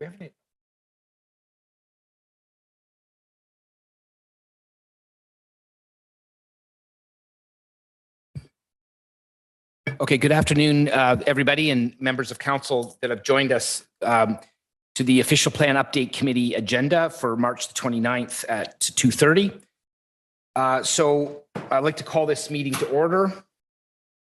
We have any- Okay, good afternoon, everybody and members of council that have joined us to the Official Plan Update Committee agenda for March the 29th at 2:30. So I'd like to call this meeting to order.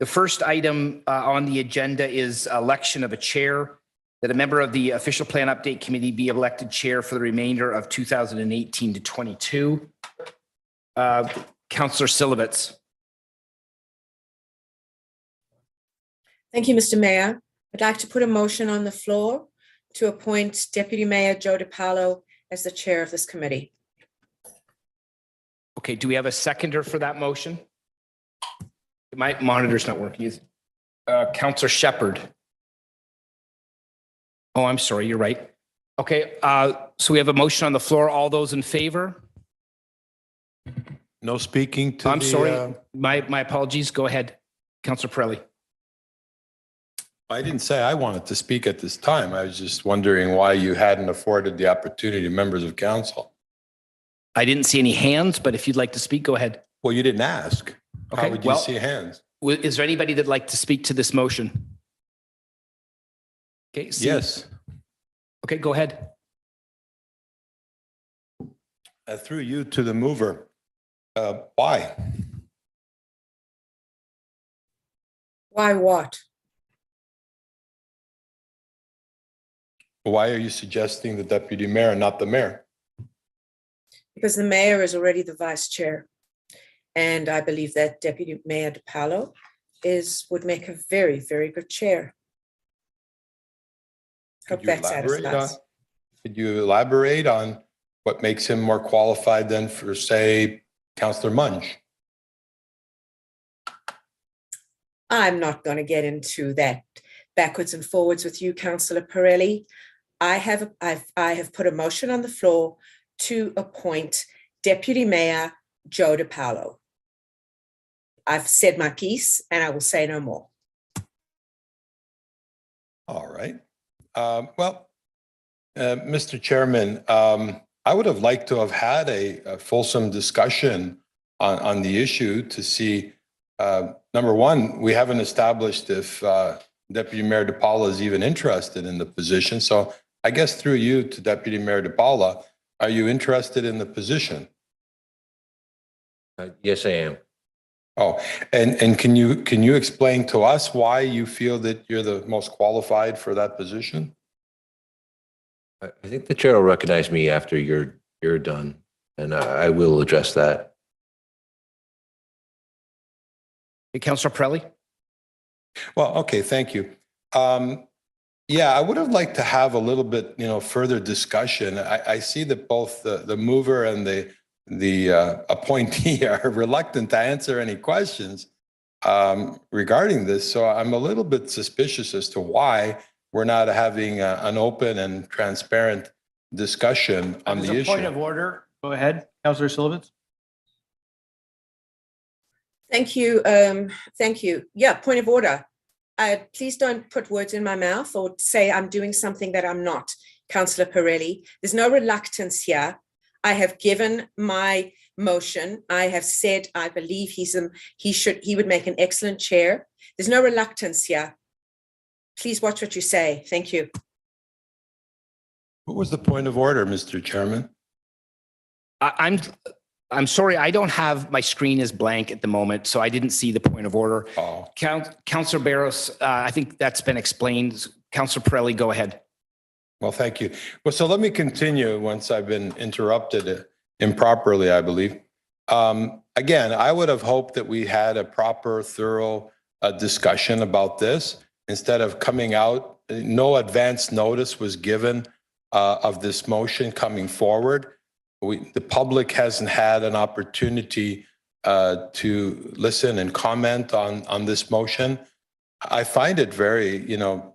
The first item on the agenda is election of a chair, that a member of the Official Plan Update Committee be elected chair for the remainder of 2018 to 22. Councillor Silovitz. Thank you, Mr. Mayor. I'd like to put a motion on the floor to appoint Deputy Mayor Joe DiPaolo as the chair of this committee. Okay, do we have a seconder for that motion? My monitor's not working. Councillor Shepherd. Oh, I'm sorry, you're right. Okay, so we have a motion on the floor. All those in favor? No speaking to I'm sorry, my apologies. Go ahead, Councillor Pirelli. I didn't say I wanted to speak at this time. I was just wondering why you hadn't afforded the opportunity to members of council. I didn't see any hands, but if you'd like to speak, go ahead. Well, you didn't ask. Okay, How would you see hands? Is there anybody that'd like to speak to this motion? Okay. Yes. Okay, go ahead. Through you to the mover. Why? Why what? Why are you suggesting the deputy mayor, not the mayor? Because the mayor is already the vice chair. And I believe that Deputy Mayor DiPaolo would make a very, very good chair. Hope that satisfies. Could you elaborate on what makes him more qualified than for, say, Councillor Munge? I'm not going to get into that backwards and forwards with you, Councillor Pirelli. I have put a motion on the floor to appoint Deputy Mayor Joe DiPaolo. I've said my piece and I will say no more. All right. Mr. Chairman, I would have liked to have had a fulsome discussion on the issue to see, number one, we haven't established if Deputy Mayor DiPaolo is even interested in the position. So I guess through you to Deputy Mayor DiPaolo, are you interested in the position? Yes, I am. Oh, and can you explain to us why you feel that you're the most qualified for that position? I think the chair will recognize me after you're done, and I will address that. Hey, Councillor Pirelli. Well, okay, thank you. Yeah, I would have liked to have a little bit, further discussion. I see that both the mover and the appointee are reluctant to answer any questions regarding this. So I'm a little bit suspicious as to why we're not having an open and transparent discussion on the issue. Point of order. Go ahead, Councillor Silovitz. Thank you. Thank you. Yeah, point of order. Please don't put words in my mouth or say I'm doing something that I'm not, Councillor Pirelli. There's no reluctance here. I have given my motion. I have said I believe he would make an excellent chair. There's no reluctance here. Please watch what you say. Thank you. What was the point of order, Mr. Chairman? I'm sorry, I don't have, my screen is blank at the moment, so I didn't see the point of order. Oh. Councillor Barros, I think that's been explained. Councillor Pirelli, go ahead. Well, thank you. Well, so let me continue once I've been interrupted improperly, I believe. Again, I would have hoped that we had a proper, thorough discussion about this. Instead of coming out, no advance notice was given of this motion coming forward. The public hasn't had an opportunity to listen and comment on this motion. I find it very,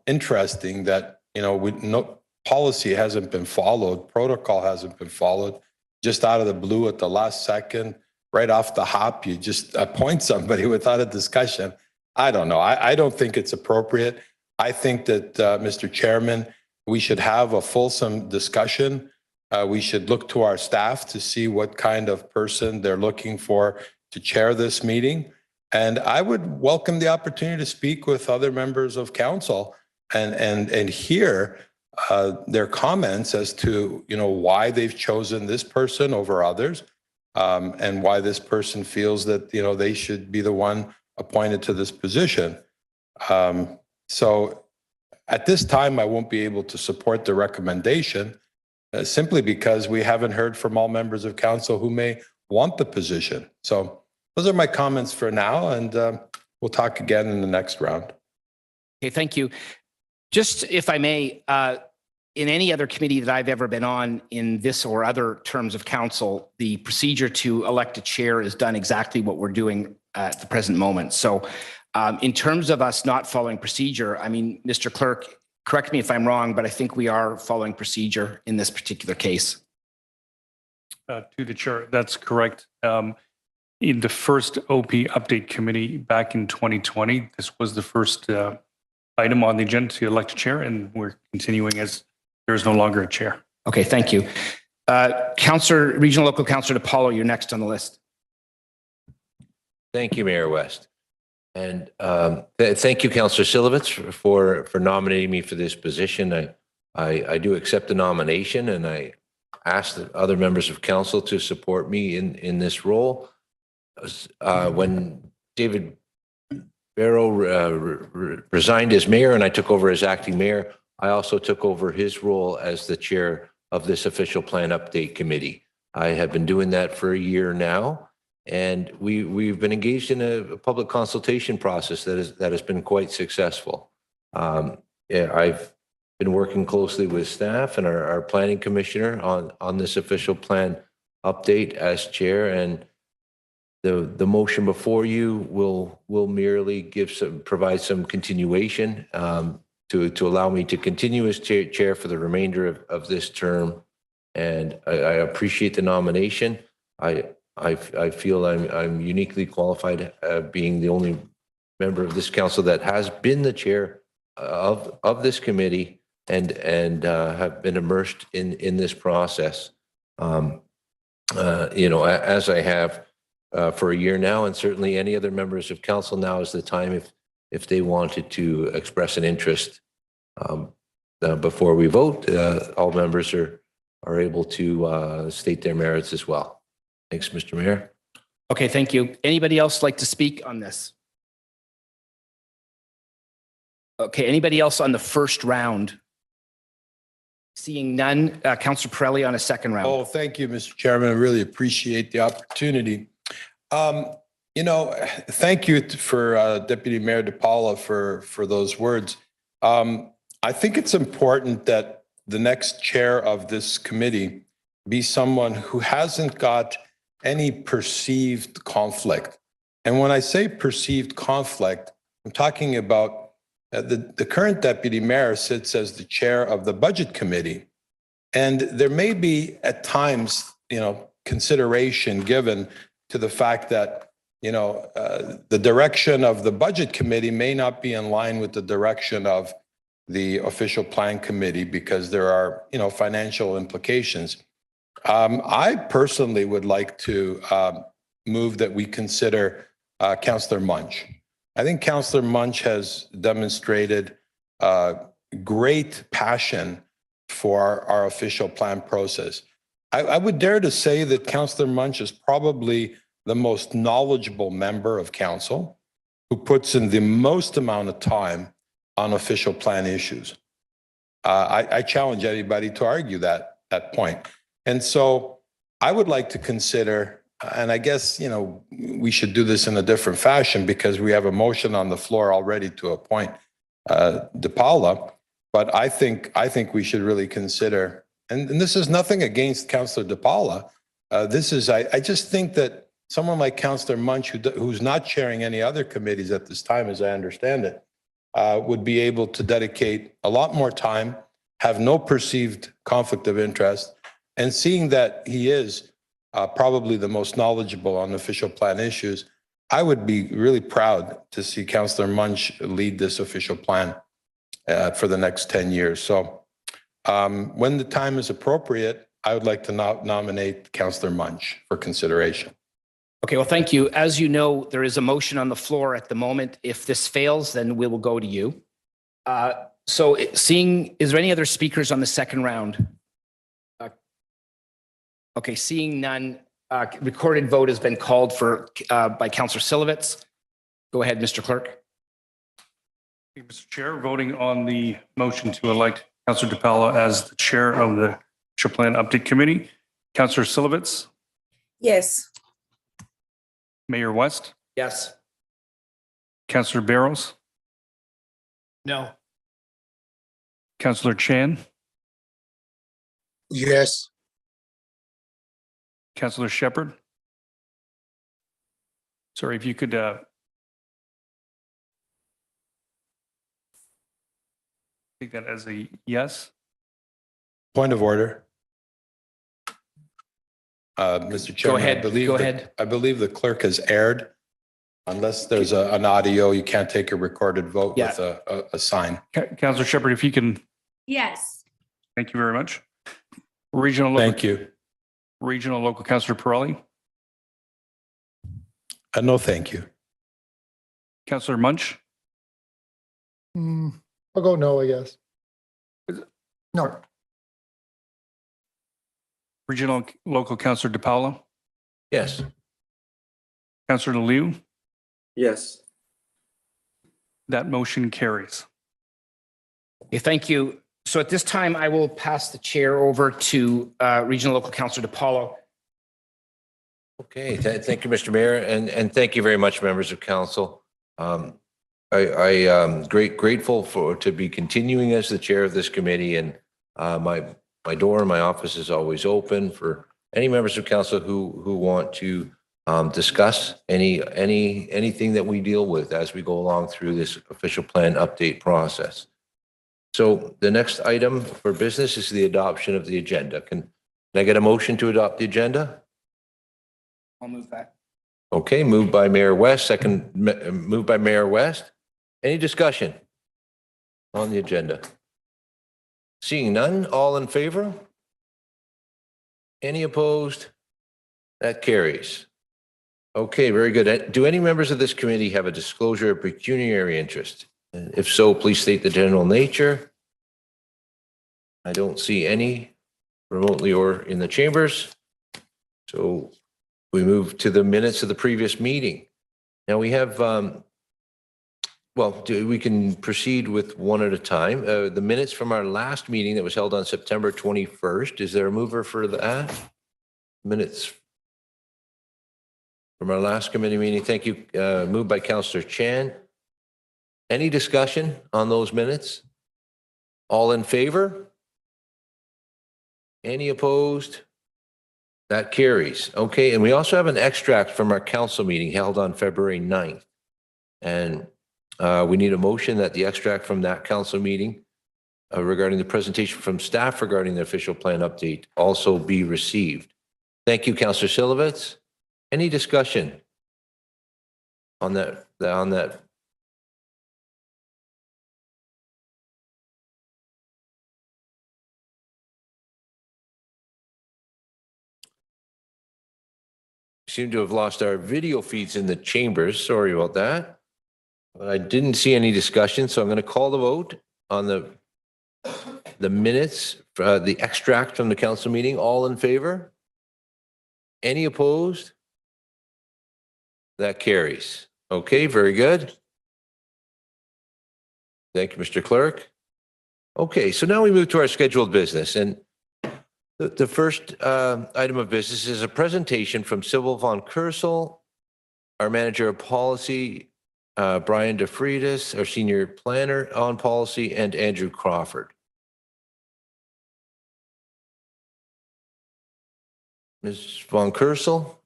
interesting that, no policy hasn't been followed, protocol hasn't been followed. Just out of the blue at the last second, right off the hop, you just appoint somebody without a discussion. I don't know. I don't think it's appropriate. I think that, Mr. Chairman, we should have a fulsome discussion. We should look to our staff to see what kind of person they're looking for to chair this meeting. And I would welcome the opportunity to speak with other members of council and hear their comments as to, why they've chosen this person over others, and why this person feels that, they should be the one appointed to this position. So at this time, I won't be able to support the recommendation simply because we haven't heard from all members of council who may want the position. So those are my comments for now, and we'll talk again in the next round. Okay, thank you. Just if I may, in any other committee that I've ever been on in this or other terms of council, the procedure to elect a chair is done exactly what we're doing at the present moment. So in terms of us not following procedure, I mean, Mr. Clerk, correct me if I'm wrong, but I think we are following procedure in this particular case. To the chair, that's correct. In the first OP update committee back in 2020, this was the first item on the agenda to elect a chair, and we're continuing as there is no longer a chair. Okay, thank you. Regional Local Councillor DePaulo, you're next on the list. Thank you, Mayor West. And thank you, Councillor Silovitz, for nominating me for this position. I do accept the nomination, and I ask the other members of council to support me in this role. When David Barrow resigned as mayor and I took over as acting mayor, I also took over his role as the chair of this official plan update committee. I have been doing that for a year now, and we've been engaged in a public consultation process that has been quite successful. I've been working closely with staff and our planning commissioner on this official plan update as chair, and the motion before you will merely provide some continuation to allow me to continue as chair for the remainder of this term. And I appreciate the nomination. I feel I'm uniquely qualified, being the only member of this council that has been the chair of this committee and have been immersed in this process. As I have for a year now, and certainly any other members of council, now is the time if they wanted to express an interest before we vote. All members are able to state their merits as well. Thanks, Mr. Mayor. Okay, thank you. Anybody else like to speak on this? Okay, anybody else on the first round? Seeing none, Councillor Pirelli on a second round. Oh, thank you, Mr. Chairman. I really appreciate the opportunity. Thank you for Deputy Mayor DePaula for those words. I think it's important that the next chair of this committee be someone who hasn't got any perceived conflict. And when I say perceived conflict, I'm talking about the current deputy mayor sits as the chair of the budget committee. And there may be at times, consideration given to the fact that, the direction of the budget committee may not be in line with the direction of the official plan committee because there are, financial implications. I personally would like to move that we consider Councillor Munch. I think Councillor Munch has demonstrated great passion for our official plan process. I would dare to say that Councillor Munch is probably the most knowledgeable member of council who puts in the most amount of time on official plan issues. I challenge anybody to argue that point. And so I would like to consider, and I guess, we should do this in a different fashion because we have a motion on the floor already to appoint DePaula. But I think we should really consider, and this is nothing against Councillor DePaula. I just think that someone like Councillor Munch, who's not chairing any other committees at this time, as I understand it, would be able to dedicate a lot more time, have no perceived conflict of interest, and seeing that he is probably the most knowledgeable on official plan issues, I would be really proud to see Councillor Munch lead this official plan for the next 10 years. So When the time is appropriate, I would like to nominate Councillor Munch for consideration. Okay, well, thank you. As you know, there is a motion on the floor at the moment. If this fails, then we will go to you. Is there any other speakers on the second round? Okay, seeing none, recorded vote has been called for by Councillor Silivets. Go ahead, Mr. Clerk. Mr. Chair, voting on the motion to elect Councillor DiPaolo as the chair of the Official Plan Update Committee. Councillor Silivets, Yes. Mayor West, Yes. Councillor Barrows, No. Councillor Chan, Yes. Councillor Shepherd. Sorry, if you could take that as a yes. Point of order. Mr. Chairman, ahead, go ahead. I believe the clerk has erred. Unless there's an audio, you can't take a recorded vote with a sign. Councillor Shepherd, if you can, Yes. thank you very much. Regional Thank you. Regional Local Councillor Pirelli, No, thank you. Councillor Munch, I'll go no, I guess. No. Regional Local Councillor DiPaolo, Yes. Councillor Liu, Yes. that motion carries. Okay, thank you. So at this time, I will pass the chair over to Regional Local Councillor DiPaolo. Okay, thank you, Mr. Mayor, and thank you very much, members of council. I am grateful to be continuing as the chair of this committee, and my door in my office is always open for any members of council who want to discuss anything that we deal with as we go along through this official plan update process. So the next item for business is the adoption of the agenda. Can I get a motion to adopt the agenda? I'll move that. Okay, moved by Mayor West, moved by Mayor West. Any discussion on the agenda? Seeing none, all in favor? Any opposed? That carries. Okay, very good. Do any members of this committee have a disclosure of pecuniary interest? If so, please state the general nature. I don't see any remotely or in the chambers. So we move to the minutes of the previous meeting. Now we have, we can proceed with one at a time. The minutes from our last meeting that was held on September 21st. Is there a mover for that? Minutes from our last committee meeting. Thank you. Moved by Councillor Chan. Any discussion on those minutes? All in favor? Any opposed? That carries. Okay, and we also have an extract from our council meeting held on February 9th. And we need a motion that the extract from that council meeting regarding the presentation from staff regarding the official plan update also be received. Thank you, Councillor Silivets. Any discussion on that? Seem to have lost our video feeds in the chambers. Sorry about that. But I didn't see any discussion, so I'm going to call the vote on the minutes, the extract from the council meeting. All in favor? Any opposed? That carries. Okay, very good. Thank you, Mr. Clerk. Okay, so now we move to our scheduled business, and the first item of business is a presentation from Sybil von Kersel, our manager of policy, Brian DeFreitas, our senior planner on policy, and Andrew Crawford. Ms. von Kersel,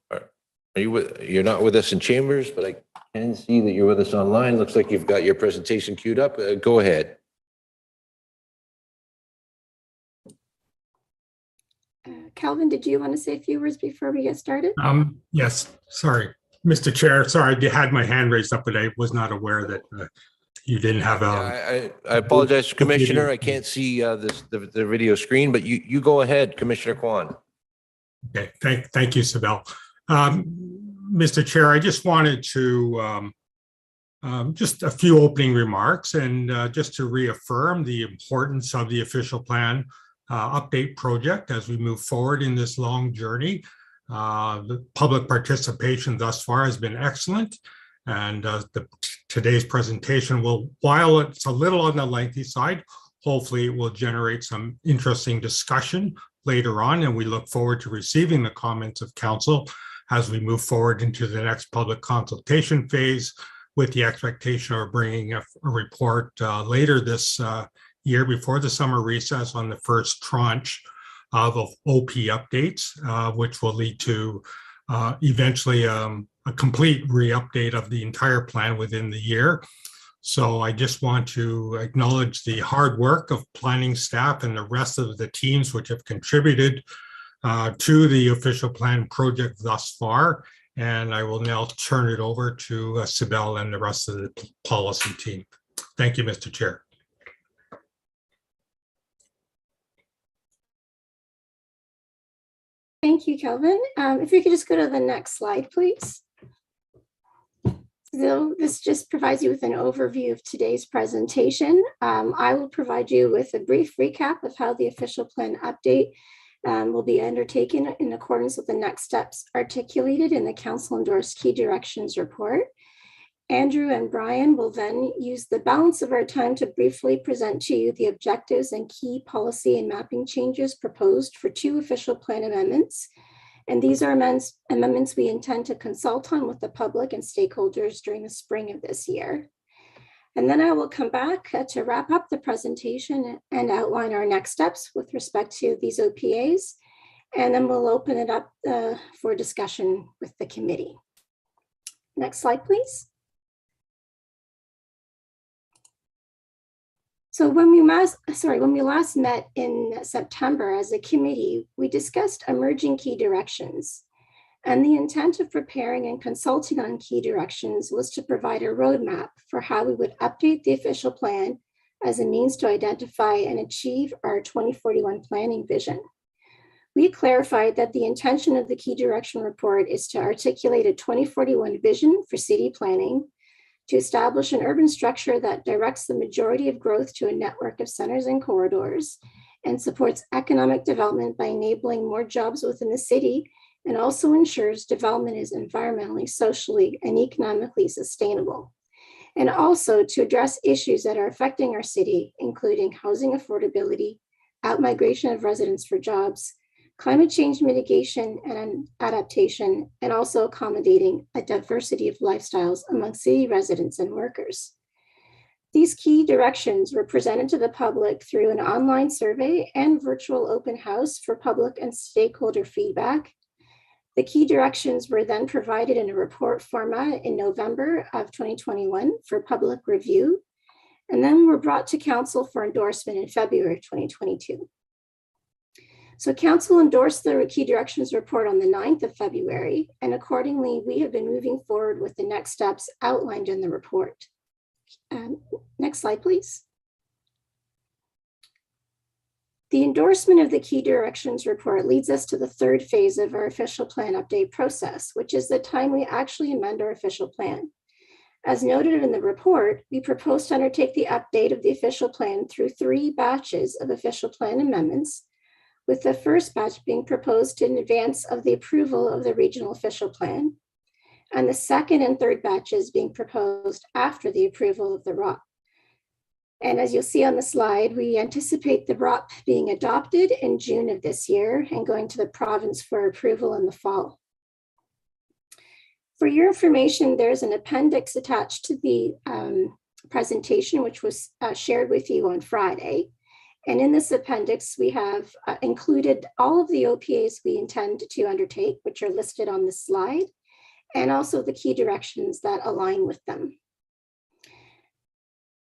you're not with us in chambers, but I can see that you're with us online. Looks like you've got your presentation queued up. Go ahead. Calvin, did you want to say a few words before we get started? Yes, sorry, Mr. Chair. Sorry, I had my hand raised up, but I was not aware that you didn't have I apologize, Commissioner. I can't see the video screen, but you go ahead, Commissioner Kwan. Okay, thank you, Sibel. Mr. Chair, I just wanted to just a few opening remarks and just to reaffirm the importance of the official plan update project as we move forward in this long journey. The public participation thus far has been excellent, and today's presentation will, while it's a little on the lengthy side, hopefully it will generate some interesting discussion later on, and we look forward to receiving the comments of council as we move forward into the next public consultation phase, with the expectation of bringing a report later this year before the summer recess on the first tranche of OP updates, which will lead to eventually a complete re-update of the entire plan within the year. So I just want to acknowledge the hard work of planning staff and the rest of the teams which have contributed to the official plan project thus far. And I will now turn it over to Sibel and the rest of the policy team. Thank you, Mr. Chair. Thank you, Kelvin. If you could just go to the next slide, please. So this just provides you with an overview of today's presentation. I will provide you with a brief recap of how the official plan update will be undertaken in accordance with the next steps articulated in the council endorsed key directions report. Andrew and Brian will then use the balance of our time to briefly present to you the objectives and key policy and mapping changes proposed for 2 official plan amendments. And these are amendments we intend to consult on with the public and stakeholders during the spring of this year. And then I will come back to wrap up the presentation and outline our next steps with respect to these OPAs. And then we'll open it up for discussion with the committee. Next slide, please. So when we last met in September as a committee, we discussed emerging key directions. And the intent of preparing and consulting on key directions was to provide a roadmap for how we would update the official plan as a means to identify and achieve our 2041 planning vision. We clarified that the intention of the key direction report is to articulate a 2041 vision for city planning, to establish an urban structure that directs the majority of growth to a network of centers and corridors, and supports economic development by enabling more jobs within the city, and also ensures development is environmentally, socially, and economically sustainable. And also to address issues that are affecting our city, including housing affordability, outmigration of residents for jobs, climate change mitigation and adaptation, and also accommodating a diversity of lifestyles among city residents and workers. These key directions were presented to the public through an online survey and virtual open house for public and stakeholder feedback. The key directions were then provided in a report format in November of 2021 for public review, and then were brought to council for endorsement in February of 2022. So council endorsed the key directions report on the 9th of February, and accordingly, we have been moving forward with the next steps outlined in the report. Next slide, please. The endorsement of the key directions report leads us to the 3rd phase of our official plan update process, which is the time we actually amend our official plan. As noted in the report, we propose to undertake the update of the official plan through 3 batches of official plan amendments, with the first batch being proposed in advance of the approval of the regional official plan, and the 2nd and 3rd batches being proposed after the approval of the ROP. And as you'll see on the slide, we anticipate the ROP being adopted in June of this year and going to the province for approval in the fall. For your information, there's an appendix attached to the presentation, which was shared with you on Friday. And in this appendix, we have included all of the OPAs we intend to undertake, which are listed on this slide, and also the key directions that align with them.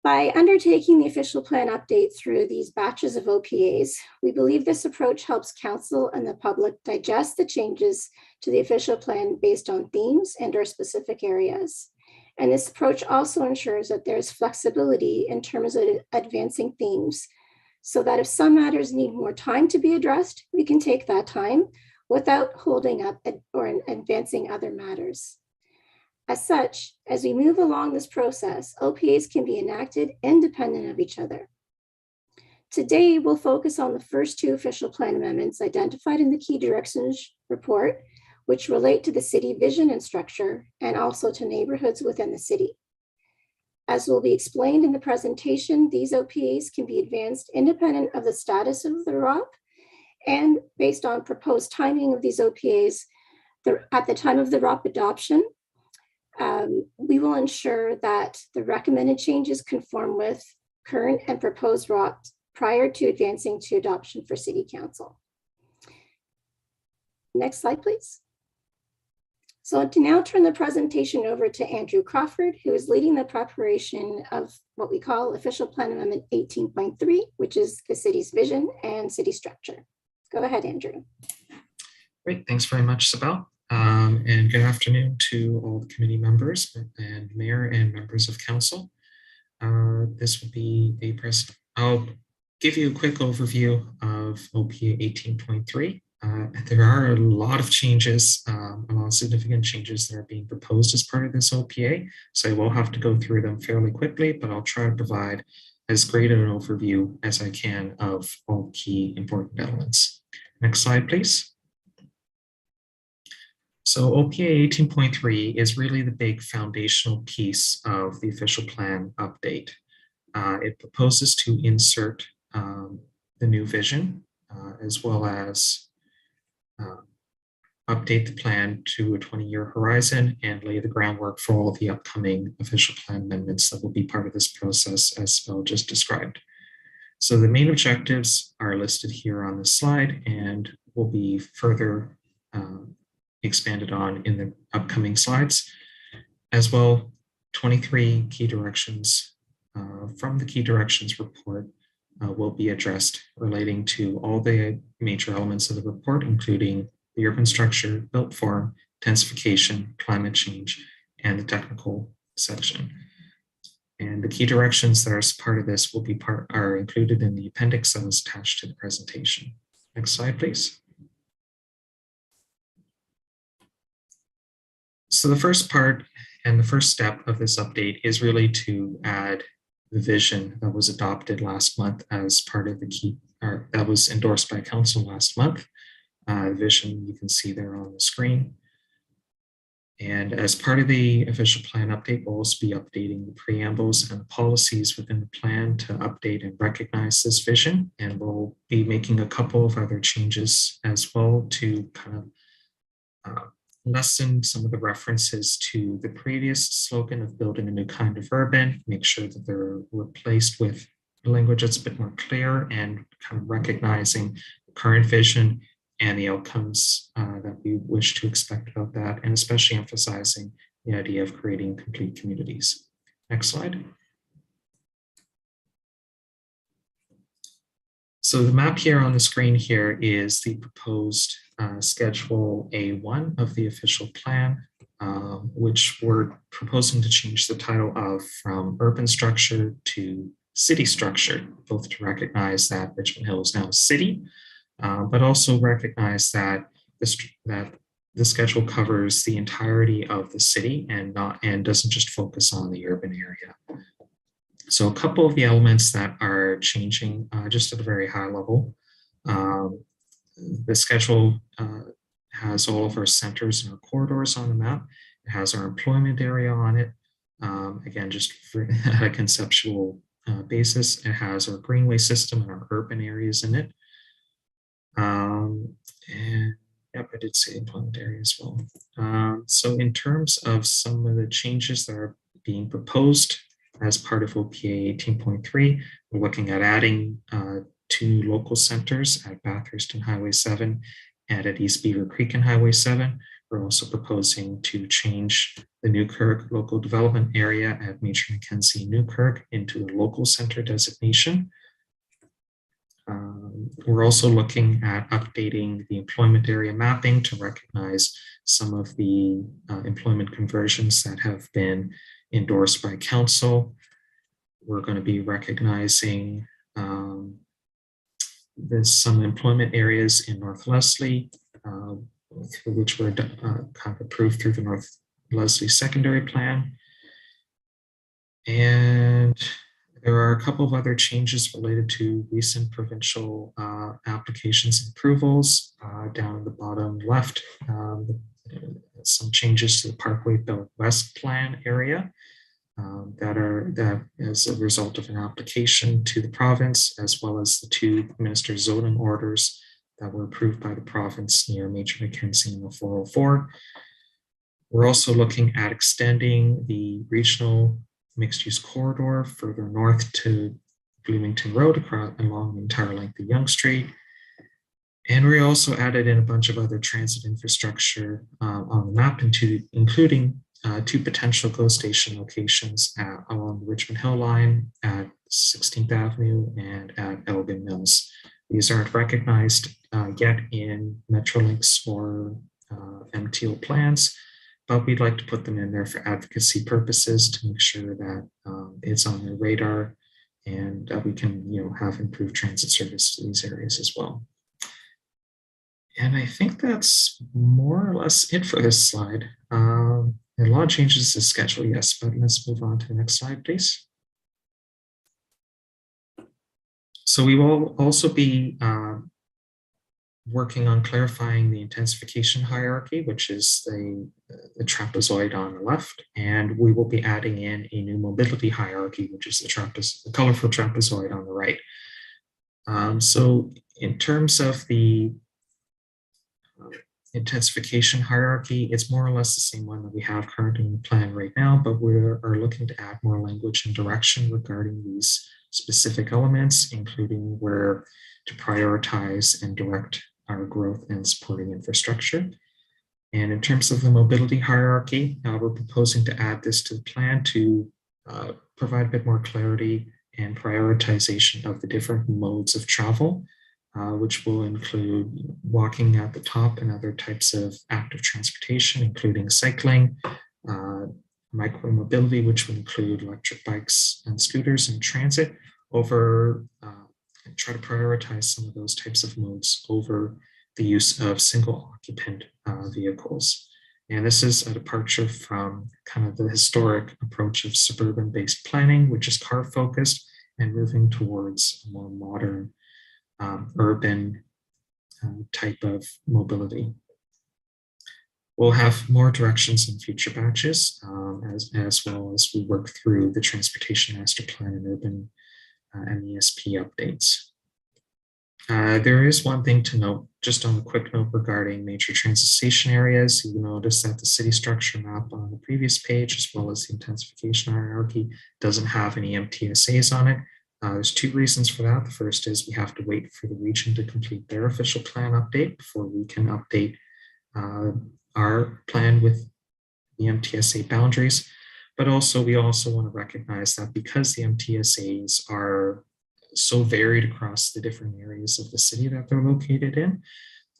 By undertaking the official plan update through these batches of OPAs, we believe this approach helps council and the public digest the changes to the official plan based on themes and/or specific areas. And this approach also ensures that there's flexibility in terms of advancing themes, so that if some matters need more time to be addressed, we can take that time without holding up or advancing other matters. As such, as we move along this process, OPAs can be enacted independent of each other. Today, we'll focus on the first two official plan amendments identified in the Key Directions report, which relate to the city vision and structure, and also to neighborhoods within the city. As will be explained in the presentation, these OPAs can be advanced independent of the status of the ROP, and based on proposed timing of these OPAs, at the time of the ROP adoption, we will ensure that the recommended changes conform with current and proposed ROPs prior to advancing to adoption for City Council. Next slide, please. So to now turn the presentation over to Andrew Crawford, who is leading the preparation of what we call Official Plan Amendment 18.3, which is the city's vision and city structure. Go ahead, Andrew. Great, thanks very much, Sibel. And good afternoon to all the committee members and mayor and members of council. This will be a I'll give you a quick overview of OPA 18.3. There are a lot of changes, a lot of significant changes that are being proposed as part of this OPA. So I will have to go through them fairly quickly, but I'll try to provide as great an overview as I can of all key important elements. Next slide, please. So OPA 18.3 is really the big foundational piece of the official plan update. It proposes to insert the new vision as well as update the plan to a 20-year horizon and lay the groundwork for all the upcoming official plan amendments that will be part of this process, as Phil just described. So the main objectives are listed here on this slide and will be further expanded on in the upcoming slides. As well, 23 key directions from the Key Directions report will be addressed, relating to all the major elements of the report, including the urban structure, built form, intensification, climate change, and the technical section. And the key directions that are part of this will be are included in the appendix that was attached to the presentation. Next slide, please. So the first part and the first step of this update is really to add the vision that was adopted last month as part of the key, or that was endorsed by council last month. Vision you can see there on the screen. And as part of the official plan update, we'll also be updating the preambles and the policies within the plan to update and recognize this vision. And we'll be making a couple of other changes as well to kind of lessen some of the references to the previous slogan of building a new kind of urban, make sure that they're replaced with language that's a bit more clear and kind of recognizing the current vision and the outcomes that we wish to expect about that, and especially emphasizing the idea of creating complete communities. Next slide. So the map here on the screen here is the proposed Schedule A1 of the official plan, which we're proposing to change the title of from urban structure to city structure, both to recognize that Richmond Hill is now a city, but also recognize that the schedule covers the entirety of the city and doesn't just focus on the urban area. So a couple of the elements that are changing just at a very high level. The schedule has all of our centers and our corridors on the map. It has our employment area on it. Again, just at a conceptual basis, it has our greenway system and our urban areas in it. And yep, I did say employment area as well. So in terms of some of the changes that are being proposed as part of OPA 18.3, we're looking at adding 2 local centers at Bathurst and Highway 7 and at East Beaver Creek and Highway 7. We're also proposing to change the Newkirk local development area at Major Mackenzie Newkirk into a local center designation. We're also looking at updating the employment area mapping to recognize some of the employment conversions that have been endorsed by council. We're going to be recognizing there's some employment areas in North Leslie, which were kind of approved through the North Leslie Secondary Plan. And there are a couple of other changes related to recent provincial applications and approvals down in the bottom left. Some changes to the Parkway Belt West Plan area that as a result of an application to the province, as well as the two minister's zoning orders that were approved by the province near Major Mackenzie and the 404. We're also looking at extending the regional mixed-use corridor further north to Bloomington Road along the entire length of Yonge Street. And we also added in a bunch of other transit infrastructure on the map, including two potential GO station locations along the Richmond Hill line at 16th Avenue and at Elgin Mills. These aren't recognized yet in Metrolinx or MTO plans, but we'd like to put them in there for advocacy purposes to make sure that it's on their radar and we can, have improved transit service to these areas as well. And I think that's more or less it for this slide. A lot of changes to the schedule, yes, but let's move on to the next slide, please. So we will also be working on clarifying the intensification hierarchy, which is the trapezoid on the left, and we will be adding in a new mobility hierarchy, which is the colorful trapezoid on the right. So in terms of the intensification hierarchy, it's more or less the same one that we have currently in the plan right now, but we are looking to add more language and direction regarding these specific elements, including where to prioritize and direct our growth and supporting infrastructure. And in terms of the mobility hierarchy, we're proposing to add this to the plan to provide a bit more clarity and prioritization of the different modes of travel, which will include walking at the top and other types of active transportation, including cycling, micromobility, which will include electric bikes and scooters and transit, over try to prioritize some of those types of modes over the use of single occupant vehicles. And this is a departure from kind of the historic approach of suburban-based planning, which is car focused, and moving towards a more modern urban type of mobility. We'll have more directions in future batches, as well as we work through the Transportation Master Plan and Urban MESP updates. There is one thing to note, just on a quick note regarding major transit station areas. You notice that the city structure map on the previous page, as well as the intensification hierarchy, doesn't have any MTSAs on it. There's two reasons for that. The first is we have to wait for the region to complete their official plan update before we can update our plan with the MTSA boundaries. But also, we also want to recognize that because the MTSAs are so varied across the different areas of the city that they're located in,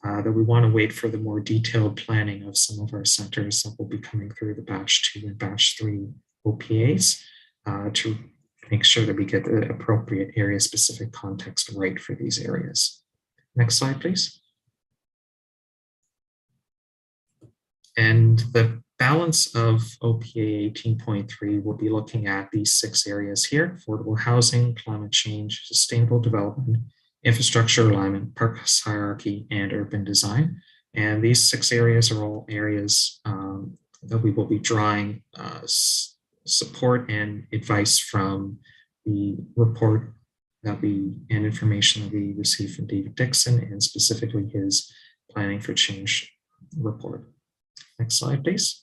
that we want to wait for the more detailed planning of some of our centers that will be coming through the batch 2 and batch 3 OPAs to make sure that we get the appropriate area specific context right for these areas. Next slide, please. And the balance of OPA 18.3 will be looking at these 6 areas here: affordable housing, climate change, sustainable development, infrastructure alignment, park hierarchy, and urban design. And these 6 areas are all areas that we will be drawing support and advice from the report and information that we received from David Dixon, and specifically his Planning for Change report. Next slide, please.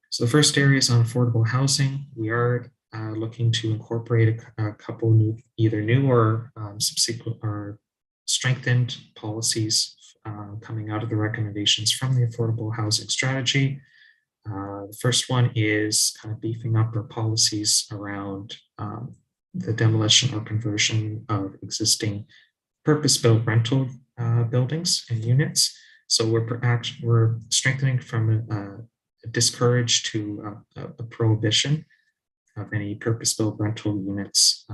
So the first area is on affordable housing. We are looking to incorporate a couple new, either new or subsequent or strengthened policies coming out of the recommendations from the affordable housing strategy. The first one is kind of beefing up our policies around the demolition or conversion of existing purpose-built rental buildings and units. So we're strengthening from discouraged to a prohibition of any purpose-built rental units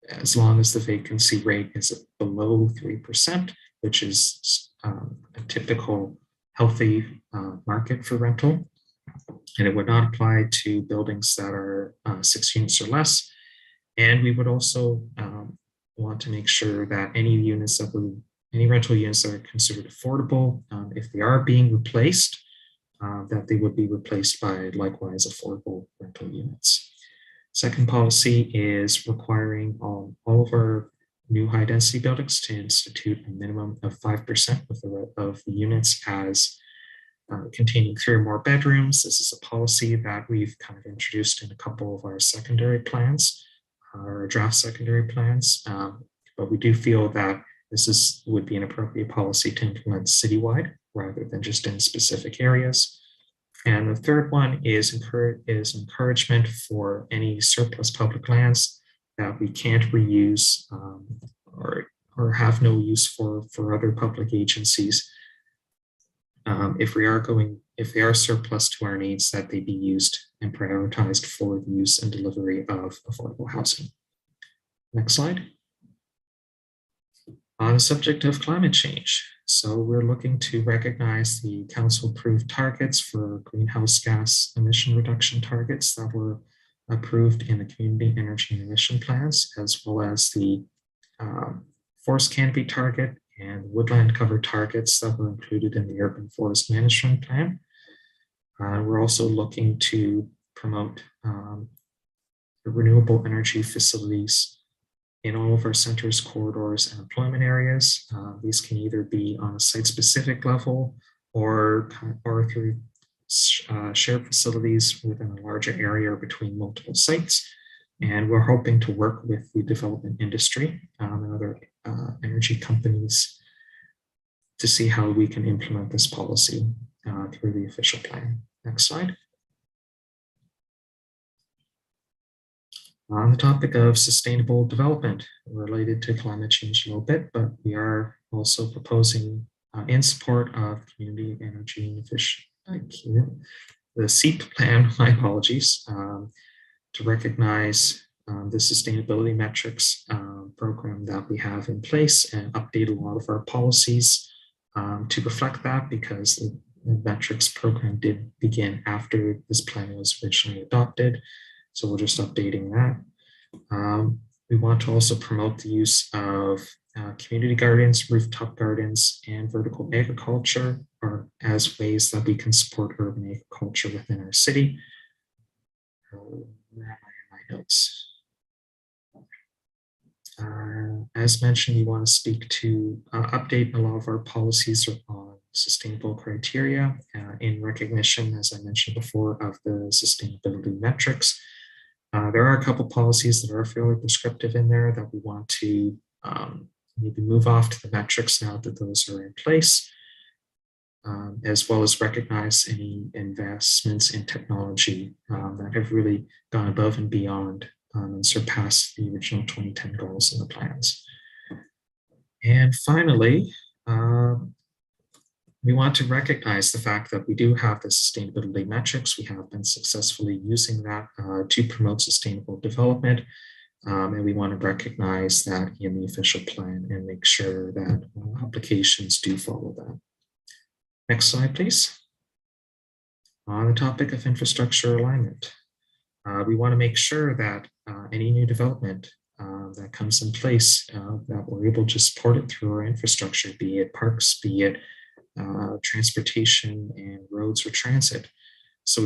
as long as the vacancy rate is below 3%, which is a typical healthy market for rental. And it would not apply to buildings that are 6 units or less. And we would also want to make sure that any rental units that are considered affordable, if they are being replaced, that they would be replaced by likewise affordable rental units. Second policy is requiring all of our new high density buildings to institute a minimum of 5% of the units as containing 3 or more bedrooms. This is a policy that we've kind of introduced in a couple of our secondary plans, our draft secondary plans. But we do feel that this would be an appropriate policy to implement citywide rather than just in specific areas. And the third one is encouragement for any surplus public lands that we can't reuse or have no use for other public agencies. If they are surplus to our needs, that they be used and prioritized for the use and delivery of affordable housing. Next slide. On the subject of climate change. So we're looking to recognize the council-approved targets for greenhouse gas emission reduction targets that were approved in the community energy and emission plans, as well as the forest canopy target and woodland cover targets that were included in the urban forest management plan. We're also looking to promote renewable energy facilities in all of our centers, corridors, and employment areas. These can either be on a site-specific level or through shared facilities within a larger area or between multiple sites. And we're hoping to work with the development industry and other energy companies to see how we can implement this policy through the official plan. Next slide. On the topic of sustainable development related to climate change a little bit, but we are also proposing in support of community energy and efficient, the SEEP plan, my apologies, to recognize the sustainability metrics program that we have in place and update a lot of our policies to reflect that, because the metrics program did begin after this plan was originally adopted. So we're just updating that. We want to also promote the use of community gardens, rooftop gardens, and vertical agriculture, or as ways that we can support urban agriculture within our city. Where am I in my notes? As mentioned, we want to speak to update a lot of our policies on sustainable criteria in recognition, as I mentioned before, of the sustainability metrics. There are a couple policies that are fairly prescriptive in there that we want to maybe move off to the metrics now that those are in place, as well as recognize any investments in technology that have really gone above and beyond and surpassed the original 2010 goals in the plans. And finally, we want to recognize the fact that we do have the sustainability metrics. We have been successfully using that to promote sustainable development. And we want to recognize that in the official plan and make sure that applications do follow that. Next slide, please. On the topic of infrastructure alignment, we want to make sure that any new development that comes in place, that we're able to support it through our infrastructure, be it parks, be it transportation and roads or transit. So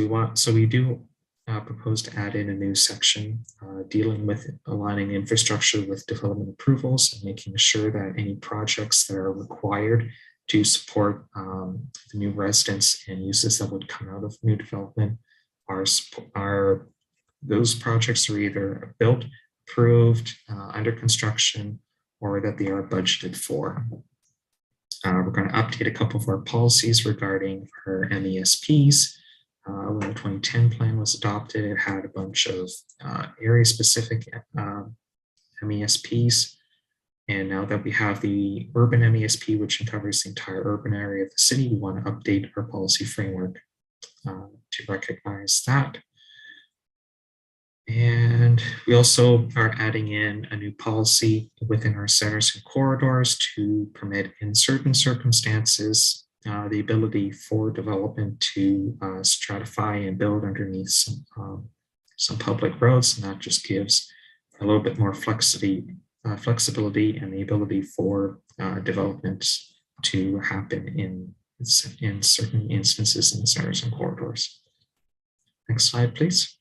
we do propose to add in a new section dealing with aligning infrastructure with development approvals and making sure that any projects that are required to support the new residents and uses that would come out of new development are those projects are either built, approved, under construction, or that they are budgeted for. We're going to update a couple of our policies regarding our MESPs. When the 2010 plan was adopted, it had a bunch of area-specific MESPs. And now that we have the urban MESP, which covers the entire urban area of the city, we want to update our policy framework to recognize that. And we also are adding in a new policy within our centers and corridors to permit, in certain circumstances, the ability for development to stratify and build underneath some public roads. And that just gives a little bit more flexibility and the ability for development to happen in certain instances in the centers and corridors. Next slide, please.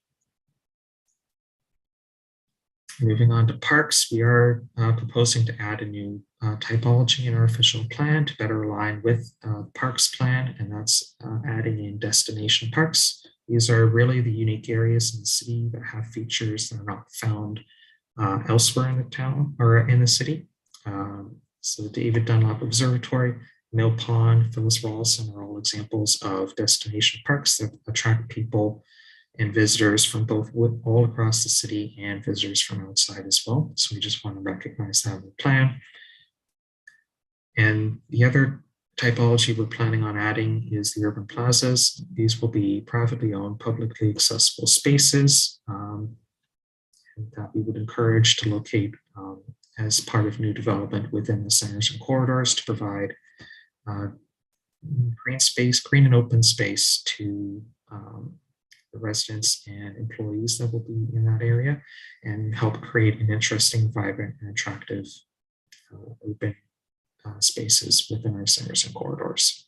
Moving on to parks, we are proposing to add a new typology in our official plan to better align with the parks plan, and that's adding in destination parks. These are really the unique areas in the city that have features that are not found elsewhere in the town or in the city. So the David Dunlop Observatory, Mill Pond, Phyllis Rawlson are all examples of destination parks that attract people and visitors from both all across the city and visitors from outside as well. So we just want to recognize that in the plan. And the other typology we're planning on adding is the urban plazas. These will be privately owned, publicly accessible spaces that we would encourage to locate as part of new development within the centers and corridors to provide green and open space to the residents and employees that will be in that area and help create an interesting, vibrant, and attractive urban spaces within our centers and corridors.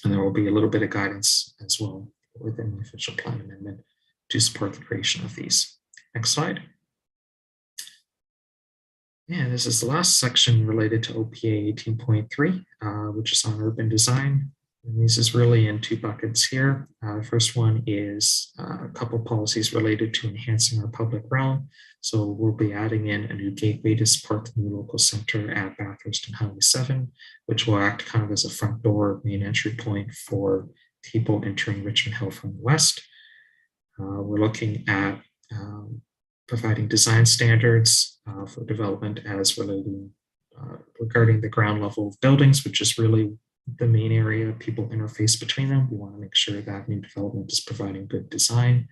And there will be a little bit of guidance as well within the official plan amendment to support the creation of these. Next slide. And this is the last section related to OPA 18.3, which is on urban design. And this is really in two buckets here. The first one is a couple policies related to enhancing our public realm. So we'll be adding in a new gateway to support the new local center at Bathurst and Highway 7, which will act kind of as a front door main entry point for people entering Richmond Hill from the west. We're looking at providing design standards for development as regarding the ground level of buildings, which is really the main area people interface between them. We want to make sure that new development is providing good design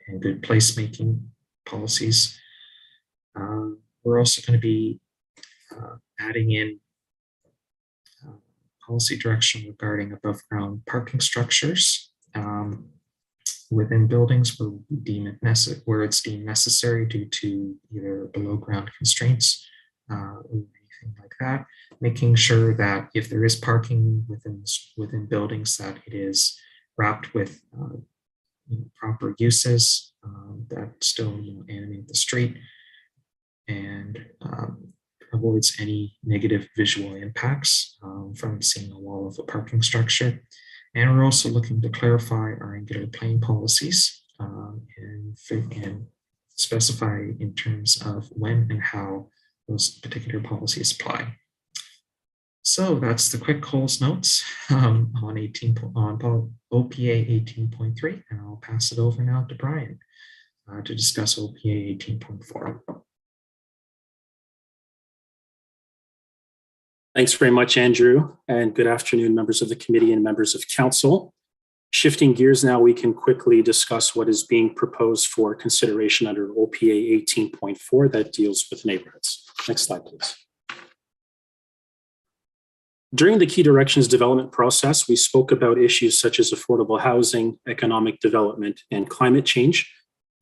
and good placemaking policies. We're also going to be adding in policy direction regarding above ground parking structures within buildings where it's deemed necessary due to either below ground constraints or anything like that, making sure that if there is parking within buildings, that it is wrapped with proper uses that still animate the street and avoids any negative visual impacts from seeing a wall of a parking structure. And we're also looking to clarify our angular plane policies and specify in terms of when and how those particular policies apply. So that's the quick Coles notes on OPA 18.3, and I'll pass it over now to Brian to discuss OPA 18.4. Thanks very much, Andrew, and good afternoon, members of the committee and members of council. Shifting gears now, we can quickly discuss what is being proposed for consideration under OPA 18.4 that deals with neighborhoods. Next slide, please. During the Key Directions development process, we spoke about issues such as affordable housing, economic development, and climate change.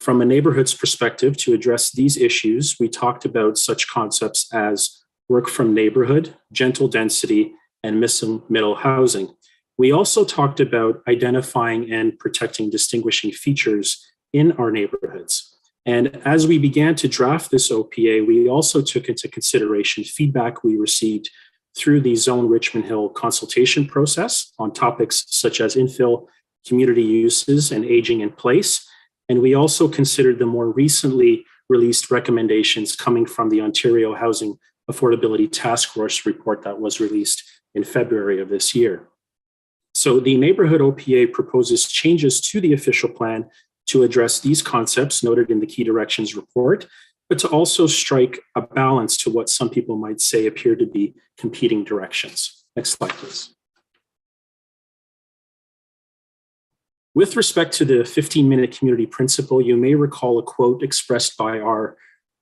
From a neighborhood's perspective, to address these issues, we talked about such concepts as work from neighborhood, gentle density, and missing middle housing. We also talked about identifying and protecting distinguishing features in our neighborhoods. And as we began to draft this OPA, we also took into consideration feedback we received through the Zone Richmond Hill consultation process on topics such as infill, community uses, and aging in place. And we also considered the more recently released recommendations coming from the Ontario Housing Affordability Task Force report that was released in February of this year. So the neighborhood OPA proposes changes to the official plan to address these concepts noted in the Key Directions report, but to also strike a balance to what some people might say appear to be competing directions. Next slide, please. With respect to the 15-minute community principle, you may recall a quote expressed by our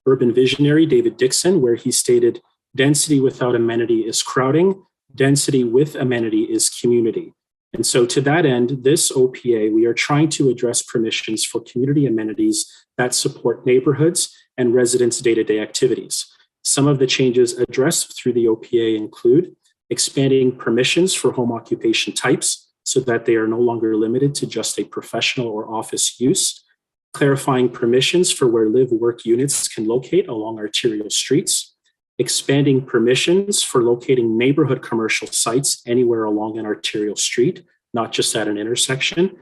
urban visionary, David Dixon, where he stated, "Density without amenity is crowding. Density with amenity is community." And so to that end, this OPA, we are trying to address permissions for community amenities that support neighborhoods and residents' day-to-day activities. Some of the changes addressed through the OPA include expanding permissions for home occupation types so that they are no longer limited to just a professional or office use, clarifying permissions for where live-work units can locate along arterial streets, expanding permissions for locating neighborhood commercial sites anywhere along an arterial street, not just at an intersection,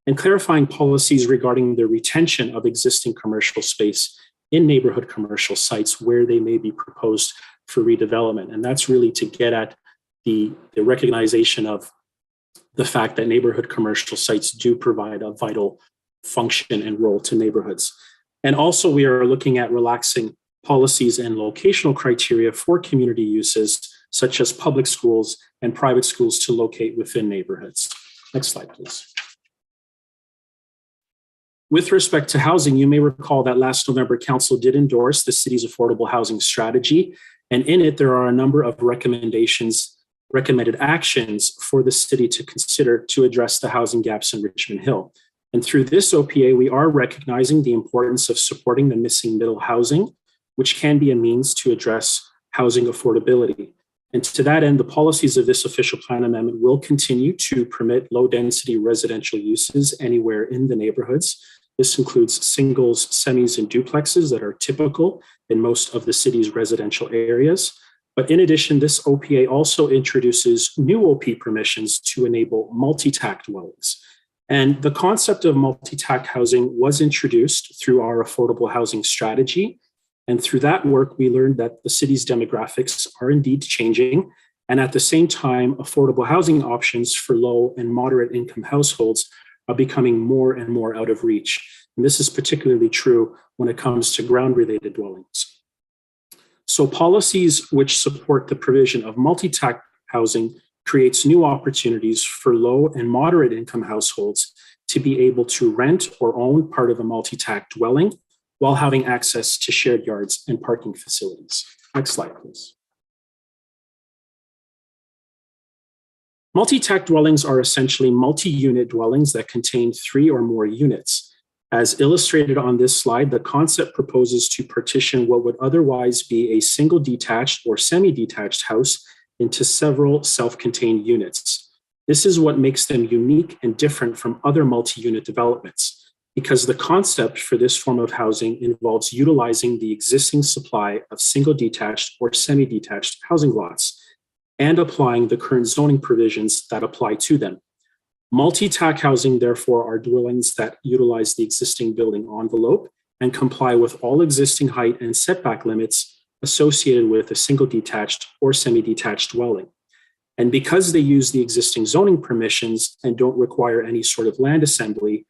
and clarifying policies regarding the retention of existing commercial space in neighborhood commercial sites where they may be proposed for redevelopment. And that's really to get at the recognition of the fact that neighborhood commercial sites do provide a vital function and role to neighborhoods. And also we are looking at relaxing policies and locational criteria for community uses, such as public schools and private schools to locate within neighborhoods. Next slide, please. With respect to housing, you may recall that last November, Council did endorse the city's affordable housing strategy. And in it, there are a number of recommended actions for the city to consider to address the housing gaps in Richmond Hill. And through this OPA, we are recognizing the importance of supporting the missing middle housing, which can be a means to address housing affordability. And to that end, the policies of this official plan amendment will continue to permit low-density residential uses anywhere in the neighborhoods. This includes singles, semis, and duplexes that are typical in most of the city's residential areas. But in addition, this OPA also introduces new OP permissions to enable multi-tact dwellings. And the concept of multi-tact housing was introduced through our affordable housing strategy. And through that work, we learned that the city's demographics are indeed changing. And at the same time, affordable housing options for low and moderate income households are becoming more and more out of reach. And this is particularly true when it comes to ground-related dwellings. So policies which support the provision of multi-tact housing creates new opportunities for low and moderate income households to be able to rent or own part of a multi-tact dwelling while having access to shared yards and parking facilities. Next slide, please. Multi-tact dwellings are essentially multi-unit dwellings that contain 3 or more units. As illustrated on this slide, the concept proposes to partition what would otherwise be a single detached or semi-detached house into several self-contained units. This is what makes them unique and different from other multi-unit developments, because the concept for this form of housing involves utilizing the existing supply of single detached or semi-detached housing lots and applying the current zoning provisions that apply to them. Multi-tact housing, therefore, are dwellings that utilize the existing building envelope and comply with all existing height and setback limits associated with a single detached or semi-detached dwelling. And because they use the existing zoning permissions and don't require any sort of land assembly,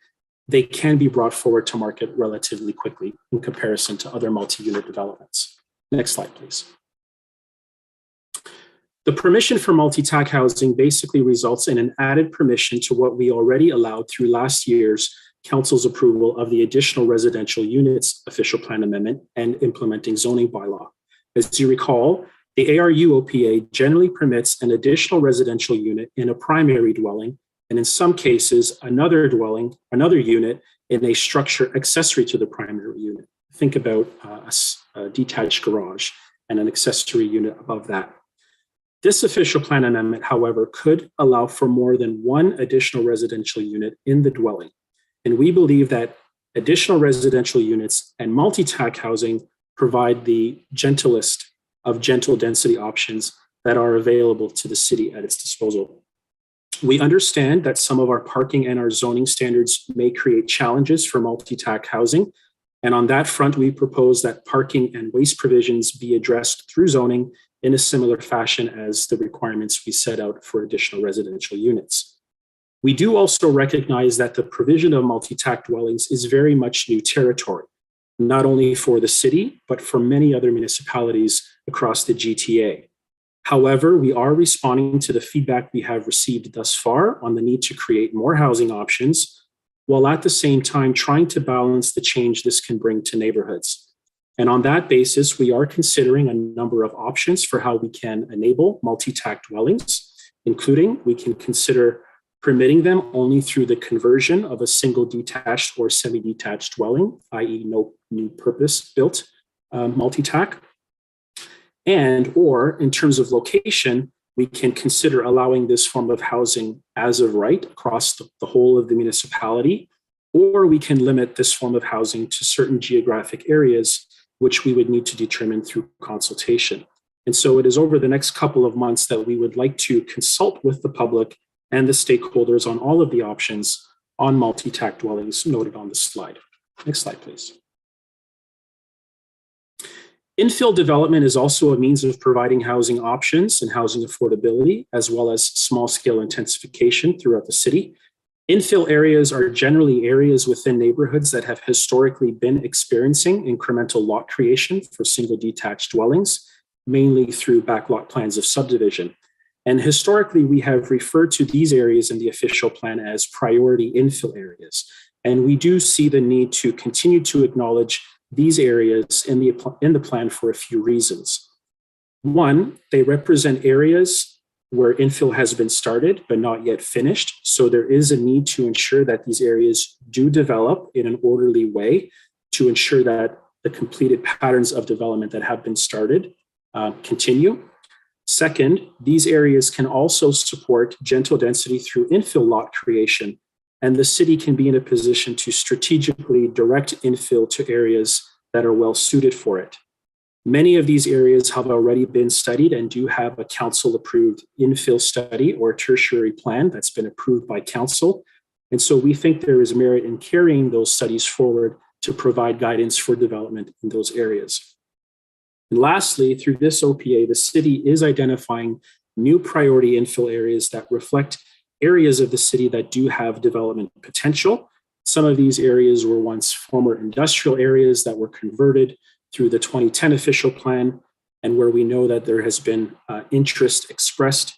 they can be brought forward to market relatively quickly in comparison to other multi-unit developments. Next slide, please. The permission for multi-tact housing basically results in an added permission to what we already allowed through last year's Council's approval of the additional residential units official plan amendment and implementing zoning bylaw. As you recall, the ARU OPA generally permits an additional residential unit in a primary dwelling, and in some cases, another unit in a structure accessory to the primary unit. Think about a detached garage and an accessory unit above that. This official plan amendment, however, could allow for more than one additional residential unit in the dwelling. And we believe that additional residential units and multi-tact housing provide the gentlest of gentle density options that are available to the city at its disposal. We understand that some of our parking and our zoning standards may create challenges for multi-tact housing. And on that front, we propose that parking and waste provisions be addressed through zoning in a similar fashion as the requirements we set out for additional residential units. We do also recognize that the provision of multi-tact dwellings is very much new territory, not only for the city, but for many other municipalities across the GTA. However, we are responding to the feedback we have received thus far on the need to create more housing options while at the same time trying to balance the change this can bring to neighborhoods. And on that basis, we are considering a number of options for how we can enable multi-tact dwellings, including we can consider permitting them only through the conversion of a single detached or semi-detached dwelling, i.e. no new purpose-built multi-tact. And or in terms of location, we can consider allowing this form of housing as of right across the whole of the municipality, or we can limit this form of housing to certain geographic areas, which we would need to determine through consultation. And so it is over the next couple of months that we would like to consult with the public and the stakeholders on all of the options on multi-tact dwellings noted on the slide. Next slide, please. Infill development is also a means of providing housing options and housing affordability, as well as small-scale intensification throughout the city. Infill areas are generally areas within neighborhoods that have historically been experiencing incremental lot creation for single detached dwellings, mainly through backlot plans of subdivision. And historically, we have referred to these areas in the official plan as priority infill areas. And we do see the need to continue to acknowledge these areas in the plan for a few reasons. One, they represent areas where infill has been started but not yet finished. So there is a need to ensure that these areas do develop in an orderly way to ensure that the completed patterns of development that have been started continue. Second, these areas can also support gentle density through infill lot creation, and the city can be in a position to strategically direct infill to areas that are well suited for it. Many of these areas have already been studied and do have a council-approved infill study or tertiary plan that's been approved by council. And so we think there is merit in carrying those studies forward to provide guidance for development in those areas. And lastly, through this OPA, the city is identifying new priority infill areas that reflect areas of the city that do have development potential. Some of these areas were once former industrial areas that were converted through the 2010 official plan, and where we know that there has been interest expressed.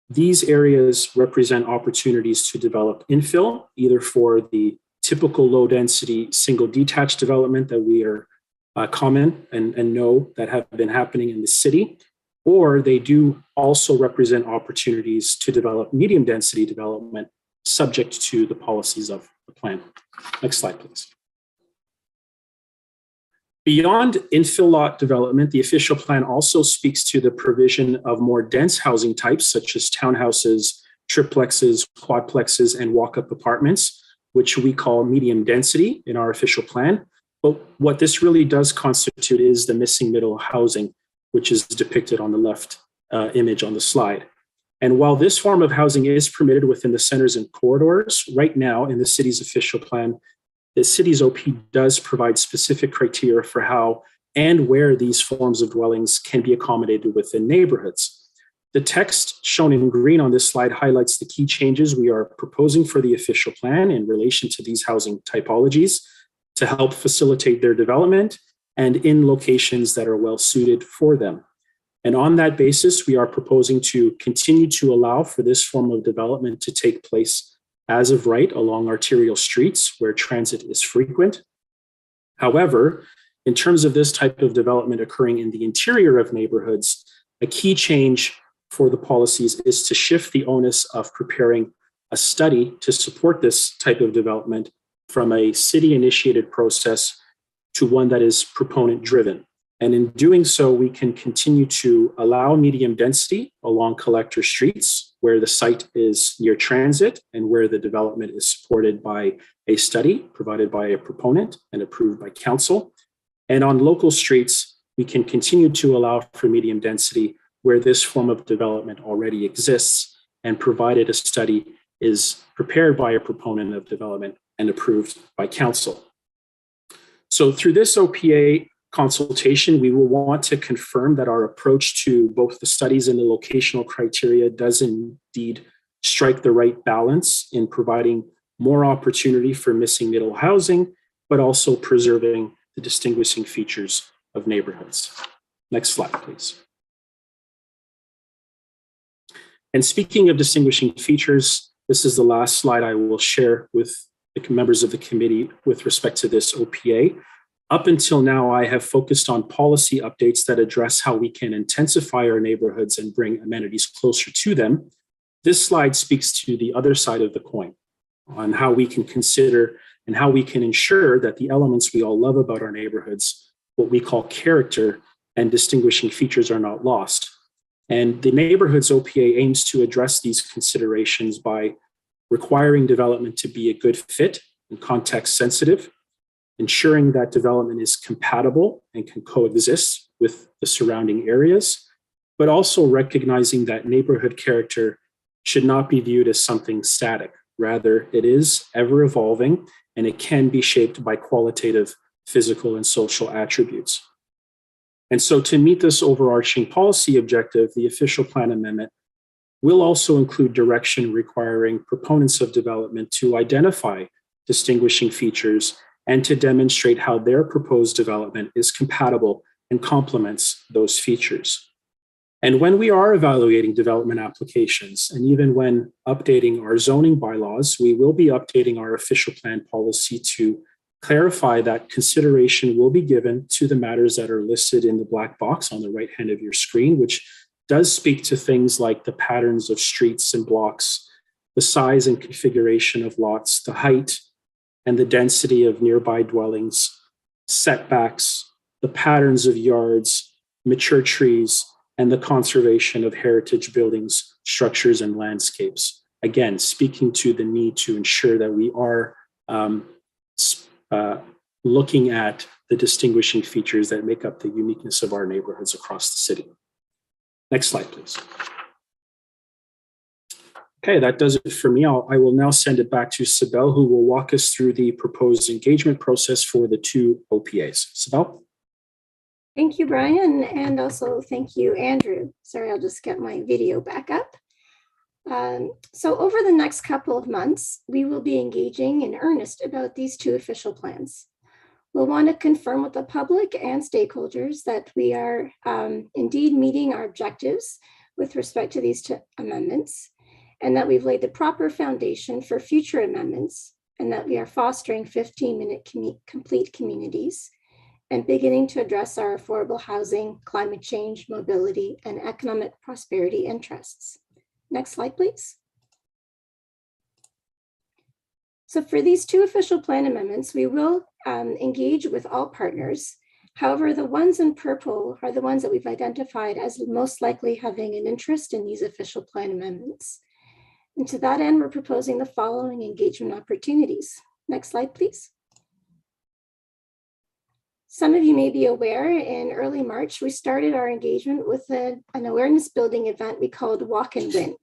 These areas represent opportunities to develop infill, either for the typical low density single detached development that we are common and know that have been happening in the city, or they do also represent opportunities to develop medium density development subject to the policies of the plan. Next slide, please. Beyond infill lot development, the official plan also speaks to the provision of more dense housing types, such as townhouses, triplexes, quadplexes, and walk-up apartments, which we call medium density in our official plan. But what this really does constitute is the missing middle housing, which is depicted on the left image on the slide. And while this form of housing is permitted within the centers and corridors, right now in the city's official plan, the city's OP does provide specific criteria for how and where these forms of dwellings can be accommodated within neighborhoods. The text shown in green on this slide highlights the key changes we are proposing for the official plan in relation to these housing typologies to help facilitate their development and in locations that are well suited for them. And on that basis, we are proposing to continue to allow for this form of development to take place as of right along arterial streets where transit is frequent. However, in terms of this type of development occurring in the interior of neighborhoods, a key change for the policies is to shift the onus of preparing a study to support this type of development from a city-initiated process to one that is proponent-driven. And in doing so, we can continue to allow medium density along collector streets where the site is near transit and where the development is supported by a study provided by a proponent and approved by council. And on local streets, we can continue to allow for medium density where this form of development already exists and provided a study is prepared by a proponent of development and approved by council. So through this OPA consultation, we will want to confirm that our approach to both the studies and the locational criteria does indeed strike the right balance in providing more opportunity for missing middle housing, but also preserving the distinguishing features of neighborhoods. Next slide, please. And speaking of distinguishing features, this is the last slide I will share with the members of the committee with respect to this OPA. Up until now, I have focused on policy updates that address how we can intensify our neighborhoods and bring amenities closer to them. This slide speaks to the other side of the coin on how we can consider and how we can ensure that the elements we all love about our neighborhoods, what we call character and distinguishing features, are not lost. And the Neighborhoods OPA aims to address these considerations by requiring development to be a good fit and context sensitive, ensuring that development is compatible and can coexist with the surrounding areas, but also recognizing that neighborhood character should not be viewed as something static. Rather, it is ever evolving and it can be shaped by qualitative physical and social attributes. And so to meet this overarching policy objective, the official plan amendment will also include direction requiring proponents of development to identify distinguishing features and to demonstrate how their proposed development is compatible and complements those features. And when we are evaluating development applications, and even when updating our zoning bylaws, we will be updating our official plan policy to clarify that consideration will be given to the matters that are listed in the black box on the right hand of your screen, which does speak to things like the patterns of streets and blocks, the size and configuration of lots, the height and the density of nearby dwellings, setbacks, the patterns of yards, mature trees, and the conservation of heritage buildings, structures, and landscapes. Again, speaking to the need to ensure that we are looking at the distinguishing features that make up the uniqueness of our neighborhoods across the city. Next slide, please. Okay, that does it for me. I will now send it back to Sibel, who will walk us through the proposed engagement process for the two OPAs. Sibel? Thank you, Brian, and also thank you, Andrew. Sorry, I'll just get my video back up. So over the next couple of months, we will be engaging in earnest about these two official plans. We'll want to confirm with the public and stakeholders that we are indeed meeting our objectives with respect to these two amendments, and that we've laid the proper foundation for future amendments, and that we are fostering 15-minute complete communities and beginning to address our affordable housing, climate change, mobility, and economic prosperity interests. Next slide, please. So for these two official plan amendments, we will engage with all partners. However, the ones in purple are the ones that we've identified as most likely having an interest in these official plan amendments. And to that end, we're proposing the following engagement opportunities. Next slide, please. Some of you may be aware, in early March, we started our engagement with an awareness building event we called Walk and Win.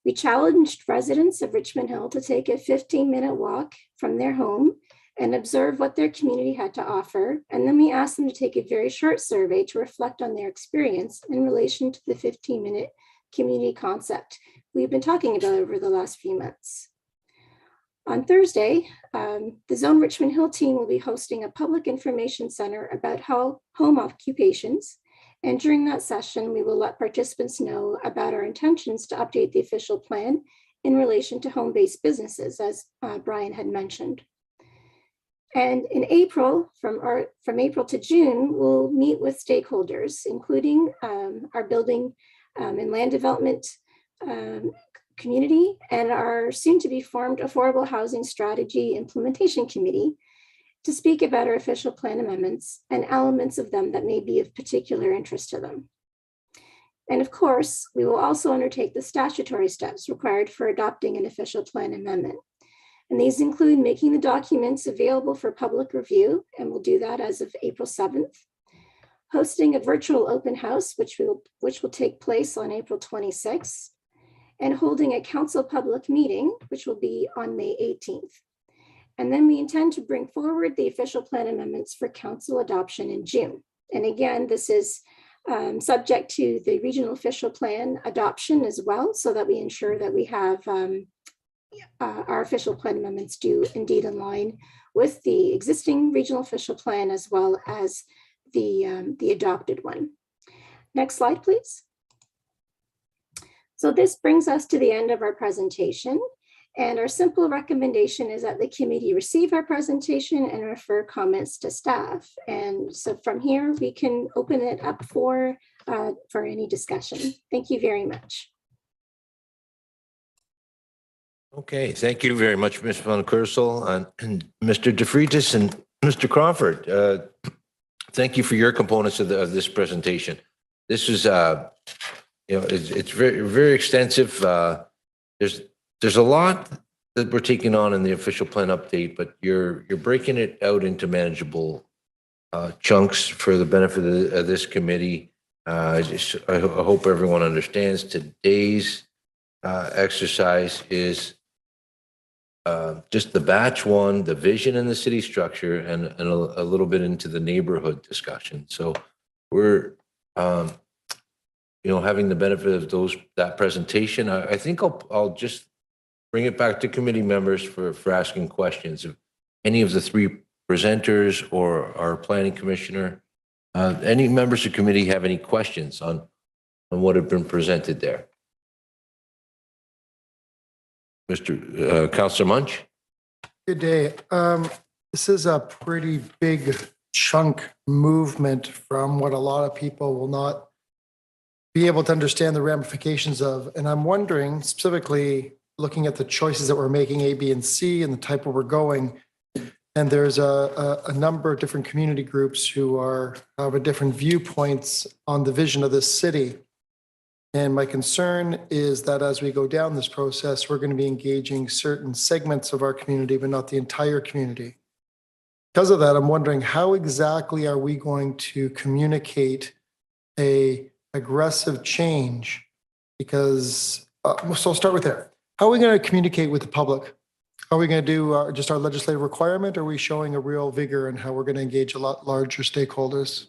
We challenged residents of Richmond Hill to take a 15-minute walk from their home and observe what their community had to offer. And then we asked them to take a very short survey to reflect on their experience in relation to the 15-minute community concept we've been talking about over the last few months. On Thursday, the Zone Richmond Hill team will be hosting a public information center about home occupations. And during that session, we will let participants know about our intentions to update the official plan in relation to home-based businesses, as Brian had mentioned. And in April, from April to June, we'll meet with stakeholders, including our building and land development community and our soon to be formed Affordable Housing Strategy Implementation Committee to speak about our official plan amendments and elements of them that may be of particular interest to them. And of course, we will also undertake the statutory steps required for adopting an official plan amendment. And these include making the documents available for public review, and we'll do that as of April 7th, hosting a virtual open house, which will take place on April 26th, and holding a council public meeting, which will be on May 18th. And then we intend to bring forward the official plan amendments for council adoption in June. And again, this is subject to the regional official plan adoption as well, so that we ensure that we have our official plan amendments do indeed align with the existing regional official plan as well as the adopted one. Next slide, please. So this brings us to the end of our presentation. And our simple recommendation is that the committee receive our presentation and refer comments to staff. And so from here, we can open it up for any discussion. Thank you very much. Okay, thank you very much, Ms. Van Kersel and Mr. DeFreitas and Mr. Crawford. Thank you for your components of this presentation. This is, it's very, very extensive. There's a lot that we're taking on in the official plan update, but you're breaking it out into manageable chunks for the benefit of this committee. I hope everyone understands today's exercise is just the batch one, the vision and the city structure, and a little bit into the neighborhood discussion. So we're, having the benefit of that presentation. I think I'll just bring it back to committee members for asking questions. If any of the three presenters or our planning commissioner, any members of committee have any questions on what have been presented there? Councillor Munch. Good day. This is a pretty big chunk movement from what a lot of people will not be able to understand the ramifications of. And I'm wondering, specifically looking at the choices that we're making, A, B, and C, and the type where we're going. And there's a number of different community groups who have a different viewpoints on the vision of this city. And my concern is that as we go down this process, we're going to be engaging certain segments of our community, but not the entire community. Because of that, I'm wondering how exactly are we going to communicate a aggressive change? Because, so I'll start with there. How are we going to communicate with the public? Are we going to do just our legislative requirement? Or are we showing a real vigor in how we're going to engage a lot larger stakeholders?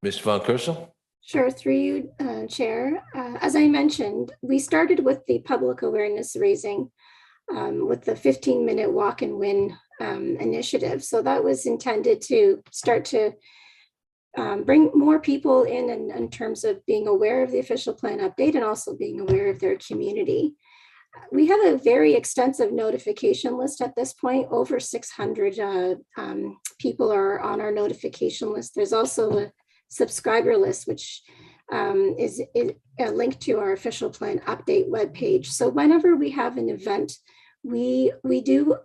Ms. Van Kersel? Sure, through you, Chair. As I mentioned, we started with the public awareness raising with the 15-minute walk and win initiative. So that was intended to start to bring more people in terms of being aware of the official plan update and also being aware of their community. We have a very extensive notification list at this point. Over 600 people are on our notification list. There's also a subscriber list, which is a link to our official plan update webpage. So whenever we have an event, we do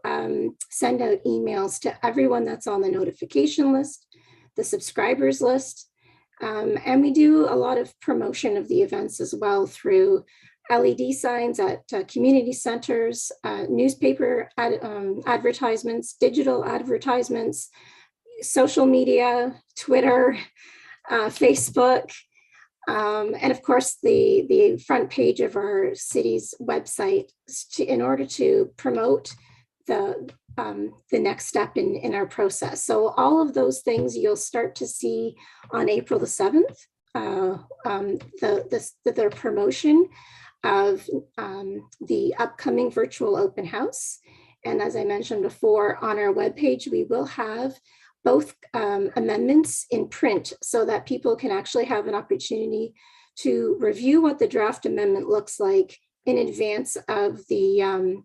send out emails to everyone that's on the notification list, the subscribers list, and we do a lot of promotion of the events as well through LED signs at community centers, newspaper advertisements, digital advertisements, social media, Twitter, Facebook, and of course the front page of our city's website in order to promote the next step in our process. So all of those things you'll start to see on April the 7th, the promotion of the upcoming virtual open house. And as I mentioned before, on our webpage, we will have both amendments in print so that people can actually have an opportunity to review what the draft amendment looks like in advance of the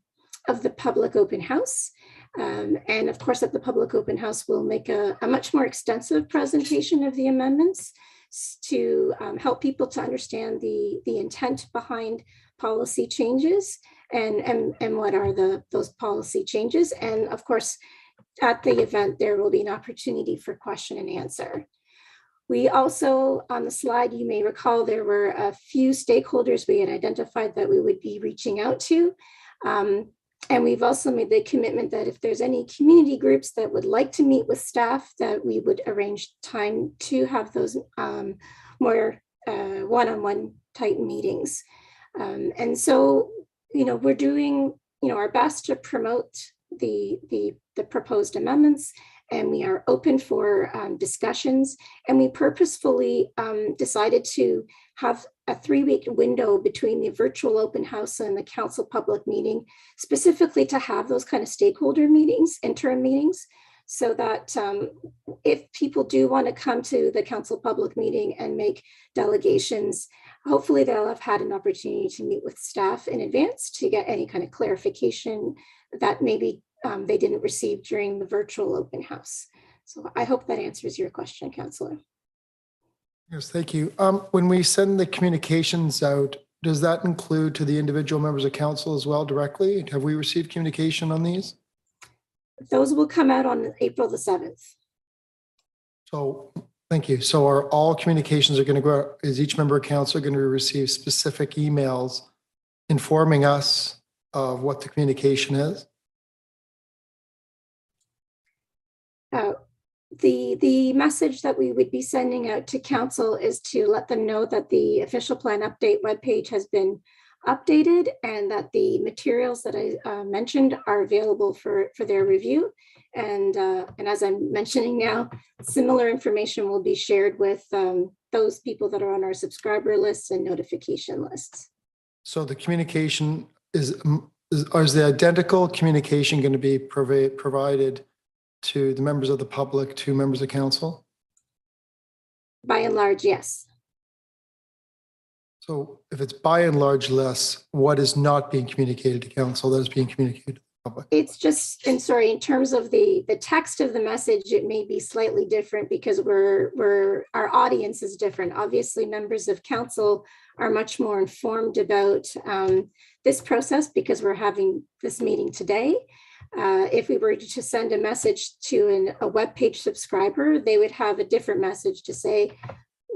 public open house. And of course, at the public open house, we'll make a much more extensive presentation of the amendments to help people to understand the intent behind policy changes and what are those policy changes. And of course, at the event, there will be an opportunity for question and answer. We also, on the slide, you may recall, there were a few stakeholders we had identified that we would be reaching out to. And we've also made the commitment that if there's any community groups that would like to meet with staff, that we would arrange time to have those more one-on-one type meetings. And so, we're doing, our best to promote the proposed amendments, and we are open for discussions. And we purposefully decided to have a 3-week window between the virtual open house and the council public meeting, specifically to have those kind of stakeholder meetings, interim meetings, so that if people do want to come to the council public meeting and make delegations, hopefully they'll have had an opportunity to meet with staff in advance to get any kind of clarification that maybe they didn't receive during the virtual open house. So I hope that answers your question, Councillor. Yes, thank you. When we send the communications out, does that include to the individual members of council as well directly? Have we received communication on these? Those will come out on April the 7th. So, thank you. So are all communications are going to go out, is each member of council going to receive specific emails informing us of what the communication is? The message that we would be sending out to council is to let them know that the official plan update webpage has been updated and that the materials that I mentioned are available for their review. And as I'm mentioning now, similar information will be shared with those people that are on our subscriber lists and notification lists. So the communication is the identical communication going to be provided to the members of the public, to members of council? By and large, yes. So if it's by and large less, what is not being communicated to council that is being communicated to the public? It's just, and sorry, in terms of the text of the message, it may be slightly different because our audience is different. Obviously, members of council are much more informed about this process because we're having this meeting today. If we were to send a message to a webpage subscriber, they would have a different message to say,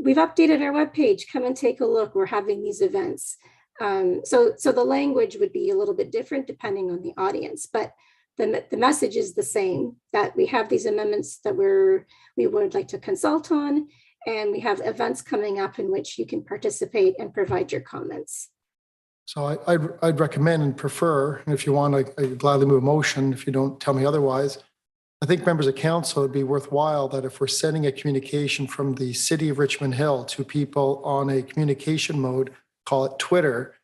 we've updated our webpage, come and take a look, we're having these events. So the language would be a little bit different depending on the audience, but the message is the same, that we have these amendments that we would like to consult on, and we have events coming up in which you can participate and provide your comments. So I'd recommend and prefer, and if you want, I'd gladly move a motion if you don't tell me otherwise. I think members of council, it'd be worthwhile that if we're sending a communication from the city of Richmond Hill to people on a communication mode, call it Twitter,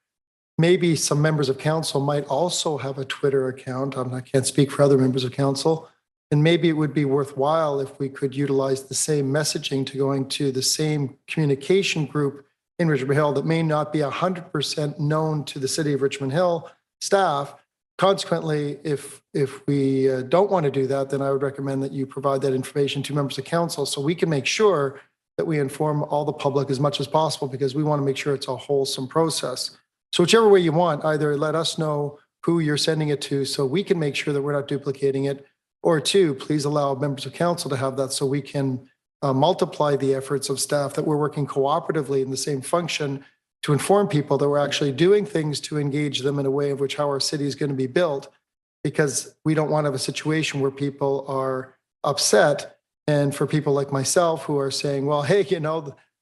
maybe some members of council might also have a Twitter account. I can't speak for other members of council. And maybe it would be worthwhile if we could utilize the same messaging to going to the same communication group in Richmond Hill that may not be 100% known to the city of Richmond Hill staff. Consequently, if we don't want to do that, then I would recommend that you provide that information to members of council so we can make sure that we inform all the public as much as possible, because we want to make sure it's a wholesome process. So whichever way you want, either let us know who you're sending it to so we can make sure that we're not duplicating it, or two, please allow members of council to have that so we can multiply the efforts of staff that we're working cooperatively in the same function to inform people that we're actually doing things to engage them in a way of which how our city is going to be built, because we don't want to have a situation where people are upset. And for people like myself who are saying, well, hey,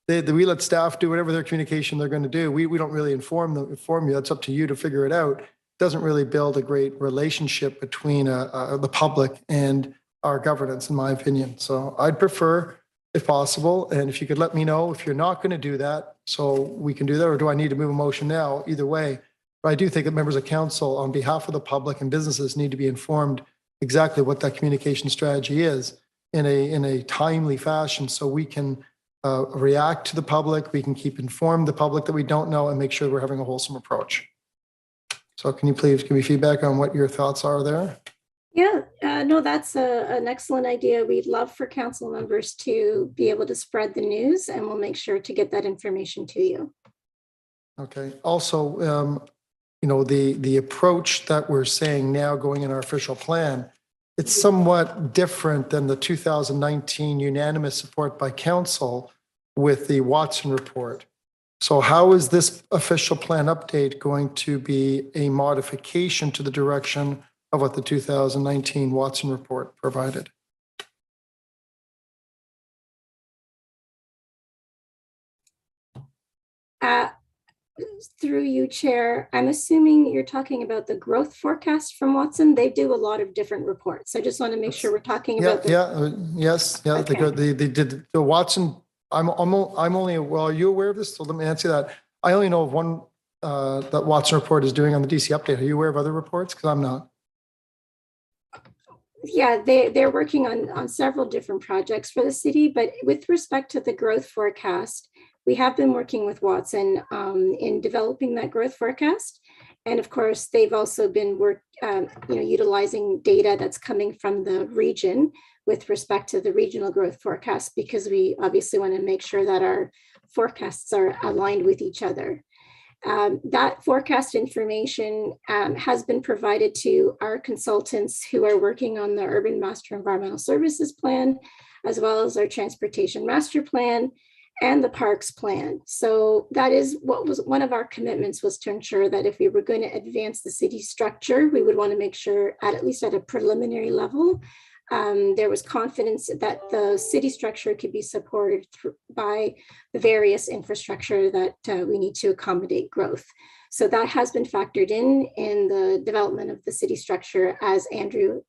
we let staff do whatever their communication they're going to do. We don't really inform you. That's up to you to figure it out. It doesn't really build a great relationship between the public and our governance, in my opinion. So I'd prefer, if possible, and if you could let me know if you're not going to do that, so we can do that, or do I need to move a motion now? Either way, but I do think that members of council on behalf of the public and businesses need to be informed exactly what that communication strategy is in a timely fashion, so we can react to the public, we can keep informed the public that we don't know, and make sure we're having a wholesome approach. So can you please give me feedback on what your thoughts are there? Yeah, no, that's an excellent idea. We'd love for council members to be able to spread the news, and we'll make sure to get that information to you. Okay. Also, the approach that we're saying now going in our official plan, it's somewhat different than the 2019 unanimous support by council with the Watson report. So how is this official plan update going to be a modification to the direction of what the 2019 Watson report provided? Through you, Chair, I'm assuming you're talking about the growth forecast from Watson. They do a lot of different reports. I just want to make sure we're talking about. Yes. They did the Watson. I'm only, well, are you aware of this? So let me answer that. I only know of one that Watson report is doing on the DC update. Are you aware of other reports? Because I'm not. Yeah, they're working on several different projects for the city, but with respect to the growth forecast, We have been working with Watson in developing that growth forecast. And of course, they've also been utilizing data that's coming from the region with respect to the regional growth forecast, because we obviously want to make sure that our forecasts are aligned with each other. That forecast information has been provided to our consultants who are working on the Urban Master Environmental Services Plan, as well as our Transportation Master Plan and the Parks Plan. So that is what was one of our commitments, was to ensure that if we were going to advance the city structure, we would want to make sure at least at a preliminary level, there was confidence that the city structure could be supported by the various infrastructure that we need to accommodate growth. So that has been factored in the development of the city structure, as Andrew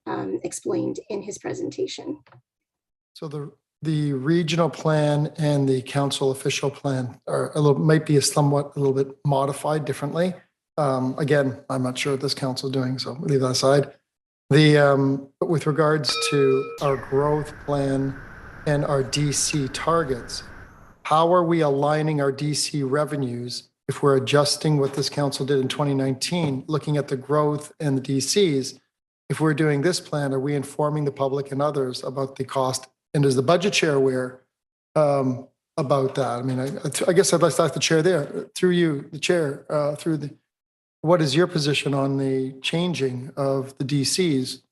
explained in his presentation. So the regional plan and the council official plan are might be a little bit modified differently. Again, I'm not sure what this council is doing, so leave that aside. With regards to our growth plan and our DC targets, how are we aligning our DC revenues if we're adjusting what this council did in 2019, looking at the growth and the DCs? If we're doing this plan, are we informing the public and others about the cost? And is the budget chair aware about that? I mean, I guess I'd like to ask the chair there, through you, the chair, what is your position on the changing of the DCs?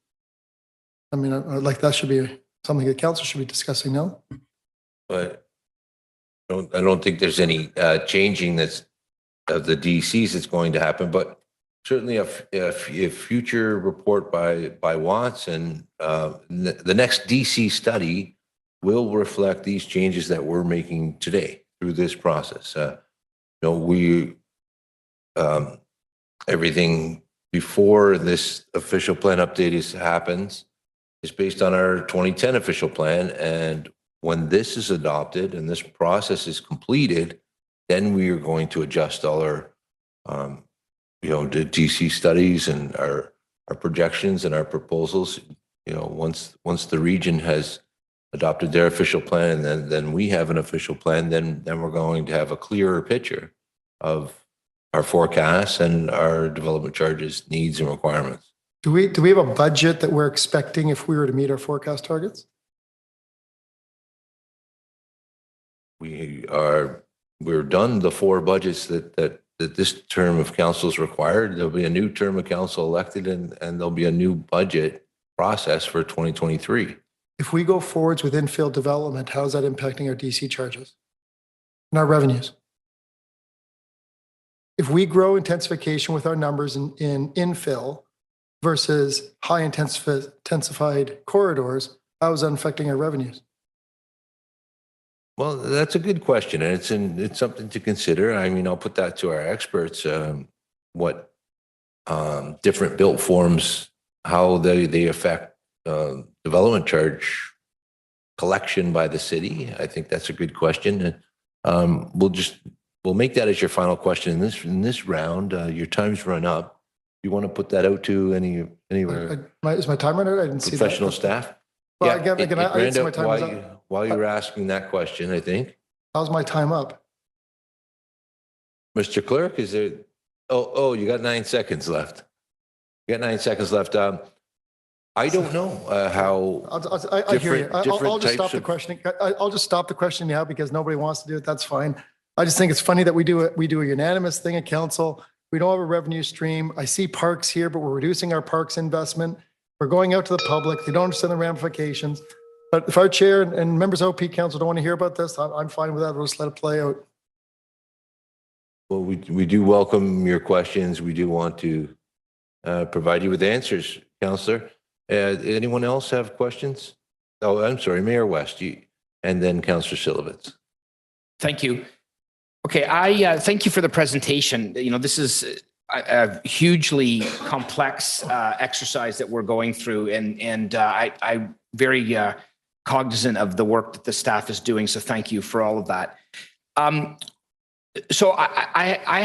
I mean, like that should be something the council should be discussing, no? But I don't think there's any changing that's of the DCs that's going to happen, but certainly a future report by Watson, the next DC study will reflect these changes that we're making today through this process. Everything before this official plan update happens is based on our 2010 official plan. And when this is adopted and this process is completed, then we are going to adjust all our, the DC studies and our projections and our proposals. Once the region has adopted their official plan, and then we have an official plan, then we're going to have a clearer picture of our forecasts and our development charges, needs, and requirements. Do we have a budget that we're expecting if we were to meet our forecast targets? We're done the 4 budgets that this term of council is required. There'll be a new term of council elected, and there'll be a new budget process for 2023. If we go forwards with infill development, how is that impacting our DC charges and our revenues? If we grow intensification with our numbers in infill versus high intensified corridors, how is that affecting our revenues? Well, that's a good question, and it's something to consider. I mean, I'll put that to our experts. What different built forms, how they affect development charge collection by the city. I think that's a good question. We'll make that as your final question in this round. Your time's run up. You want to put that out to any Is my time running out? I didn't see that. professional staff? Well, again, I didn't see my time was Brenda, up. while you're asking that question, I think. How's my time up? Mr. Clerk, is there, you got 9 seconds left. You got 9 seconds left. I don't know how I hear you. I'll just stop types the of- questioning. I'll just stop the questioning now because nobody wants to do it. That's fine. I just think it's funny that we do a unanimous thing at council. We don't have a revenue stream. I see parks here, but we're reducing our parks investment. We're going out to the public. They don't understand the ramifications. But if our chair and members of OP council don't want to hear about this, I'm fine with that. We'll just let it play out. Well, we do welcome your questions. We do want to provide you with answers, Councillor. Anyone else have questions? Oh, I'm sorry, Mayor West, and then Councillor Silovitz. Thank you. Okay, I thank you for the presentation. This is a hugely complex exercise that we're going through, and I'm very cognizant of the work that the staff is doing. So thank you for all of that. So I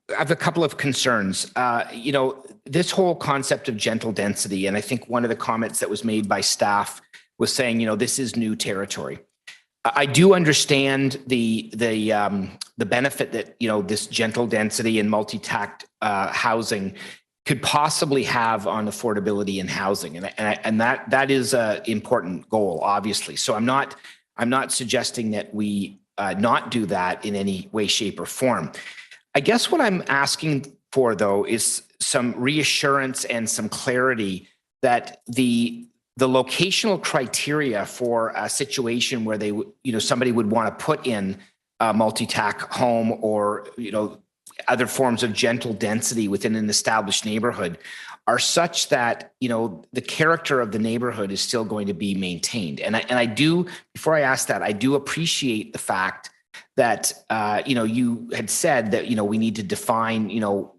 have a couple of concerns. This whole concept of gentle density, and I think one of the comments that was made by staff was saying, this is new territory. I do understand the benefit that, you know, this gentle density and multi-tact housing could possibly have on affordability in housing, and that is an important goal, obviously. So I'm not suggesting that we not do that in any way, shape, or form. I guess what I'm asking for, though, is some reassurance and some clarity that the locational criteria for a situation where they, you know, somebody would want to put in a multi-tact home or, you know, other forms of gentle density within an established neighborhood are such that, you know, the character of the neighborhood is still going to be maintained. And I do, before I ask that, I do appreciate the fact that, you know, you had said that, you know, we need to define, you know,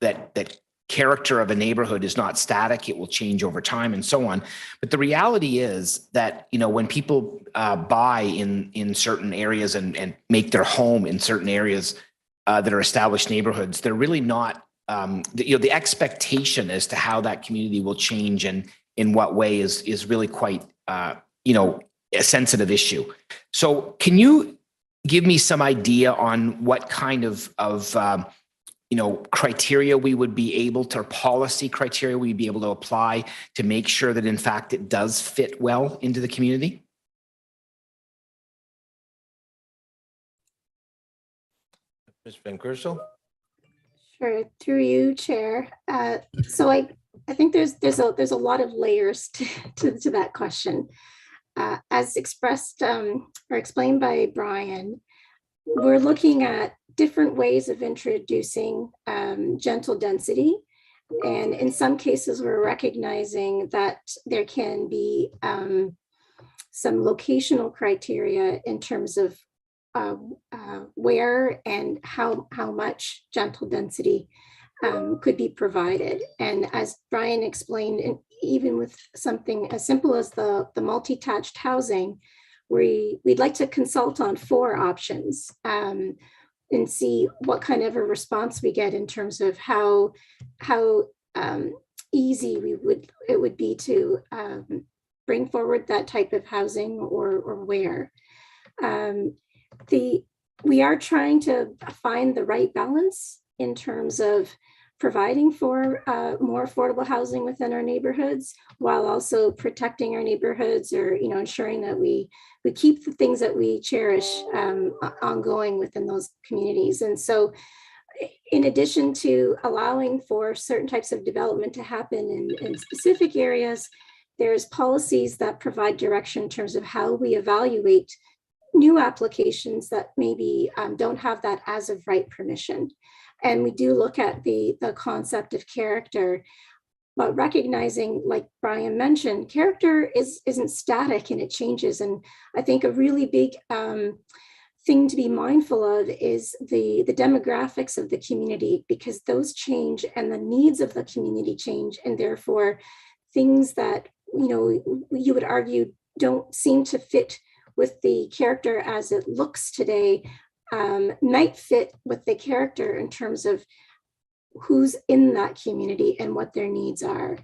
that character of a neighborhood is not static, it will change over time and so on. But the reality is that, you know, when people buy in certain areas and make their home in certain areas that are established neighborhoods, they're really not, you know, the expectation as to how that community will change and in what way is really quite, you know, a sensitive issue. So can you give me some idea on what kind of you know, criteria we would be able to, or policy criteria we'd be able to apply to make sure that in fact it does fit well into the community? Ms. Van Kersel? Sure, through you, Chair. So I think there's a lot of layers to that question. As expressed or explained by Brian, we're looking at different ways of introducing gentle density. And in some cases, we're recognizing that there can be some locational criteria in terms of where and how much gentle density could be provided. And as Brian explained, and even with something as simple as the multi-attached housing, we'd like to consult on 4 options and see what kind of a response we get in terms of how easy it would be to bring forward that type of housing or where. We are trying to find the right balance in terms of providing for more affordable housing within our neighborhoods, while also protecting our neighborhoods, or, you know, ensuring that we keep the things that we cherish ongoing within those communities. And so, in addition to allowing for certain types of development to happen in specific areas, there's policies that provide direction in terms of how we evaluate new applications that maybe don't have that as of right permission. And we do look at the concept of character, but recognizing, like Brian mentioned, character isn't static and it changes. And I think a really big thing to be mindful of is the demographics of the community, because those change and the needs of the community change. And therefore, things that, you know, you would argue don't seem to fit with the character as it looks today might fit with the character in terms of who's in that community and what their needs are.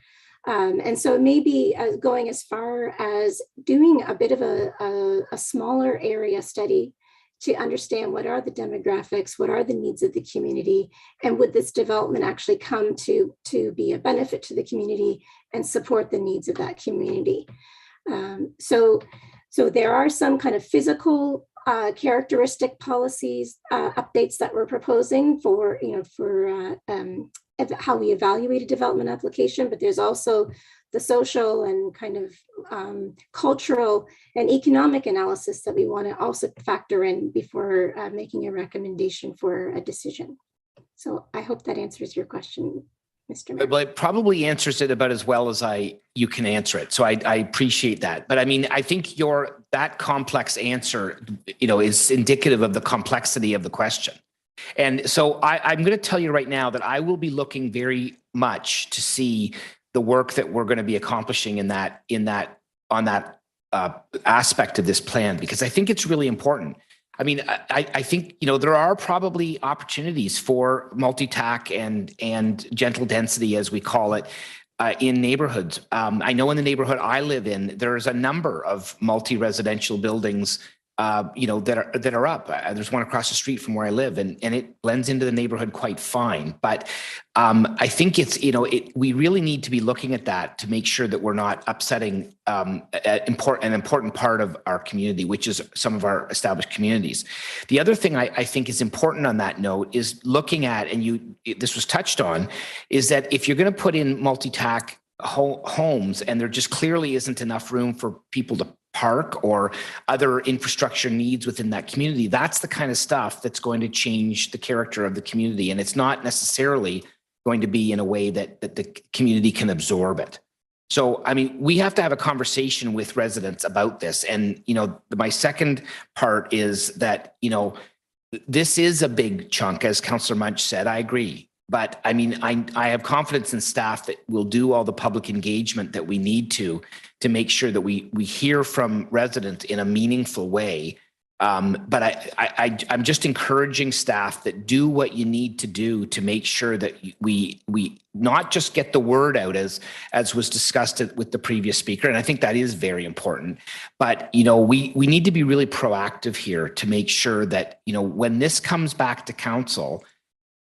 And so maybe going as far as doing a bit of a smaller area study to understand what are the demographics, what are the needs of the community, and would this development actually come to be a benefit to the community and support the needs of that community. So there are some kind of physical characteristic policies updates that we're proposing for, you know, for how we evaluate a development application, but there's also the social and kind of cultural and economic analysis that we want to also factor in before making a recommendation for a decision. So I hope that answers your question, Mr. Mayor. Well, it probably answers it about as well as you can answer it. So I appreciate that. But I mean, I think that complex answer, you know, is indicative of the complexity of the question. And so I'm going to tell you right now that I will be looking very much to see the work that we're going to be accomplishing on that aspect of this plan, because I think it's really important. I mean, I think, you know, there are probably opportunities for multi-tact and gentle density, as we call it, in neighborhoods. I know in the neighborhood I live in, there's a number of multi-residential buildings that are up. There's one across the street from where I live, and it blends into the neighborhood quite fine. But I think we really need to be looking at that to make sure that we're not upsetting an important part of our community, which is some of our established communities. The other thing I think is important on that note is looking at, and this was touched on, is that if you're going to put in multi-tac homes and there just clearly isn't enough room for people to park or other infrastructure needs within that community, that's the kind of stuff that's going to change the character of the community. And it's not necessarily going to be in a way that the community can absorb it. So, I mean, we have to have a conversation with residents about this. And, my second part is that, this is a big chunk, as Councillor Munch said. I agree. But I mean, I have confidence in staff that will do all the public engagement that we need to make sure that we hear from residents in a meaningful way. But I'm just encouraging staff that do what you need to do to make sure that we not just get the word out as was discussed with the previous speaker. And I think that is very important. But, we need to be really proactive here to make sure that, when this comes back to council,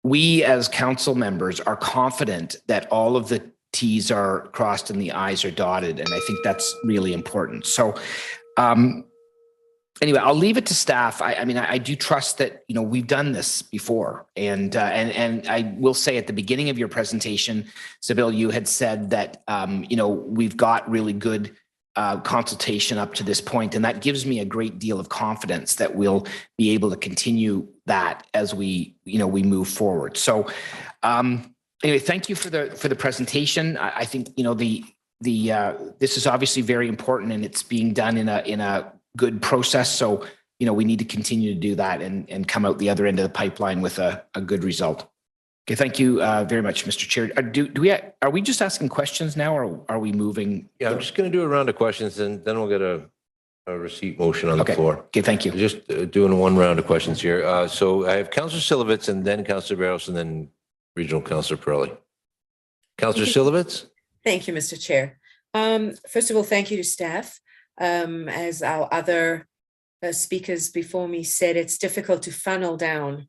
we as council members are confident that all of the T's are crossed and the I's are dotted. And I think that's really important. So anyway, I'll leave it to staff. I do trust that, we've done this before. And I will say at the beginning of your presentation, Sybil, you had said that, we've got really good consultation up to this point, and that gives me a great deal of confidence that we'll be able to continue that as we move forward. So anyway, thank you for the presentation. I think this is obviously very important, and it's being done in a good process. So we need to continue to do that and come out the other end of the pipeline with a good result. Okay, thank you very much, Mr. Chair. Are we just asking questions now, or are we moving? Yeah, I'm just going to do a round of questions, and then we'll get a receipt motion on the floor. Okay, thank you. Just doing one round of questions here. So I have Councillor Silovitz, and then Councillor Barros, and then Regional Councillor Pirelli. Councillor Silovitz? Thank you, Mr. Chair. First of all, thank you to staff. As our other speakers before me said, it's difficult to funnel down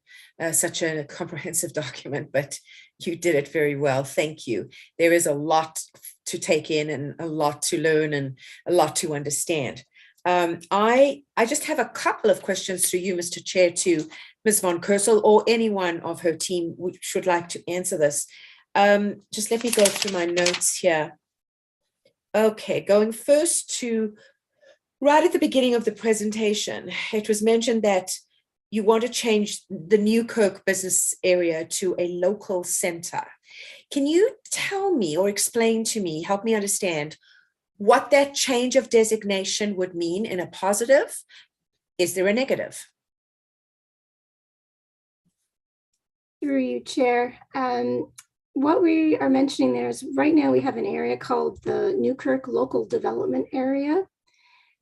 such a comprehensive document, but you did it very well. Thank you. There is a lot to take in and a lot to learn and a lot to understand. I just have a couple of questions to you, Mr. Chair, to Ms. Von Kersel or anyone of her team which would like to answer this. Just let me go through my notes here. Okay, going first to right at the beginning of the presentation, it was mentioned that you want to change the Newkirk business area to a local center. Can you tell me or explain to me, help me understand what that change of designation would mean in a positive? Is there a negative? Through you, Chair. What we are mentioning there is right now we have an area called the Newkirk Local Development Area.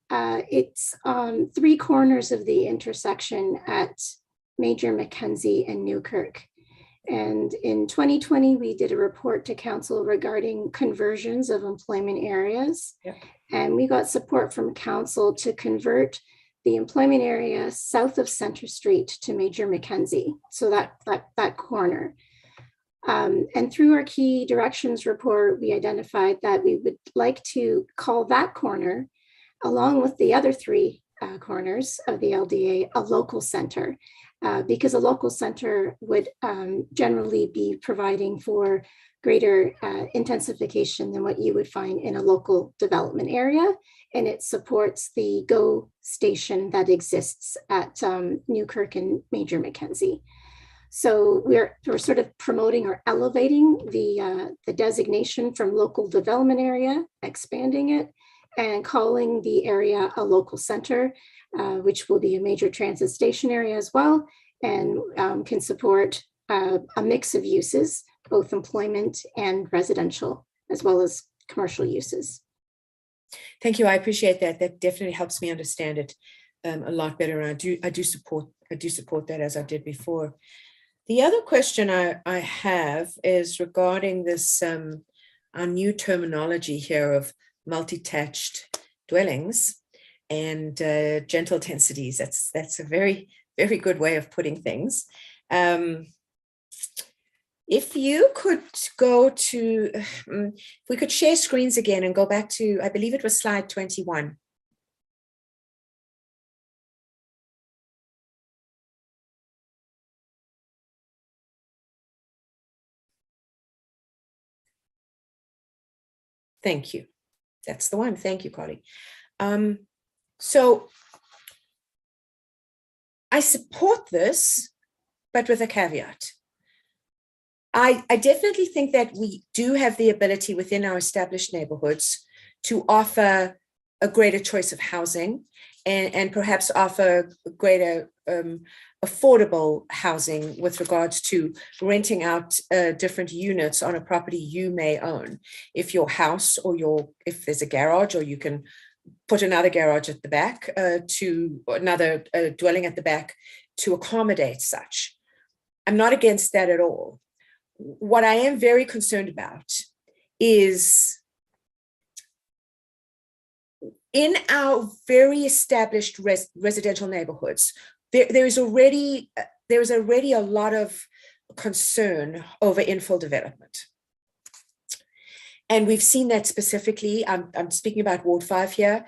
It's on three corners of the intersection at Major Mackenzie and Newkirk. And in 2020, we did a report to council regarding conversions of employment areas. Yeah. And we got support from council to convert the employment area south of Centre Street to Major Mackenzie. So that corner. And through our key directions report, we identified that we would like to call that corner, along with the other three corners of the LDA, a local center, because a local center would generally be providing for greater intensification than what you would find in a local development area. And it supports the GO station that exists at Newkirk and Major Mackenzie. So we're sort of promoting or elevating the designation from local development area, expanding it, and calling the area a local center, which will be a major transit station area as well, and can support a mix of uses, both employment and residential, as well as commercial uses. Thank you. I appreciate that. That definitely helps me understand it a lot better. And I do support that, as I did before. The other question I have is regarding this our new terminology here of multi-attached dwellings. and gentle densities. That's a very, very good way of putting things. If you could go to, if we could share screens again and go back to, I believe it was slide 21. Thank you. That's the one. Thank you, Carly. So I support this, but with a caveat. I definitely think that we do have the ability within our established neighborhoods to offer a greater choice of housing and perhaps offer greater affordable housing with regards to renting out different units on a property you may own. If your house or if there's a garage, or you can put another garage at the back to another dwelling at the back to accommodate such. I'm not against that at all. What I am very concerned about is in our very established residential neighborhoods, there is already a lot of concern over infill development. And we've seen that specifically, I'm speaking about Ward 5 here,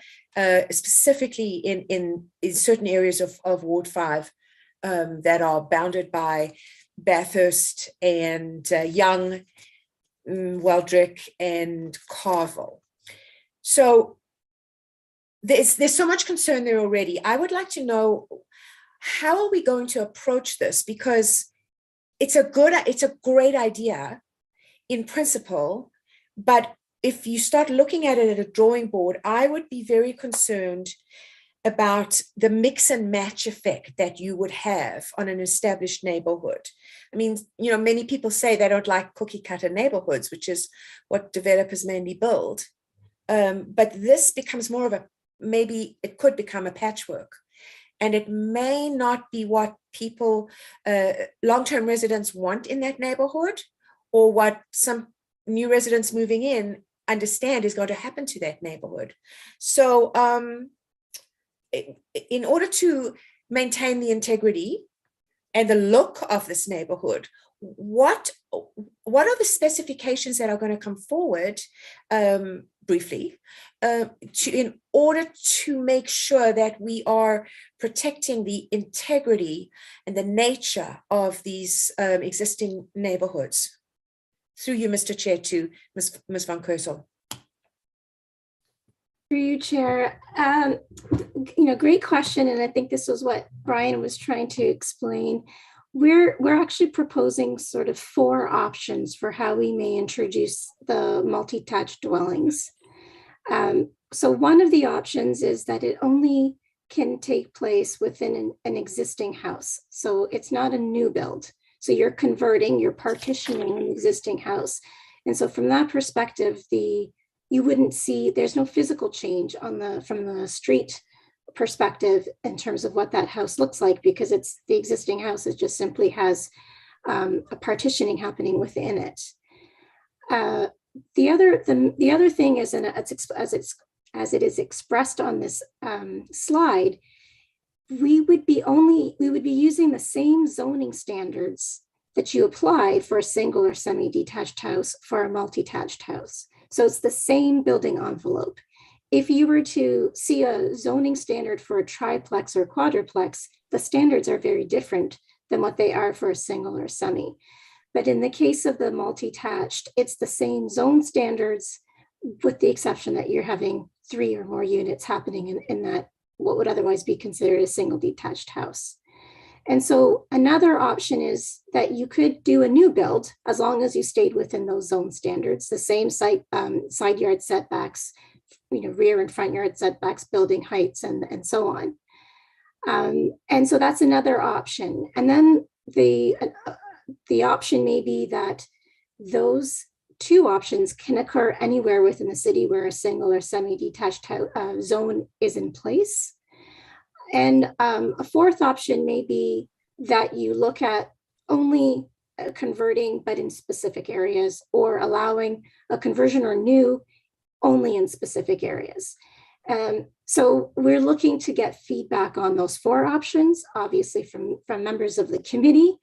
specifically in certain areas of Ward 5 that are bounded by Bathurst and Young, Weldrick and Carville. So there's so much concern there already. I would like to know, how are we going to approach this? Because it's a great idea in principle, but if you start looking at it at a drawing board, I would be very concerned about the mix and match effect that you would have on an established neighborhood. I mean, many people say they don't like cookie cutter neighborhoods, which is what developers mainly build. But this becomes more of maybe it could become a patchwork. And it may not be what people, long-term residents want in that neighborhood, or what some new residents moving in understand is going to happen to that neighborhood. So in order to maintain the integrity and the look of this neighborhood, what are the specifications that are going to come forward briefly in order to make sure that we are protecting the integrity and the nature of these existing neighborhoods? Through you, Mr. Chair, to Ms. Van Kersel. Through you, Chair. Great question, and I think this was what Brian was trying to explain. We're actually proposing sort of 4 options for how we may introduce the multi-attached dwellings. So one of the options is that it only can take place within an existing house. So it's not a new build. So you're partitioning an existing house. And so from that perspective, you wouldn't see, there's no physical change from the street perspective in terms of what that house looks like, because it's the existing house. It just simply has a partitioning happening within it. The other thing is, as it is expressed on this slide, we would be using the same zoning standards that you apply for a single or semi-detached house for a multi-attached house. So it's the same building envelope. If you were to see a zoning standard for a triplex or quadruplex, the standards are very different than what they are for a single or semi. But in the case of the multi-attached, it's the same zone standards, with the exception that you're having 3 or more units happening in that what would otherwise be considered a single detached house. And so another option is that you could do a new build as long as you stayed within those zone standards, the same side yard setbacks, rear and front yard setbacks, building heights, and so on. And so that's another option. And then the option may be that those 2 options can occur anywhere within the city where a single or semi-detached zone is in place. And a 4th option may be that you look at only converting, but in specific areas, or allowing a conversion or new only in specific areas. So we're looking to get feedback on those 4 options, obviously from members of the committee,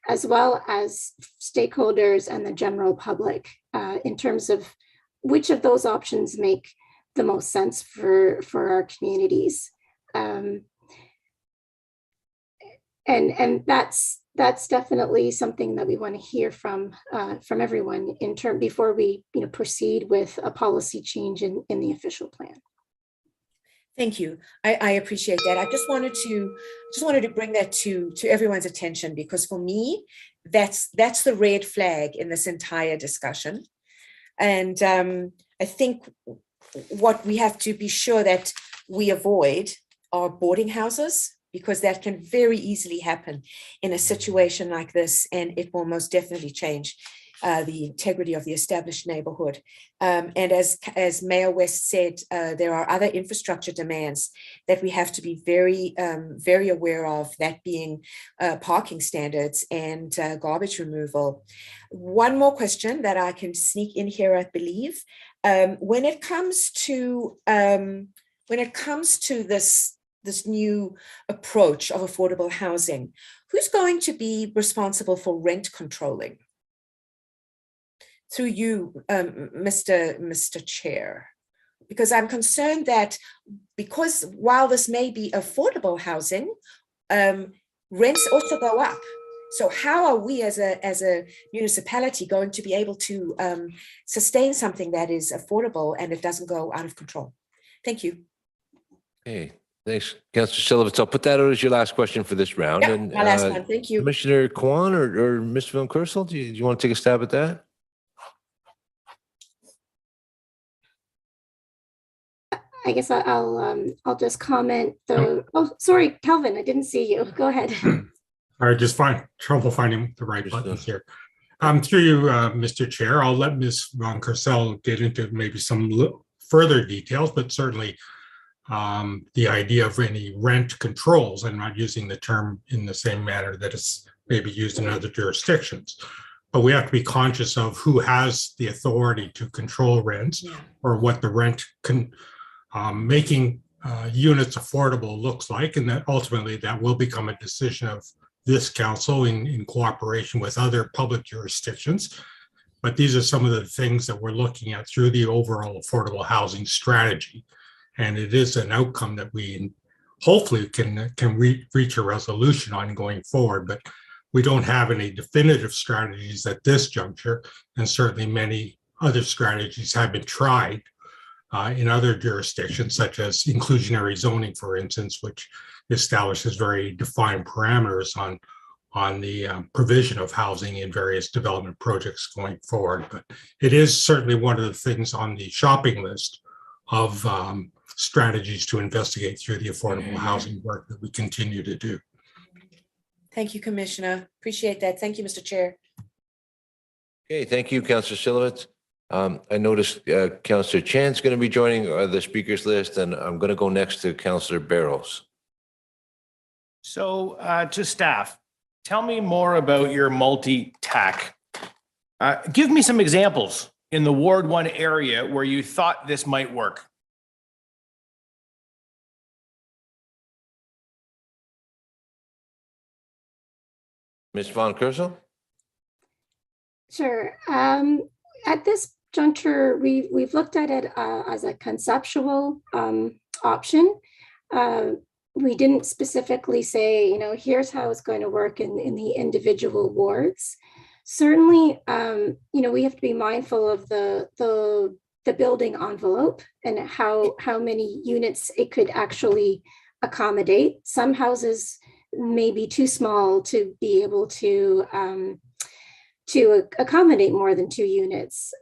as well as stakeholders and the general public, in terms of which of those options make the most sense for our communities. And that's definitely something that we want to hear from everyone before we proceed with a policy change in the official plan. Thank you. I appreciate that. I just wanted to bring that to everyone's attention, because for me, that's the red flag in this entire discussion. And I think what we have to be sure that we avoid are boarding houses, because that can very easily happen in a situation like this, and it will most definitely change the integrity of the established neighborhood. And as Mayor West said, there are other infrastructure demands that we have to be very, very aware of, that being parking standards and garbage removal. One more question that I can sneak in here, I believe. When it comes to this new approach of affordable housing, who's going to be responsible for rent controlling? Through you, Mr. Chair, because I'm concerned that, because while this may be affordable housing, rents also go up. So how are we as a municipality going to be able to sustain something that is affordable and it doesn't go out of control? Thank you. Okay, thanks, Councillor Silivitz. I'll put that out as your last question for this round. Yeah, And my last one. Thank you. Commissioner Kwan or Mr. Van Kersel, do you want to take a stab at that? I guess I'll just comment. Oh, sorry, Calvin, I didn't see you. Go ahead. I just find trouble finding the right buttons here. Through you, Mr. Chair, I'll let Ms. Van Kersel get into maybe some further details, but certainly the idea of any rent controls, I'm not using the term in the same manner that it's maybe used in other jurisdictions, but we have to be conscious of who has the authority to control rents, or what the rent making units affordable looks like, and that ultimately that will become a decision of this council in cooperation with other public jurisdictions. But these are some of the things that we're looking at through the overall affordable housing strategy. And it is an outcome that we hopefully can reach a resolution on going forward, but we don't have any definitive strategies at this juncture. And certainly many other strategies have been tried in other jurisdictions, such as inclusionary zoning, for instance, which establishes very defined parameters on the provision of housing in various development projects going forward. But it is certainly one of the things on the shopping list of strategies to investigate through the affordable housing work that we continue to do. Thank you, Commissioner. Appreciate that. Thank you, Mr. Chair. Okay, thank you, Councillor Silivitz. I noticed Councillor Chan's going to be joining the speakers list, and I'm going to go next to Councillor Barrows. So to staff, tell me more about your multi-tack. Give me some examples in the Ward 1 area where you thought this might work. Ms. Van Kersel? Sure. At this juncture, we've looked at it as a conceptual option. We didn't specifically say, here's how it's going to work in the individual wards. Certainly, we have to be mindful of the building envelope and how many units it could actually accommodate. Some houses may be too small to be able to accommodate more than 2 units,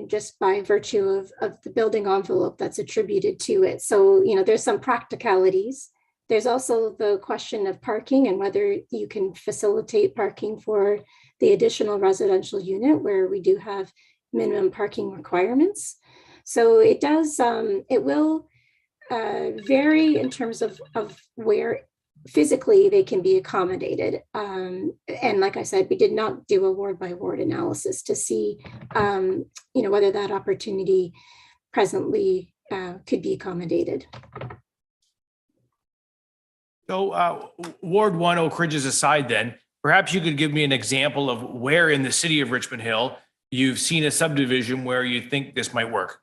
just by virtue of the building envelope that's attributed to it. So, there's some practicalities. There's also the question of parking and whether you can facilitate parking for the additional residential unit where we do have minimum parking requirements. So it does, it will vary in terms of where physically they can be accommodated. And like I said, we did not do a ward by ward analysis to see, whether that opportunity presently could be accommodated. So Ward 1, Oak Ridges aside then, perhaps you could give me an example of where in the city of Richmond Hill you've seen a subdivision where you think this might work.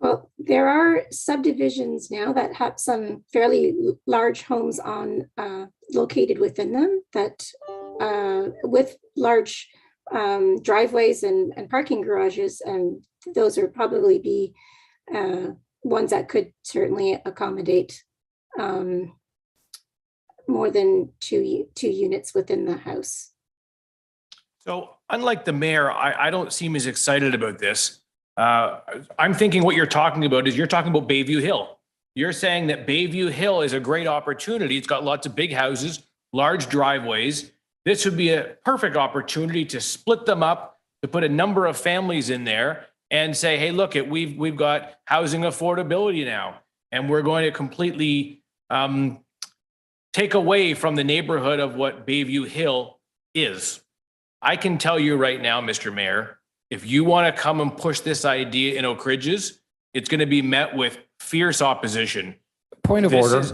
Well, there are subdivisions now that have some fairly large homes on located within them that with large driveways and parking garages, and those would probably be ones that could certainly accommodate more than two units within the house. So unlike the mayor, I don't seem as excited about this. I'm thinking what you're talking about is you're talking about Bayview Hill. You're saying that Bayview Hill is a great opportunity. It's got lots of big houses, large driveways. This would be a perfect opportunity to split them up, to put a number of families in there and say, hey, look, we've got housing affordability now, and we're going to completely take away from the neighborhood of what Bayview Hill is. I can tell you right now, Mr. Mayor, if you want to come and push this idea in Oak Ridges, it's going to be met with fierce opposition. Point of This order. is-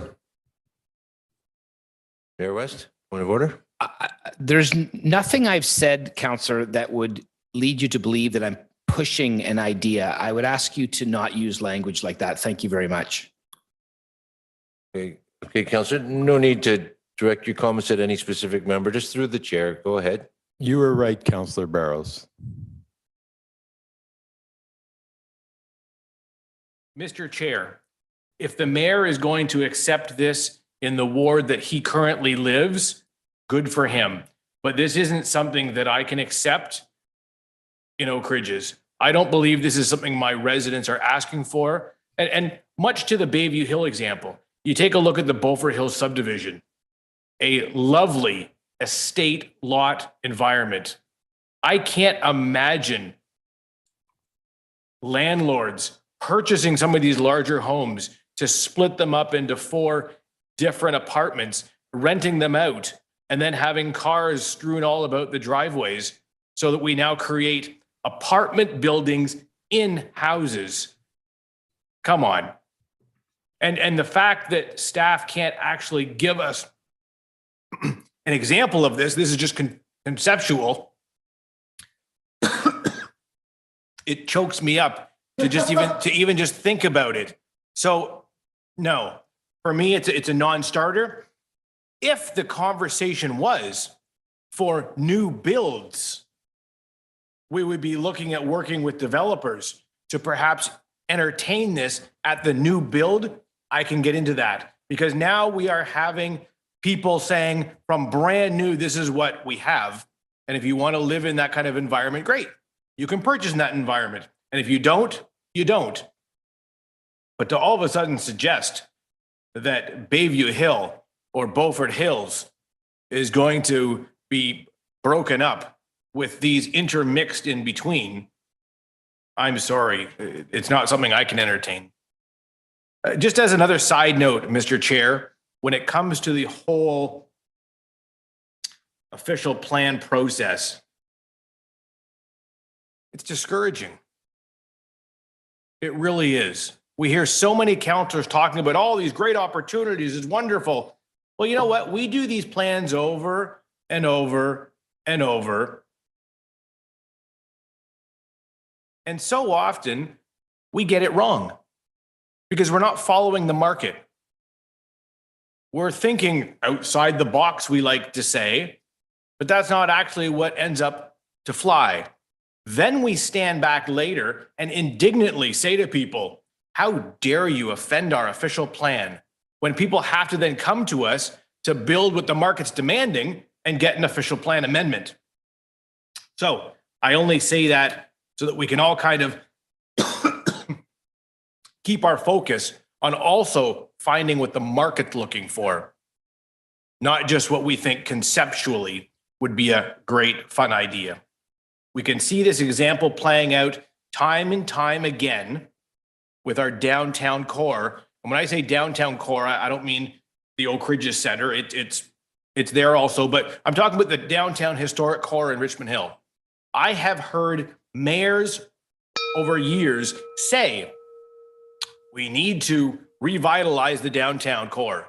Mayor West, point of order. There's nothing I've said, Councillor, that would lead you to believe that I'm pushing an idea. I would ask you to not use language like that. Thank you very much. Okay, Councillor, no need to direct your comments at any specific member, just through the chair. Go ahead. You were right, Councillor Barrows. Mr. Chair, if the mayor is going to accept this in the ward that he currently lives, good for him. But this isn't something that I can accept in Oak Ridges. I don't believe this is something my residents are asking for. And much to the Bayview Hill example, you take a look at the Beaufort Hills subdivision, a lovely estate lot environment. I can't imagine landlords purchasing some of these larger homes to split them up into 4 different apartments, renting them out, and then having cars strewn all about the driveways so that we now create apartment buildings in houses. Come on. And the fact that staff can't actually give us an example of this is just conceptual. It chokes me up to even just think about it. So no, for me, it's a non-starter. If the conversation was for new builds, we would be looking at working with developers to perhaps entertain this at the new build. I can get into that because now we are having people saying from brand new, this is what we have. And if you want to live in that kind of environment, great. You can purchase in that environment. And if you don't, you don't. But to all of a sudden suggest that Bayview Hill or Beaufort Hills is going to be broken up with these intermixed in between, I'm sorry, it's not something I can entertain. Just as another side note, Mr. Chair, when it comes to the whole official plan process, it's discouraging. It really is. We hear so many councillors talking about all these great opportunities. It's wonderful. Well, you know what? We do these plans over and over and over. And so often we get it wrong because we're not following the market. We're thinking outside the box, we like to say, but that's not actually what ends up to fly. Then we stand back later and indignantly say to people, how dare you offend our official plan, when people have to then come to us to build what the market's demanding and get an official plan amendment. So I only say that so that we can all kind of keep our focus on also finding what the market's looking for, not just what we think conceptually would be a great, fun idea. We can see this example playing out time and time again with our downtown core. And when I say downtown core, I don't mean the Oak Ridges Center. It's there also, but I'm talking about the downtown historic core in Richmond Hill. I have heard mayors over years say, we need to revitalize the downtown core.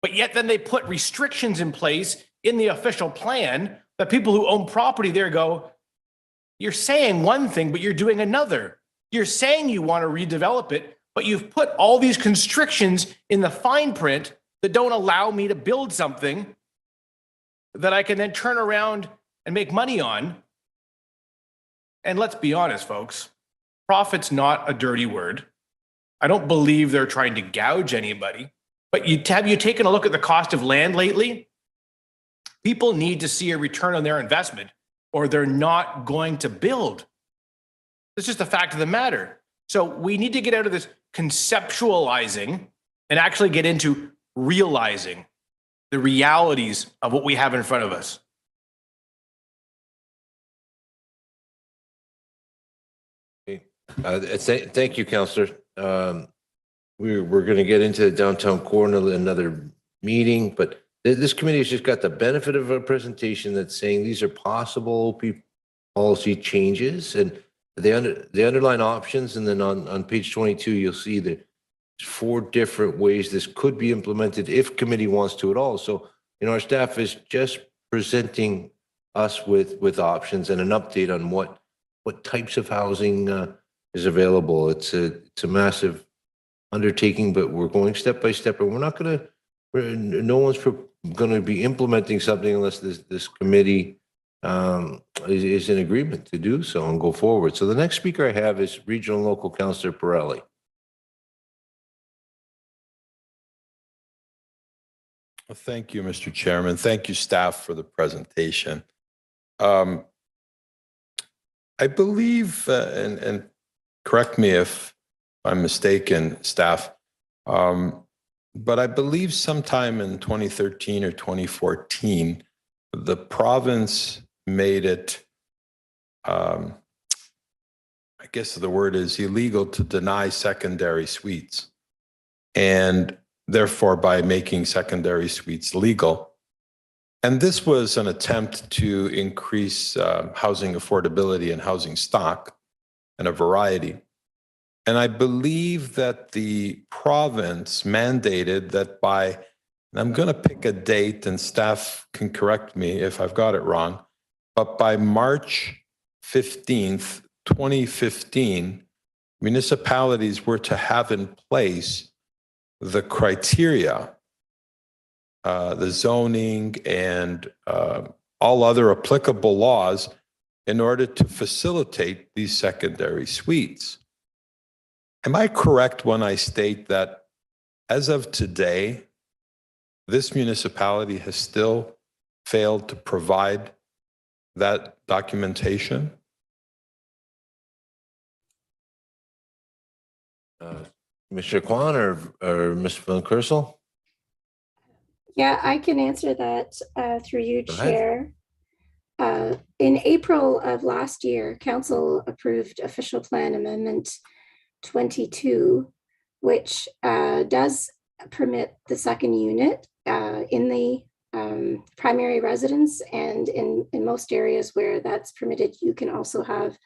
But yet then they put restrictions in place in the official plan that people who own property there go, you're saying one thing, but you're doing another. You're saying you want to redevelop it, but you've put all these constrictions in the fine print that don't allow me to build something that I can then turn around and make money on. And let's be honest, folks, profit's not a dirty word. I don't believe they're trying to gouge anybody, but have you taken a look at the cost of land lately? People need to see a return on their investment or they're not going to build. It's just a fact of the matter. So we need to get out of this conceptualizing and actually get into realizing the realities of what we have in front of us. Thank you, Councillor. We're going to get into the downtown core in another meeting, but this committee has just got the benefit of a presentation that's saying these are possible policy changes and the underlying options. And then on page 22, you'll see that 4 different ways this could be implemented if committee wants to at all. So, our staff is just presenting us with options and an update on what types of housing is available. It's a massive undertaking, but we're going step by step, and no one's going to be implementing something unless this committee is in agreement to do so and go forward. So the next speaker I have is Regional and Local Councillor Pirelli. Well, thank you, Mr. Chairman. Thank you, staff, for the presentation. I believe, and correct me if I'm mistaken, staff, but I believe sometime in 2013 or 2014, the province made it, I guess the word is illegal to deny secondary suites. And therefore, by making secondary suites legal. And this was an attempt to increase housing affordability and housing stock and a variety. And I believe that the province mandated that by, and I'm going to pick a date and staff can correct me if I've got it wrong, but by March 15th, 2015, municipalities were to have in place the criteria, the zoning and all other applicable laws in order to facilitate these secondary suites. Am I correct when I state that as of today, this municipality has still failed to provide that documentation? Mr. Kwan or Ms. Van Kersel? Yeah, I can answer that through you, Go ahead. Chair. In April of last year, Council approved Official Plan Amendment 22, which does permit the second unit in the primary residence, and in most areas where that's permitted, you can also have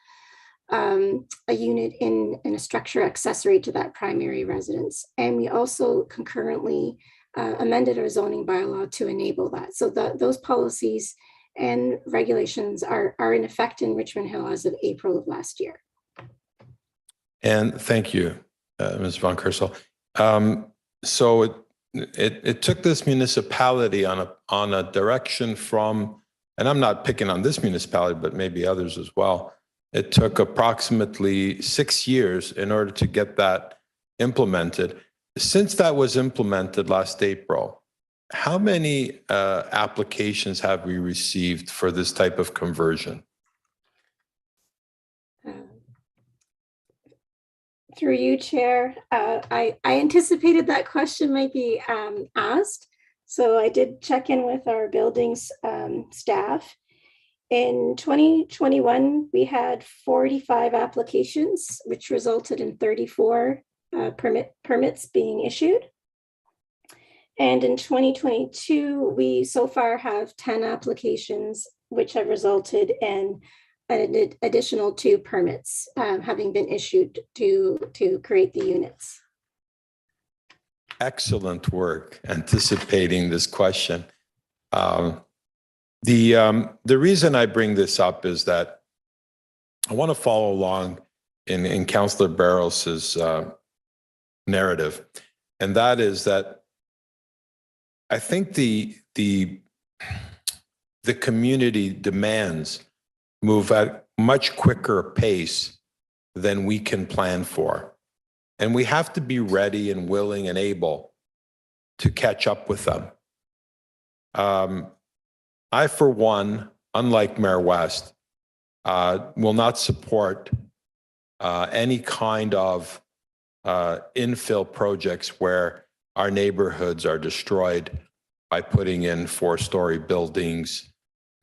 a unit in a structure accessory to that primary residence. And we also concurrently amended our zoning bylaw to enable that. So those policies and regulations are in effect in Richmond Hill as of April of last year. And thank you, Ms. Van Kersel. So it took this municipality on a direction from, and I'm not picking on this municipality, but maybe others as well. It took approximately 6 years in order to get that implemented. Since that was implemented last April, how many applications have we received for this type of conversion? Through you, Chair, I anticipated that question might be asked. So I did check in with our buildings staff. In 2021, we had 45 applications, which resulted in 34 permits being issued. And in 2022, we so far have 10 applications, which have resulted in additional 2 permits having been issued to create the units. Excellent work anticipating this question. The reason I bring this up is that I want to follow along in Councillor Barros's narrative, and that is that I think the community demands move at much quicker pace than we can plan for. And we have to be ready and willing and able to catch up with them. I, for one, unlike Mayor West, will not support any kind of infill projects where our neighborhoods are destroyed by putting in 4-story buildings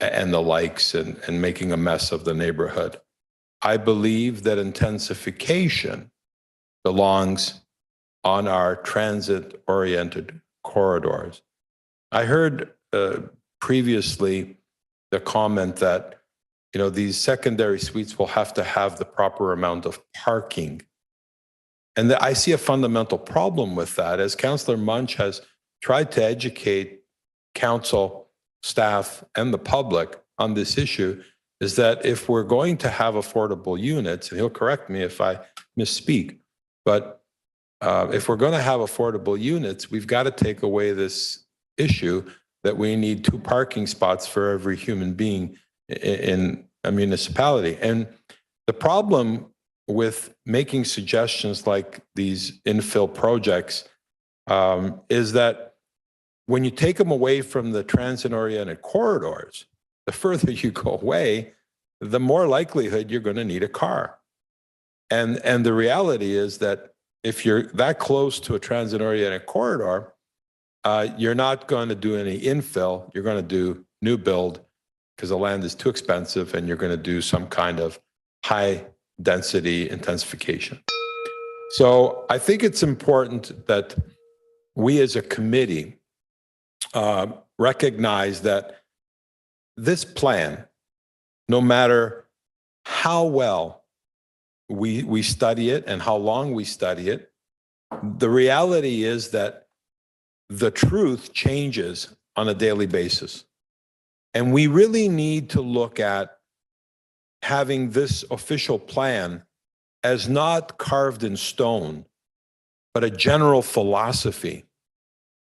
and the likes and making a mess of the neighborhood. I believe that intensification belongs on our transit-oriented corridors. I heard previously the comment that, you know, these secondary suites will have to have the proper amount of parking. And I see a fundamental problem with that, as Councillor Munch has tried to educate council, staff, and the public on this issue, is that if we're going to have affordable units, and he'll correct me if I misspeak, but if we're going to have affordable units, we've got to take away this issue that we need 2 parking spots for every human being in a municipality. And the problem with making suggestions like these infill projects is that when you take them away from the transit-oriented corridors, the further you go away, the more likelihood you're going to need a car. And the reality is that if you're that close to a transit-oriented corridor, you're not going to do any infill. You're going to do new build because the land is too expensive, and you're going to do some kind of high density intensification. So I think it's important that we as a committee recognize that this plan, no matter how well we study it and how long we study it, the reality is that the truth changes on a daily basis. And we really need to look at having this official plan as not carved in stone, but a general philosophy,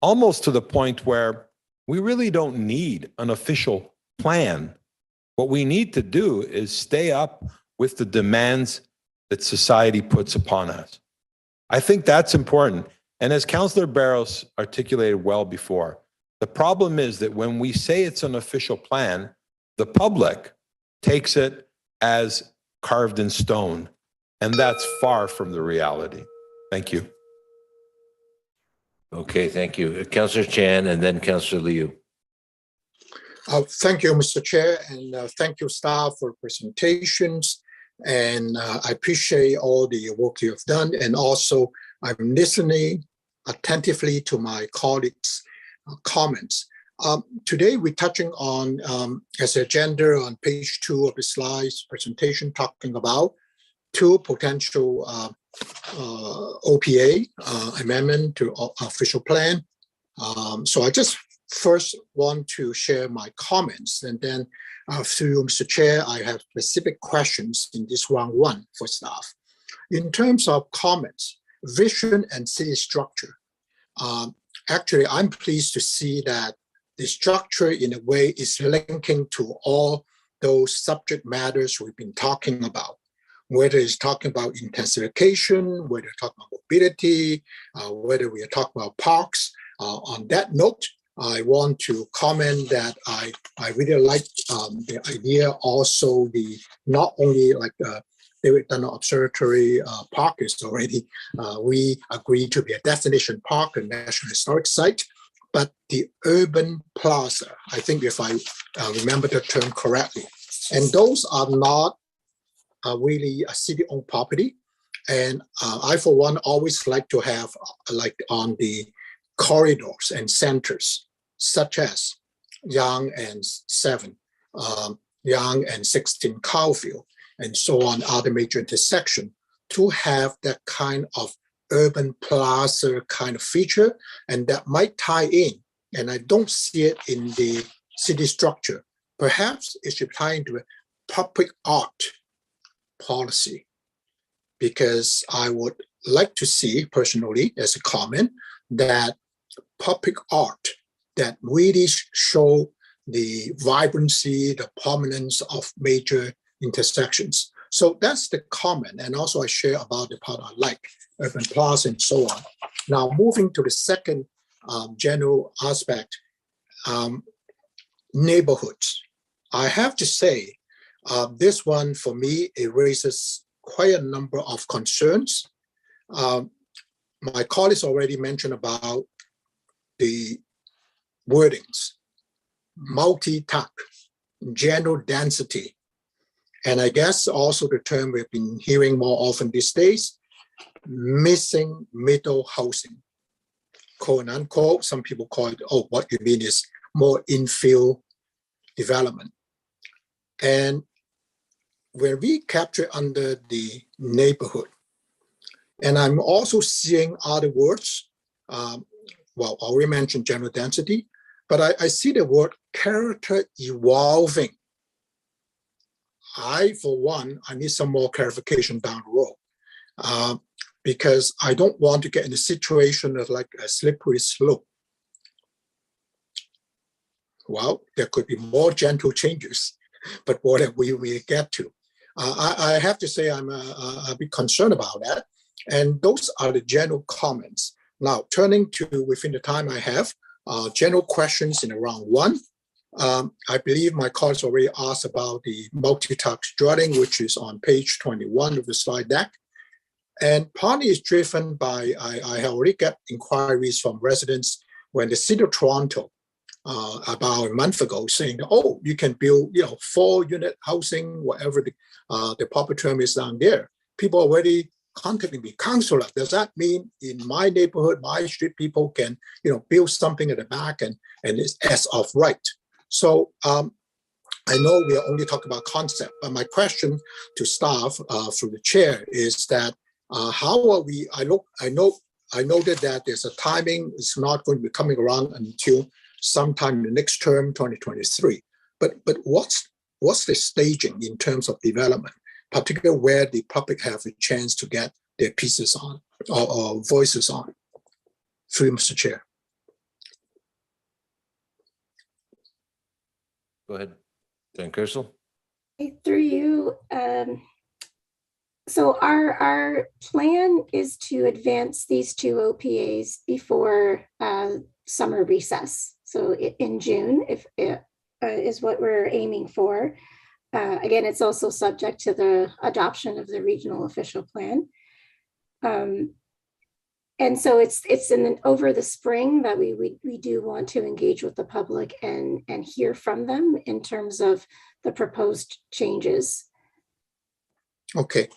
almost to the point where we really don't need an official plan. What we need to do is stay up with the demands that society puts upon us. I think that's important. And as Councillor Barros articulated well before, the problem is that when we say it's an official plan, the public takes it as carved in stone, and that's far from the reality. Thank you. Okay, thank you. Councillor Chan and then Councillor Liu. Thank you, Mr. Chair, and thank you, staff, for presentations. And I appreciate all the work you have done. And also, I'm listening attentively to my colleagues' comments. Today, we're touching on, as an agenda on page 2 of the slides presentation, talking about 2 potential OPA amendment to official plan. So I just first want to share my comments, and then through Mr. Chair, I have specific questions in this round 1 for staff. In terms of comments, vision and city structure, actually, I'm pleased to see that the structure in a way is linking to all those subject matters we've been talking about, whether it's talking about intensification, whether it's talking about mobility, whether we are talking about parks. On that note, I want to comment that I really like the idea also the not only like David Dunn Observatory Park is already, we agree to be a destination park, a national historic site, but the urban plaza, I think if I remember the term correctly, and those are not really a city-owned property. And I, for one, always like to have like on the corridors and centers, such as Yonge and 7, Yonge and 16 Cowfield, and so on, other major intersection, to have that kind of urban plaza kind of feature, and that might tie in, and I don't see it in the city structure. Perhaps it should tie into a public art policy, because I would like to see personally, as a comment, that public art that really show the vibrancy, the prominence of major intersections. So that's the comment. And also I share about the part I like, urban plaza and so on. Now moving to the second general aspect, neighborhoods. I have to say, this one for me, it raises quite a number of concerns. My colleagues already mentioned about the wordings, multi-task, general density, and I guess also the term we've been hearing more often these days, missing middle housing, quote unquote. Some people call it, oh, what you mean is more infill development. And when we capture under the neighborhood, and I'm also seeing other words, well, I already mentioned general density, but I see the word character evolving. For one, I need some more clarification down the road, because I don't want to get in a situation of like a slippery slope. Well, there could be more gentle changes, but whatever we get to. I have to say I'm a bit concerned about that. And those are the general comments. Now, turning to, within the time I have, general questions in round one. I believe my colleagues already asked about the multi-task dwelling, which is on page 21 of the slide deck. And partly is driven by, I have already got inquiries from residents when the City of Toronto, about a month ago, saying, oh, you can build, 4-unit housing, whatever the proper term is down there. People already contacting me, councillor, does that mean in my neighborhood, my street, people can, build something at the back and it's as of right? So I know we are only talking about concept, but my question to staff through the chair is that how are we? I noted that there's a timing. It's not going to be coming around until sometime in the next term, 2023. But what's the staging in terms of development, particularly where the public have a chance to get their pieces on or voices on? Through you, Mr. Chair. Go ahead, Jan Kersel. Through you. So our plan is to advance these two OPAs before summer recess. So in June, if it is what we're aiming for. Again, it's also subject to the adoption of the regional official plan. And so it's over the spring that we do want to engage with the public and hear from them in terms of the proposed changes. Okay.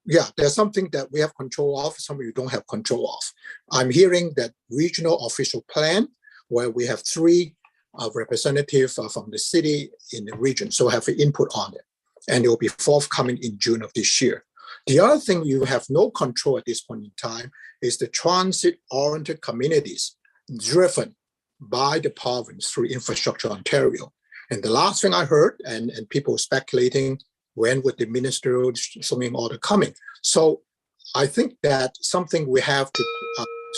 Yeah, there's something that we have control of, some you don't have control of. I'm hearing that regional official plan, where we have 3 representatives from the city in the region, so have input on it. And it will be forthcoming in June of this year. The other thing you have no control at this point in time is the transit-oriented communities driven by the province through Infrastructure Ontario. And the last thing I heard, and people speculating, when would the ministerial zoning order coming? So I think that something we have to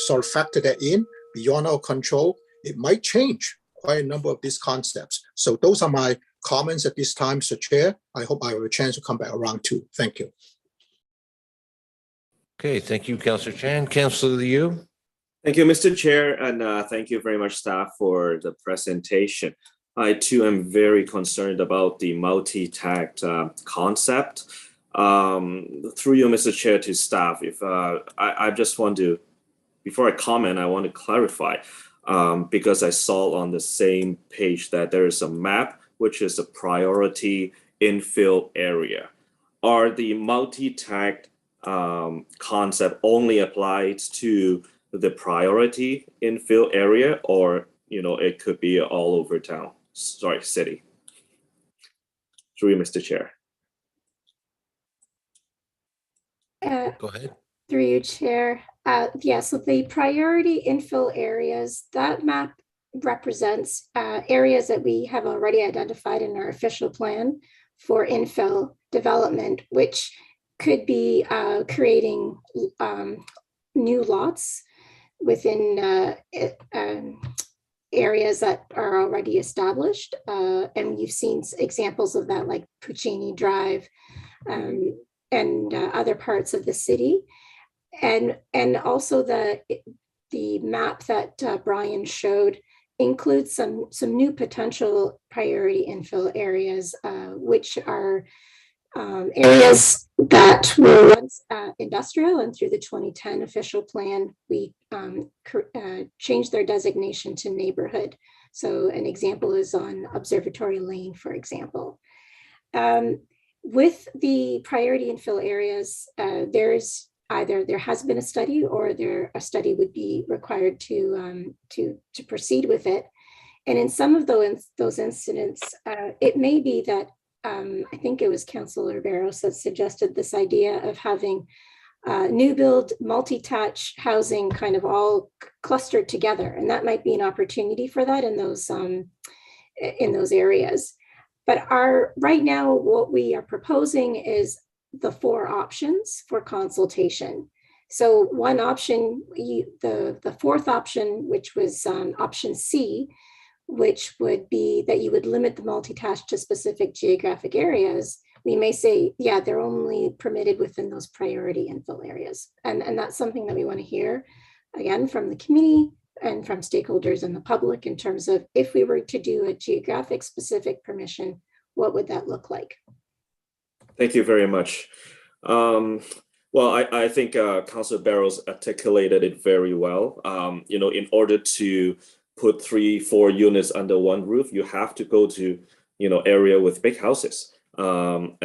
sort of factor that in beyond our control. It might change quite a number of these concepts. So those are my comments at this time, Mr. Chair. I hope I have a chance to come back around too. Thank you. Okay, thank you, Councillor Chan. Councillor Liu. Thank you, Mr. Chair, and thank you very much, staff, for the presentation. I too am very concerned about the multi-tact concept. Through you, Mr. Chair, to staff, if I just want to, before I comment, I want to clarify, because I saw on the same page that there is a map, which is a priority infill area. Are the multi-tact concept only applies to the priority infill area, or it could be all over town, city? through you, Mr. Chair. Go ahead. Through you, Chair. Yeah, so the priority infill areas, that map represents areas that we have already identified in our official plan for infill development, which could be creating new lots within areas that are already established. And you've seen examples of that, like Puccini Drive and other parts of the city. And also the map that Brian showed includes some new potential priority infill areas, which are areas that were once industrial, and through the 2010 official plan, we changed their designation to neighborhood. So an example is on Observatory Lane, for example. With the priority infill areas, there's either there has been a study or a study would be required to proceed with it. And in some of those incidents, it may be that I think it was Councillor Barros that suggested this idea of having new build multi-touch housing kind of all clustered together. And that might be an opportunity for that in those areas. But right now, what we are proposing is the 4 options for consultation. So one option, the 4th option, which was option C, which would be that you would limit the multi-touch to specific geographic areas. We may say, yeah, they're only permitted within those priority infill areas. And that's something that we want to hear, again, from the committee and from stakeholders and the public in terms of if we were to do a geographic specific permission, what would that look like? Thank you very much. Well, I think Councillor Barros articulated it very well. In order to put 3-4 units under one roof, you have to go to, area with big houses. And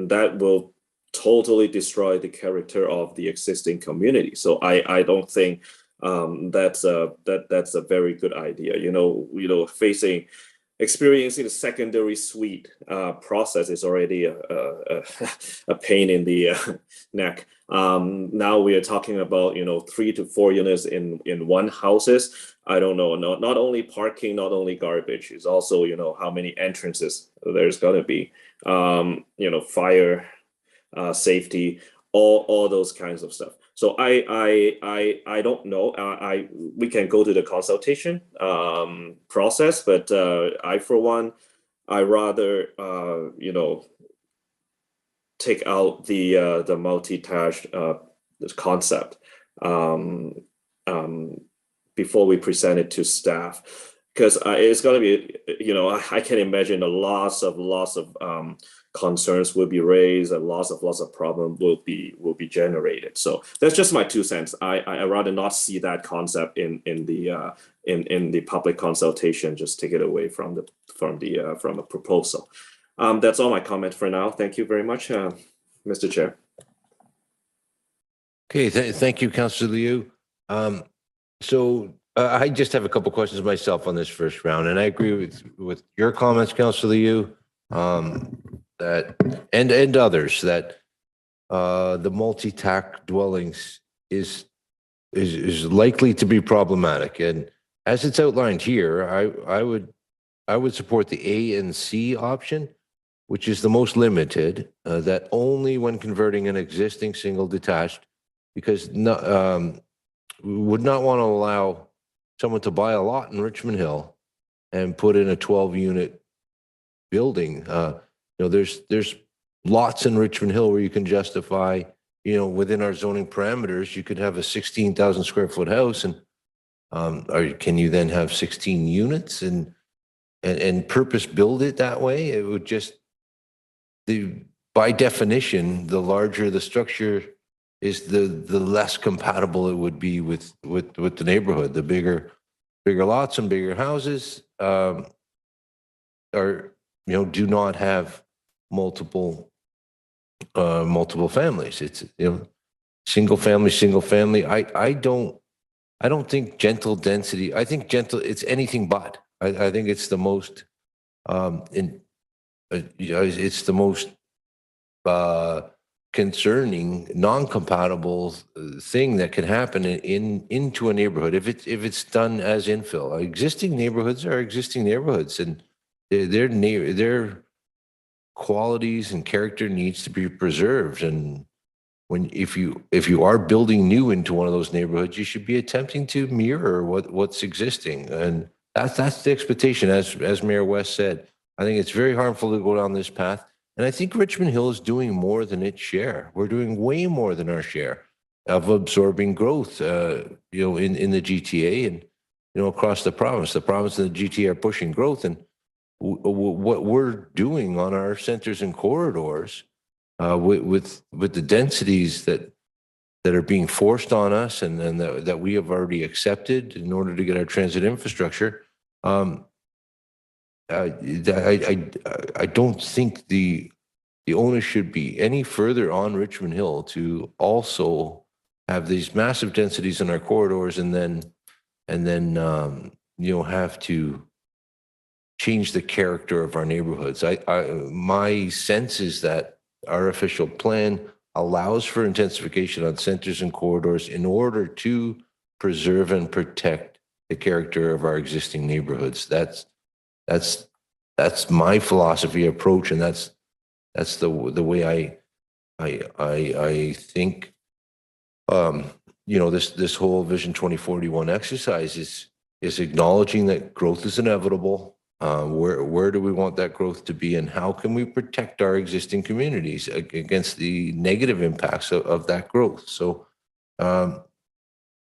that will totally destroy the character of the existing community. So I don't think that's a very good idea. Experiencing the secondary suite process is already a pain in the neck. Now we are talking about 3 to 4 units in one houses. I don't know. Not only parking, not only garbage. It's also how many entrances there's gonna be. Fire, safety, all those kinds of stuff. So I don't know. We can go to the consultation process, but I, for one, I rather take out the multi-touch concept before we present it to staff, because it's going to be I can imagine lots of concerns will be raised and lots of problems will be generated. So that's just my 2 cents. I rather not see that concept in the public consultation. Just take it away from a proposal. That's all my comment for now. Thank you very much, Mr. Chair. Okay, thank you, Councillor Liu. So I just have a couple questions myself on this first round, and I agree with your comments, Councillor Liu. That and others that the multi-tack dwellings is likely to be problematic, and as it's outlined here, I would support the A and C option, which is the most limited, that only when converting an existing single detached, because we would not want to allow someone to buy a lot in Richmond Hill and put in a 12-unit building. There's lots in Richmond Hill where you can justify, within our zoning parameters, you could have a 16,000 square foot house, and can you then have 16 units and purpose build it that way? It would just, by definition, the larger the structure is, the less compatible it would be with the neighborhood. The bigger lots and bigger houses do not have multiple families. It's single family. I don't think gentle density. I think gentle, it's anything but. I think it's the most it's the most concerning, non-compatible thing that can happen into a neighborhood if it's done as infill. Existing neighborhoods are existing neighborhoods, and their qualities and character needs to be preserved. And if you are building new into one of those neighborhoods, you should be attempting to mirror what's existing, and that's the expectation. As Mayor West said, I think it's very harmful to go down this path. And I think Richmond Hill is doing more than its share. We're doing way more than our share of absorbing growth, in the GTA and, across the province. The province and the GTA are pushing growth, and what we're doing on our centers and corridors with the densities that are being forced on us and that we have already accepted in order to get our transit infrastructure. I don't think the onus should be any further on Richmond Hill to also have these massive densities in our corridors and then have to change the character of our neighborhoods. My sense is that our official plan allows for intensification on centers and corridors in order to preserve and protect the character of our existing neighborhoods. That's my philosophy approach, and that's the way I think. This whole Vision 2041 exercise is acknowledging that growth is inevitable. Where do we want that growth to be, and how can we protect our existing communities against the negative impacts of that growth? So I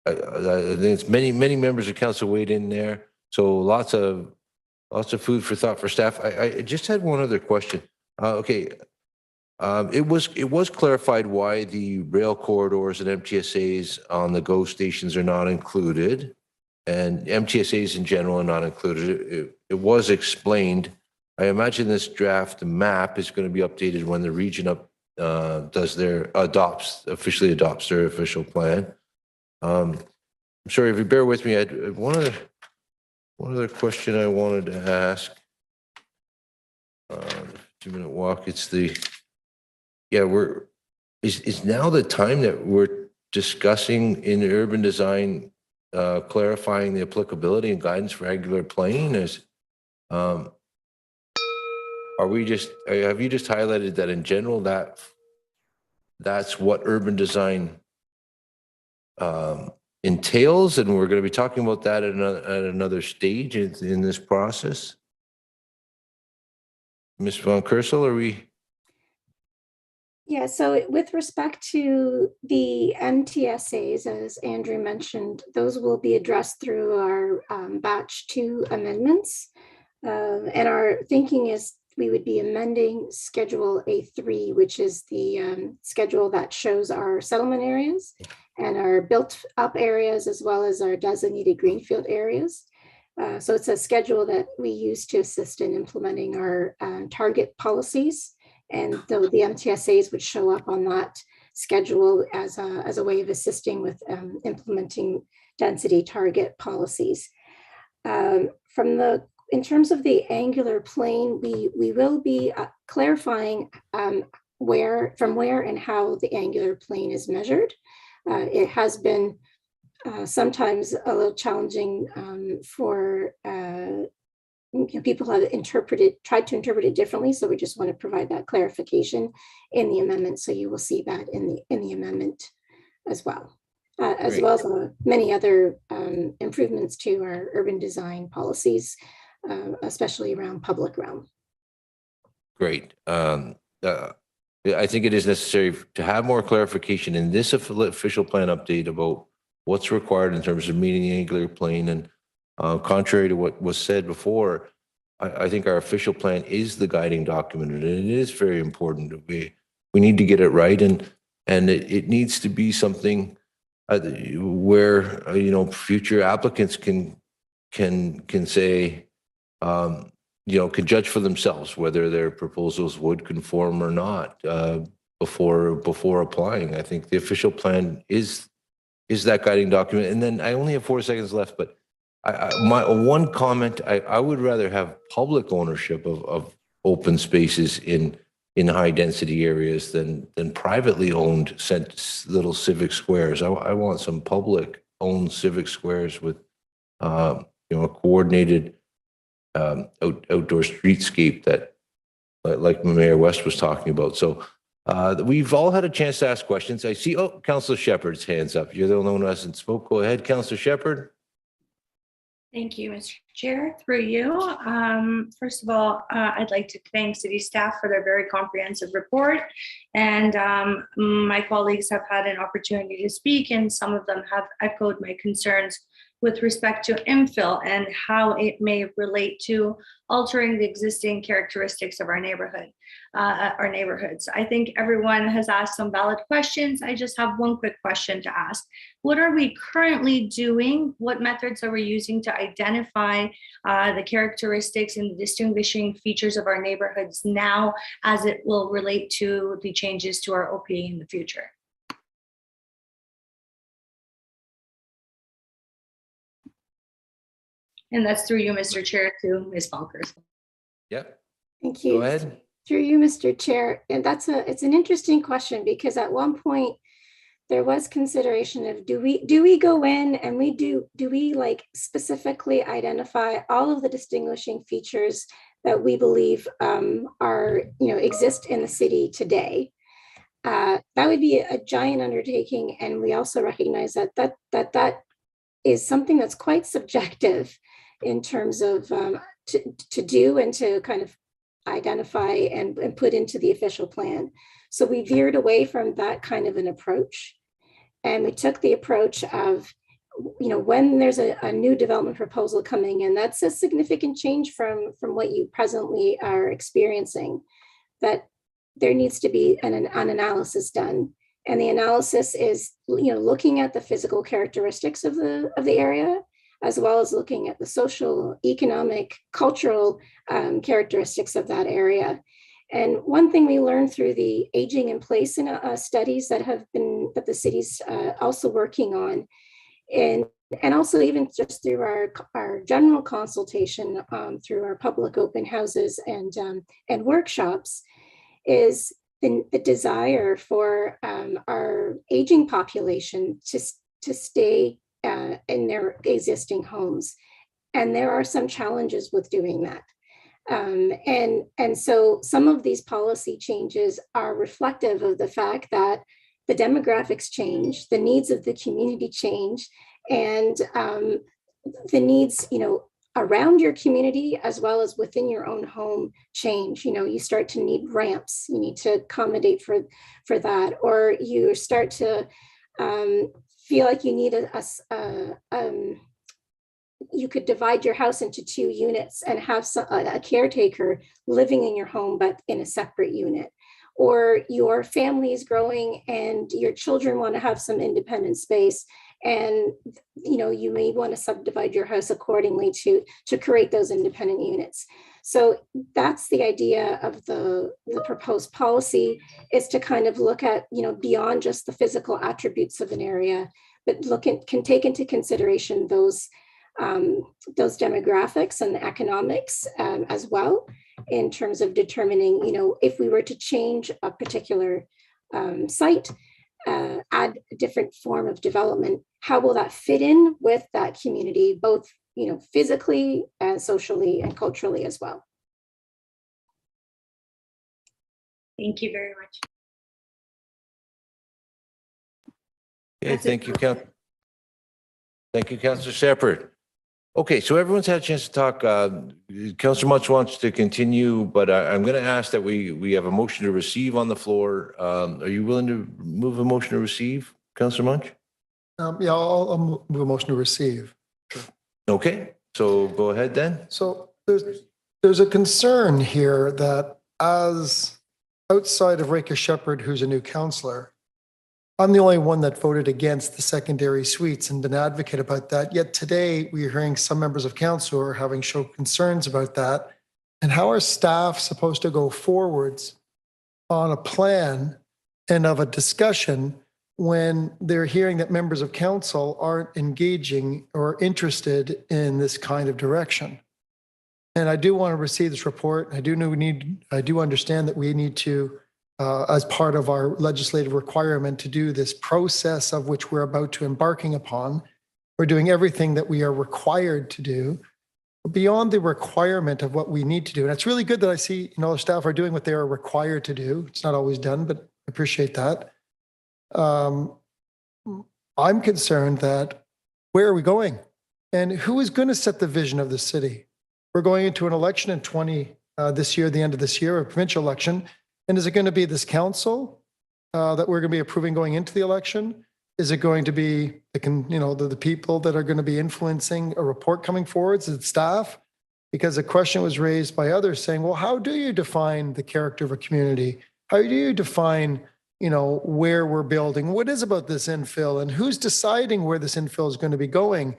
think it's many members of council weighed in there. So lots of food for thought for staff. I just had one other question. It was clarified why the rail corridors and MTSAs on the GO stations are not included, and MTSAs in general are not included. It was explained. I imagine this draft map is going to be updated when the region officially adopts their official plan. I'm sorry, if you bear with me, I had one other question I wanted to ask. 2-minute walk. It's is now the time that we're discussing in urban design, clarifying the applicability and guidance for angular plane? Have you just highlighted that in general that's what urban design entails, and we're going to be talking about that at another stage in this process? Ms. Von Kersel, are we? Yeah, so with respect to the MTSAs, as Andrew mentioned, those will be addressed through our batch 2 amendments. And our thinking is we would be amending Schedule A3, which is the schedule that shows our settlement areas and our built up areas, as well as our designated greenfield areas. So it's a schedule that we use to assist in implementing our target policies. And the MTSAs would show up on that schedule as a way of assisting with implementing density target policies. In terms of the angular plane, we will be clarifying where and how the angular plane is measured. It has been sometimes a little challenging for people have tried to interpret it differently. So we just want to provide that clarification in the amendment. So you will see that in the amendment as well. As well as many other improvements to our urban design policies, especially around public realm. Great. I think it is necessary to have more clarification in this official plan update about what's required in terms of meeting the angular plane. And contrary to what was said before, I think our official plan is the guiding document, and it is very important. We need to get it right, and it needs to be something where future applicants can say, can judge for themselves whether their proposals would conform or not before applying. I think the official plan is that guiding document. And then I only have 4 seconds left, but my one comment, I would rather have public ownership of open spaces in high density areas than privately owned little civic squares. I want some public owned civic squares with a coordinated outdoor streetscape that like Mayor West was talking about. So we've all had a chance to ask questions. I see, Councillor Shepherd's hands up. You're the only one who hasn't spoke. Go ahead, Councillor Shepherd. Thank you, Mr. Chair. Through you. First of all, I'd like to thank city staff for their very comprehensive report. And my colleagues have had an opportunity to speak, and some of them have echoed my concerns with respect to infill and how it may relate to altering the existing characteristics of our neighborhoods. I think everyone has asked some valid questions. I just have one quick question to ask. What are we currently doing? What methods are we using to identify the characteristics and the distinguishing features of our neighborhoods now as it will relate to the changes to our OPA in the future? And that's through you, Mr. Chair, to Ms. Falkers. Yep. Thank you. Go ahead. Through you, Mr. Chair. And it's an interesting question, because at one point there was consideration of do we go in and do we like specifically identify all of the distinguishing features that we believe are exist in the city today. That would be a giant undertaking, and we also recognize that is something that's quite subjective in terms of to do and to kind of identify and put into the official plan. So we veered away from that kind of an approach, and we took the approach of, when there's a new development proposal coming in, that's a significant change from what you presently are experiencing, that there needs to be an analysis done. And the analysis is, looking at the physical characteristics of the area, as well as looking at the social, economic, cultural characteristics of that area. And one thing we learned through the aging in place in studies that the city's also working on, and also even just through our general consultation through our public open houses and workshops, is the desire for our aging population to stay in their existing homes. And there are some challenges with doing that. And so some of these policy changes are reflective of the fact that the demographics change, the needs of the community change, and the needs, around your community as well as within your own home change. You start to need ramps, you need to accommodate for that, or you start to feel like you need you could divide your house into 2 units and have a caretaker living in your home, but in a separate unit. Or your family is growing and your children want to have some independent space, and you may want to subdivide your house accordingly to create those independent units. So that's the idea of the proposed policy, is to kind of look at beyond just the physical attributes of an area, but can take into consideration those demographics and the economics as well, in terms of determining, if we were to change a particular site, add a different form of development, how will that fit in with that community, both physically and socially and culturally as well. Thank you very much. Okay, thank you, Councillor Shepherd. Okay, so everyone's had a chance to talk. Councillor Munch wants to continue, but I'm going to ask that we have a motion to receive on the floor. Are you willing to move a motion to receive, Councillor Munch? Yeah, I'll move a motion to receive. Okay, so go ahead then. So there's a concern here that, as outside of Reka Shepherd, who's a new councillor, I'm the only one that voted against the secondary suites and been an advocate about that. Yet today we're hearing some members of council are having shown concerns about that. And how are staff supposed to go forwards on a plan and of a discussion when they're hearing that members of council aren't engaging or interested in this kind of direction? And I do want to receive this report. I do understand that we need to, as part of our legislative requirement to do this process of which we're about to embarking upon, we're doing everything that we are required to do. Beyond the requirement of what we need to do. And it's really good that I see, the staff are doing what they are required to do. It's not always done, but I appreciate that. I'm concerned that where are we going? And who is going to set the vision of the city? We're going into an election in this year, the end of this year, a provincial election. And is it going to be this council that we're going to be approving going into the election? Is it going to be the people that are going to be influencing a report coming forward? Is it staff? Because a question was raised by others saying, well, how do you define the character of a community? How do you define, where we're building? What is about this infill and who's deciding where this infill is going to be going?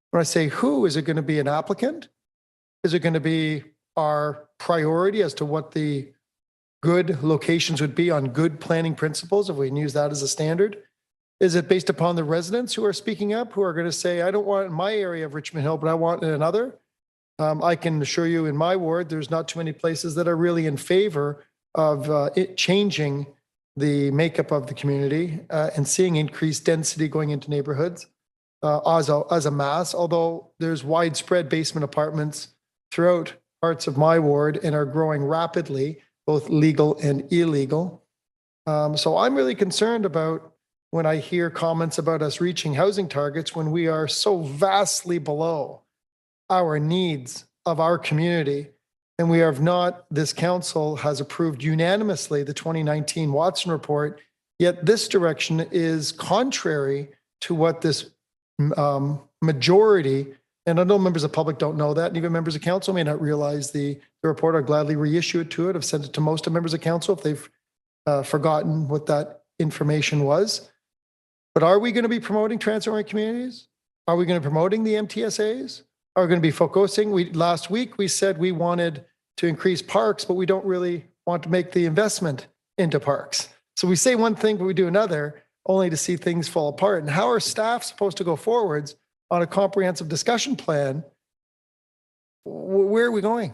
When I say who, is it going to be an applicant? Is it going to be our priority as to what the good locations would be on good planning principles, if we can use that as a standard? Is it based upon the residents who are speaking up, who are going to say, I don't want it in my area of Richmond Hill, but I want it in another? I can assure you in my ward, there's not too many places that are really in favor of it changing the makeup of the community and seeing increased density going into neighborhoods as a mass, although there's widespread basement apartments throughout parts of my ward and are growing rapidly, both legal and illegal. So I'm really concerned about when I hear comments about us reaching housing targets when we are so vastly below our needs of our community. And we have not, this council has approved unanimously the 2019 Watson report, yet this direction is contrary to what this majority, and I know members of the public don't know that, and even members of council may not realize the report. I'll gladly reissue it to it. I've sent it to most of members of council if they've forgotten what that information was. But are we going to be promoting transit-oriented communities? Are we going to be promoting the MTSAs? Are we going to be focusing? Last week, we said we wanted to increase parks, but we don't really want to make the investment into parks. So we say one thing, but we do another, only to see things fall apart. And how are staff supposed to go forwards on a comprehensive discussion plan? Where are we going?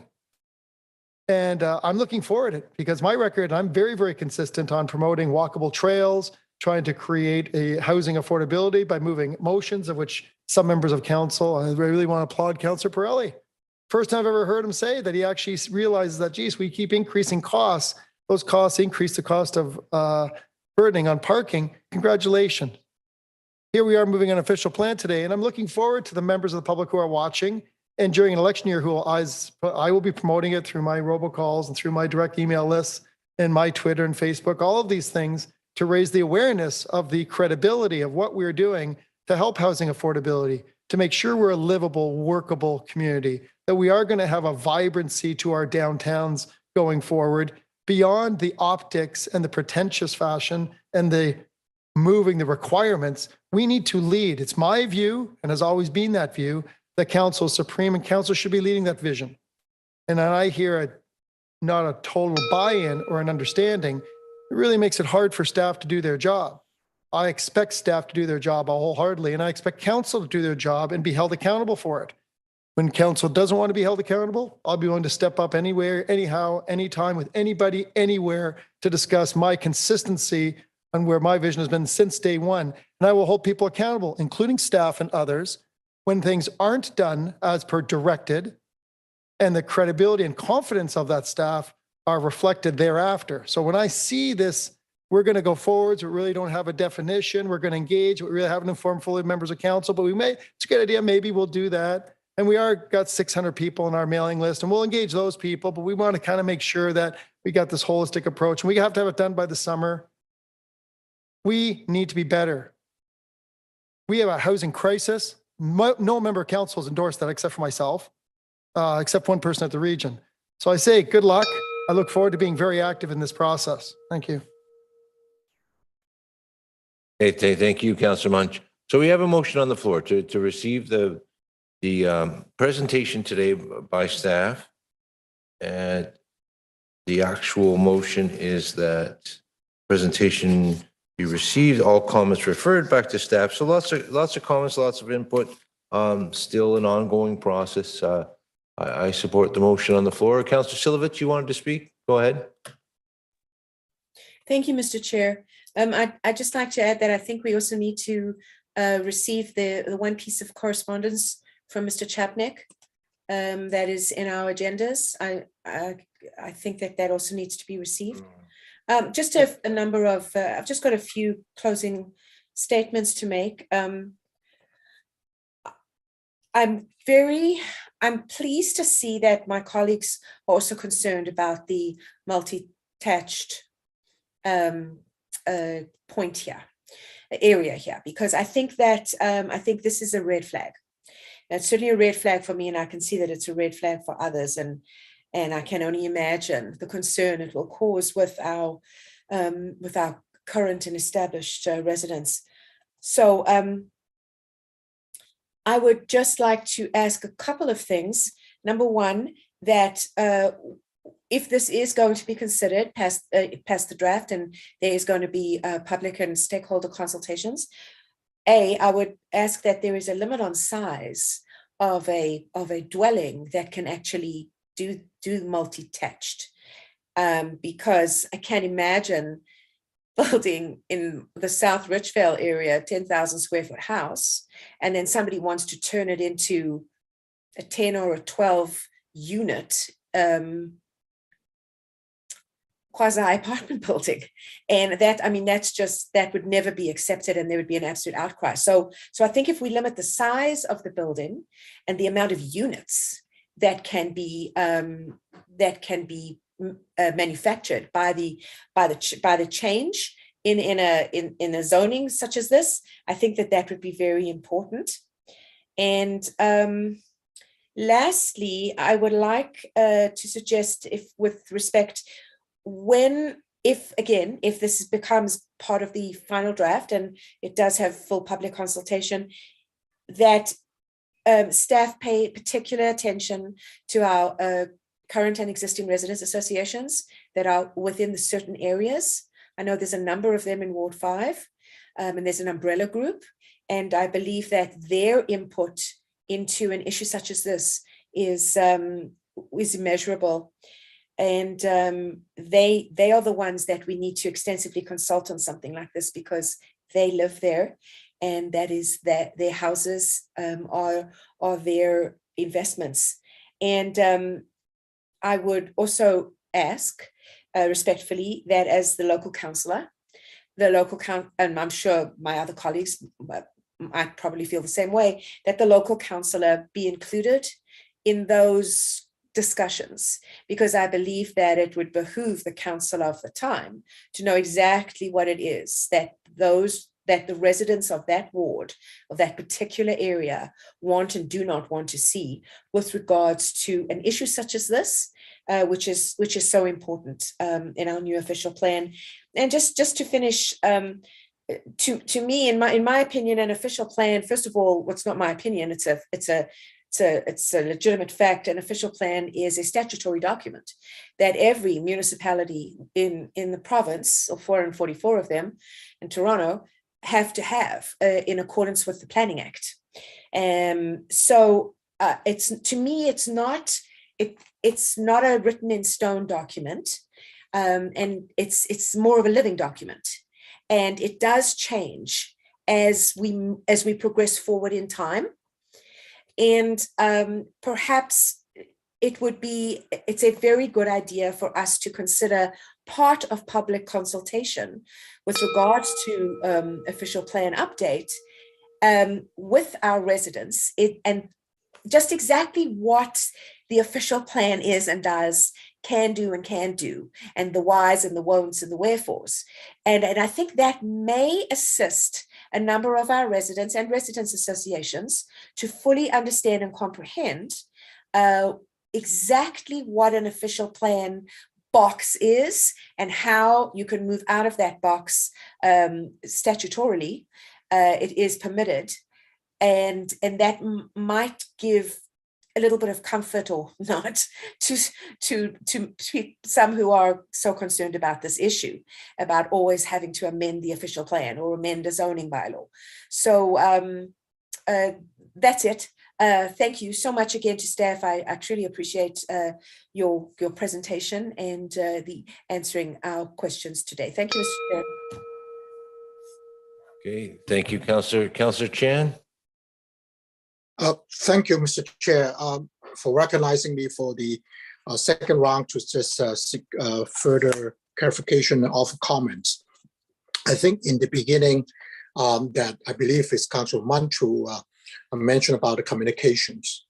And I'm looking forward to it because my record, I'm very, very consistent on promoting walkable trails, trying to create a housing affordability by moving motions, of which some members of council, I really want to applaud Councillor Pirelli. First time I've ever heard him say that he actually realizes that, geez, we keep increasing costs. Those costs increase the cost of burdening on parking. Congratulations. Here we are moving an official plan today, and I'm looking forward to the members of the public who are watching. And during an election year, I will be promoting it through my robocalls and through my direct email lists and my Twitter and Facebook, all of these things to raise the awareness of the credibility of what we're doing to help housing affordability, to make sure we're a livable, workable community, that we are going to have a vibrancy to our downtowns going forward beyond the optics and the pretentious fashion and the moving the requirements. We need to lead. It's my view, and has always been that view, that council is supreme and council should be leading that vision. And I hear not a total buy-in or an understanding, it really makes it hard for staff to do their job. I expect staff to do their job wholeheartedly, and I expect council to do their job and be held accountable for it. When council doesn't want to be held accountable, I'll be willing to step up anywhere, anyhow, anytime with anybody, anywhere to discuss my consistency on where my vision has been since day one. And I will hold people accountable, including staff and others, when things aren't done as per directed, and the credibility and confidence of that staff are reflected thereafter. So when I see this, we're going to go forwards. We really don't have a definition. We're going to engage. We really haven't informed fully members of council, but it's a good idea. Maybe we'll do that. And we got 600 people on our mailing list, and we'll engage those people, but we want to kind of make sure that we got this holistic approach, and we have to have it done by the summer. We need to be better. We have a housing crisis. No member of council has endorsed that except for myself, except one person at the region. So I say good luck. I look forward to being very active in this process. Thank you. Hey, thank you, Councillor Munch. So we have a motion on the floor to receive the presentation today by staff. And the actual motion is that presentation be received, all comments referred back to staff. So lots of comments, lots of input, still an ongoing process. I support the motion on the floor. Councillor Silovich, you wanted to speak? Go ahead. Thank you, Mr. Chair. I'd just like to add that I think we also need to receive the one piece of correspondence from Mr. Chapnick that is in our agendas. I think that also needs to be received. Just a number of, I've just got a few closing statements to make. I'm pleased to see that my colleagues are also concerned about the multi-attached point here, area here, because I think that I think this is a red flag. It's certainly a red flag for me, and I can see that it's a red flag for others, and I can only imagine the concern it will cause with our current and established residents. So I would just like to ask a couple of things. Number one, that if this is going to be considered past the draft and there is going to be public and stakeholder consultations, I would ask that there is a limit on size of a dwelling that can actually do multi-attached, because I can't imagine building in the South Richvale area 10,000 square foot house, and then somebody wants to turn it into a 10 or a 12 unit quasi apartment building. And that, I mean, that would never be accepted, and there would be an absolute outcry. So I think if we limit the size of the building and the amount of units that can be manufactured by the change in a zoning such as this, I think that would be very important. And lastly, I would like to suggest, if with respect, if this becomes part of the final draft and it does have full public consultation, that staff pay particular attention to our current and existing residents associations that are within the certain areas. I know there's a number of them in Ward 5, and there's an umbrella group, and I believe that their input into an issue such as this is immeasurable. And they are the ones that we need to extensively consult on something like this, because they live there, and that is that their houses are their investments. And I would also ask respectfully that as the local councillor, and I'm sure my other colleagues might probably feel the same way, that the local councillor be included in those discussions, because I believe that it would behoove the council of the time to know exactly what it is that the residents of that ward, of that particular area, want and do not want to see with regards to an issue such as this, which is so important in our new official plan. And just to finish, to me, in my opinion, an official plan, first of all, what's not my opinion, it's a legitimate fact. An official plan is a statutory document that every municipality in the province, or 444 of them in Toronto, have to have in accordance with the Planning Act. So to me, it's not a written in stone document, and it's more of a living document, and it does change as we progress forward in time. And perhaps it's a very good idea for us to consider part of public consultation with regards to official plan update with our residents, and just exactly what the official plan is and does, can do and can't do, and the whys and the won'ts and the wherefores. And I think that may assist a number of our residents and residents associations to fully understand and comprehend exactly what an official plan box is and how you can move out of that box statutorily. It is permitted, and that might give a little bit of comfort, or not, to some who are so concerned about this issue, about always having to amend the official plan or amend a zoning bylaw. So that's it. Thank you so much again to staff. I truly appreciate your presentation and the answering our questions today. Thank you, Mr. Chair. Okay, thank you, Councillor Chan. Thank you, Mr. Chair, for recognizing me for the second round to just seek further clarification of comments. I think in the beginning that I believe is Councillor Manchu mentioned about the communications.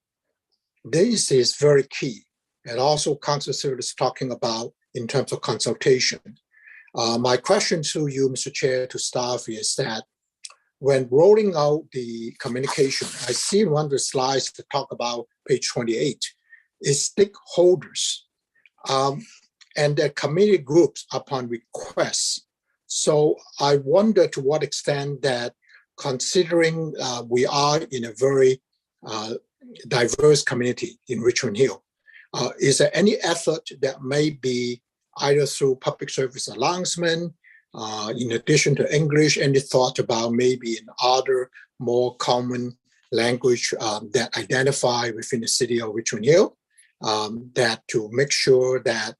This is very key. And also Councillor Silvers talking about in terms of consultation. My question to you, Mr. Chair, to staff is that when rolling out the communication, I see one of the slides to talk about page 28 is stakeholders and the committee groups upon request. So I wonder to what extent that considering we are in a very diverse community in Richmond Hill, is there any effort that may be either through public service announcement, in addition to English, any thought about maybe in other more common language that identify within the city of Richmond Hill, that to make sure that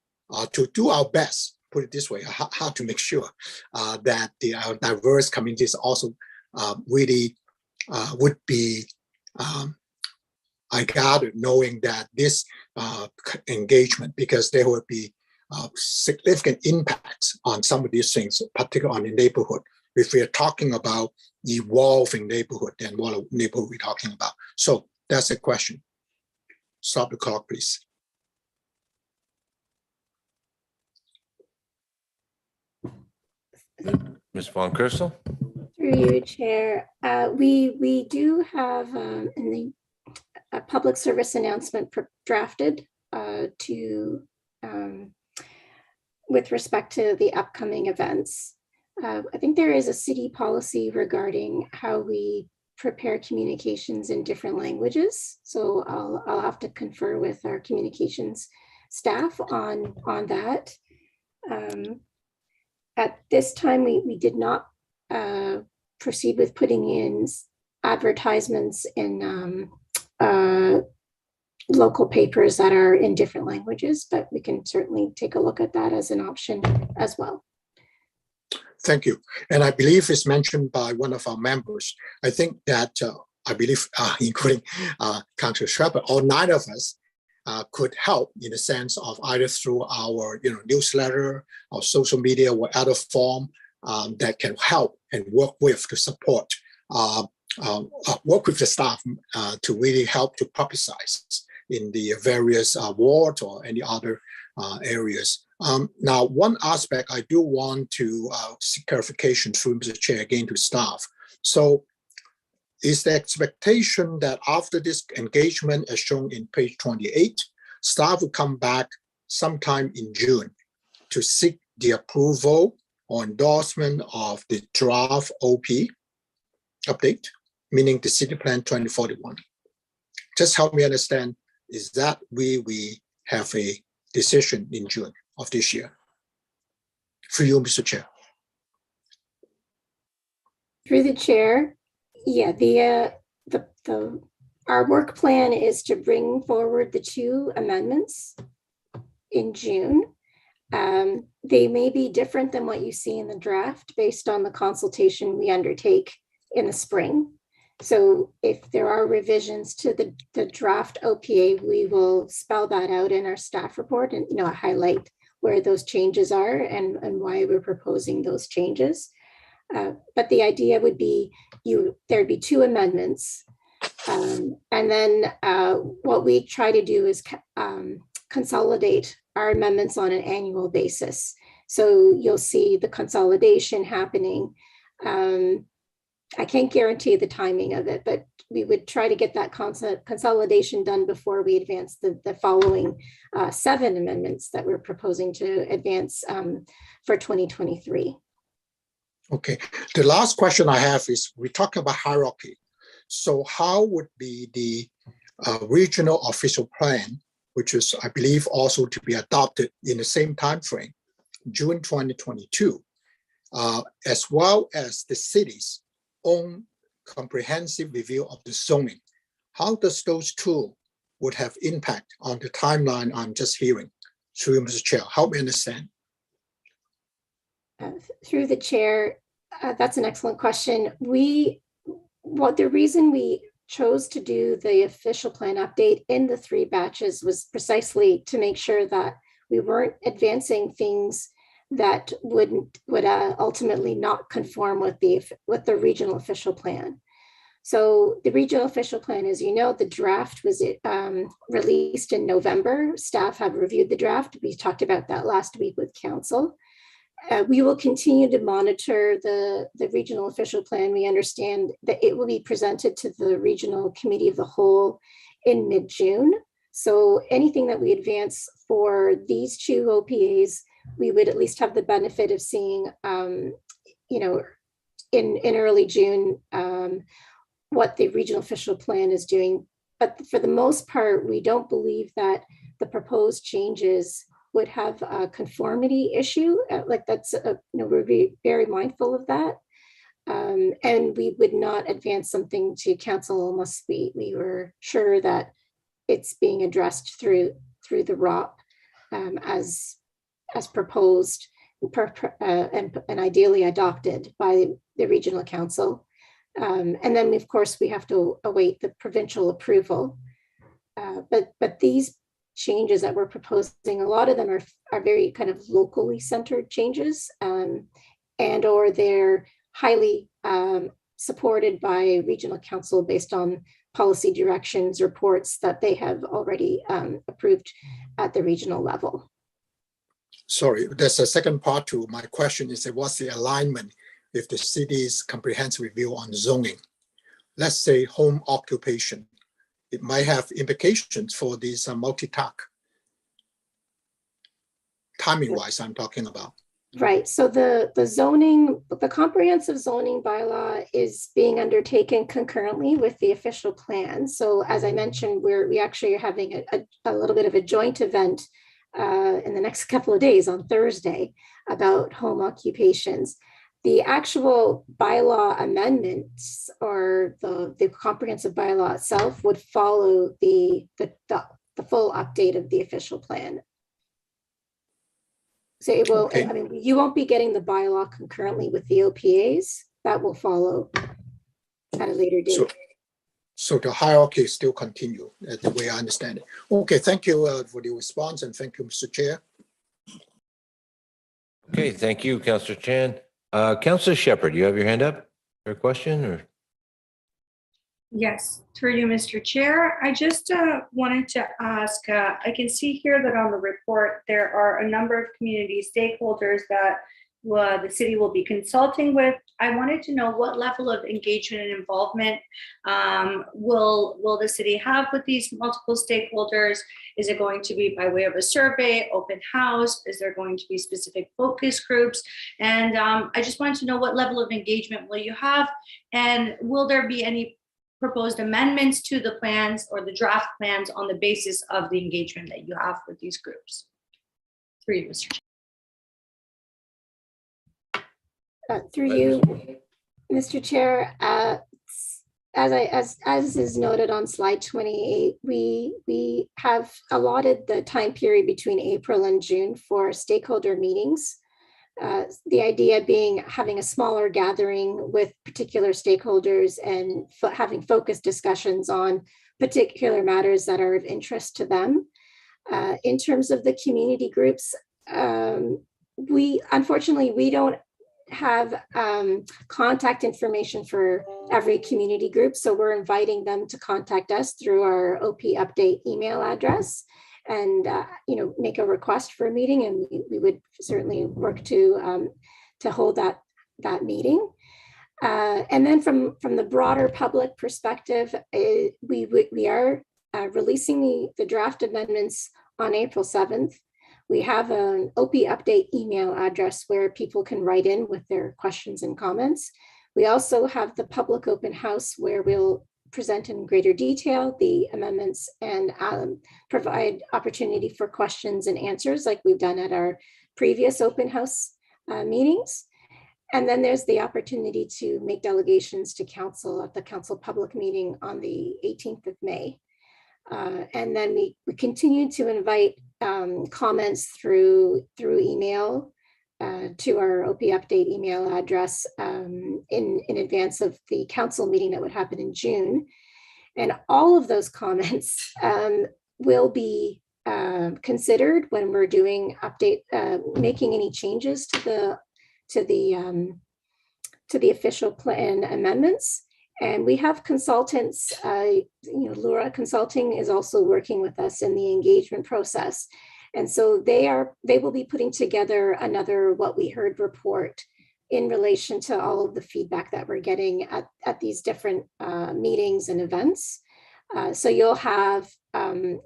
to do our best, put it this way, how to make sure that the diverse communities also really would be, I gather, knowing that this engagement, because there will be significant impacts on some of these things, particularly on the neighborhood. If we are talking about evolving neighborhood, then what neighborhood are we talking about? So that's the question. Stop the clock, please. Ms. Von Kersel? Through you, Chair. We do have in the public service announcement drafted to with respect to the upcoming events. I think there is a city policy regarding how we prepare communications in different languages. So I'll have to confer with our communications staff on that. At this time, we did not proceed with putting in advertisements in local papers that are in different languages, but we can certainly take a look at that as an option as well. Thank you. And I believe it's mentioned by one of our members. I think that I believe, including Councillor Shepherd, all 9 of us could help in the sense of either through our newsletter or social media or other form that can help and work with to support, work with the staff to really help to publicize in the various wards or any other areas. Now, one aspect I do want to seek clarification through Mr. Chair again to staff. So is the expectation that after this engagement as shown in page 28, staff will come back sometime in June to seek the approval or endorsement of the draft OP update, meaning the City Plan 2041? Just help me understand, is that we have a decision in June of this year? For you, Mr. Chair. Through the chair, yeah, our work plan is to bring forward the 2 amendments in June. They may be different than what you see in the draft based on the consultation we undertake in the spring. So if there are revisions to the draft OPA, we will spell that out in our staff report and highlight where those changes are and why we're proposing those changes. But the idea would be there'd be 2 amendments. And then what we try to do is consolidate our amendments on an annual basis. So you'll see the consolidation happening. I can't guarantee the timing of it, but we would try to get that consolidation done before we advance the following 7 amendments that we're proposing to advance for 2023. Okay, the last question I have is, we're talking about hierarchy. So how would be the regional official plan, which is, I believe, also to be adopted in the same time frame, June 2022, as well as the city's own comprehensive review of the zoning, how does those two would have impact on the timeline I'm just hearing? Through you, Mr. Chair, help me understand. Through the chair, that's an excellent question. The reason we chose to do the official plan update in the 3 batches was precisely to make sure that we weren't advancing things that would ultimately not conform with the regional official plan. So the regional official plan, as you know, the draft was released in November. Staff have reviewed the draft. We talked about that last week with council. We will continue to monitor the regional official plan. We understand that it will be presented to the regional committee of the whole in mid-June. So anything that we advance for these 2 OPAs, we would at least have the benefit of seeing, in early June, what the regional official plan is doing. But for the most part, we don't believe that the proposed changes would have a conformity issue. We're very mindful of that. And we would not advance something to council unless we were sure that it's being addressed through the ROP as proposed and ideally adopted by the regional council. And then, of course, we have to await the provincial approval. But these changes that we're proposing, a lot of them are very kind of locally centered changes, and or they're highly supported by regional council based on policy directions, reports that they have already approved at the regional level. Sorry, there's a second part to my question is what's the alignment with the city's comprehensive review on zoning? Let's say home occupation. It might have implications for these multi-task. Timing-wise, I'm talking about. Right. So the comprehensive zoning bylaw is being undertaken concurrently with the official plan. So as I mentioned, we actually are having a little bit of a joint event in the next couple of days on Thursday about home occupations. The actual bylaw amendments or the comprehensive bylaw itself would follow the full update of the official plan. So it will, Okay. I mean, you won't be getting the bylaw concurrently with the OPAs. That will follow at a later date. So the hierarchy still continue the way I understand it. Okay, thank you for the response and thank you, Mr. Chair. Okay, thank you, Councillor Chan. Councillor Shepherd, you have your hand up for a question or? Yes, through you, Mr. Chair. I just wanted to ask, I can see here that on the report, there are a number of community stakeholders that the city will be consulting with. I wanted to know what level of engagement and involvement will the city have with these multiple stakeholders? Is it going to be by way of a survey, open house? Is there going to be specific focus groups? And I just wanted to know what level of engagement will you have? And will there be any proposed amendments to the plans or the draft plans on the basis of the engagement that you have with these groups? Through you, Mr. Chair. Through you, Mr. Chair, as is noted on slide 28, we have allotted the time period between April and June for stakeholder meetings. The idea being having a smaller gathering with particular stakeholders and having focused discussions on particular matters that are of interest to them. In terms of the community groups, unfortunately, we don't have contact information for every community group. So we're inviting them to contact us through our OP update email address and make a request for a meeting, and we would certainly work to hold that meeting. And then from the broader public perspective, we are releasing the draft amendments on April 7th. We have an OP update email address where people can write in with their questions and comments. We also have the public open house where we'll present in greater detail the amendments and provide opportunity for questions and answers like we've done at our previous open house meetings. And then there's the opportunity to make delegations to council at the council public meeting on the 18th of May. And then we continue to invite comments through email to our OP update email address in advance of the council meeting that would happen in June. And all of those comments will be considered when we're doing making any changes to the official plan amendments. And we have consultants, Lura Consulting is also working with us in the engagement process. And so they will be putting together another what we heard report in relation to all of the feedback that we're getting at these different meetings and events. So you'll have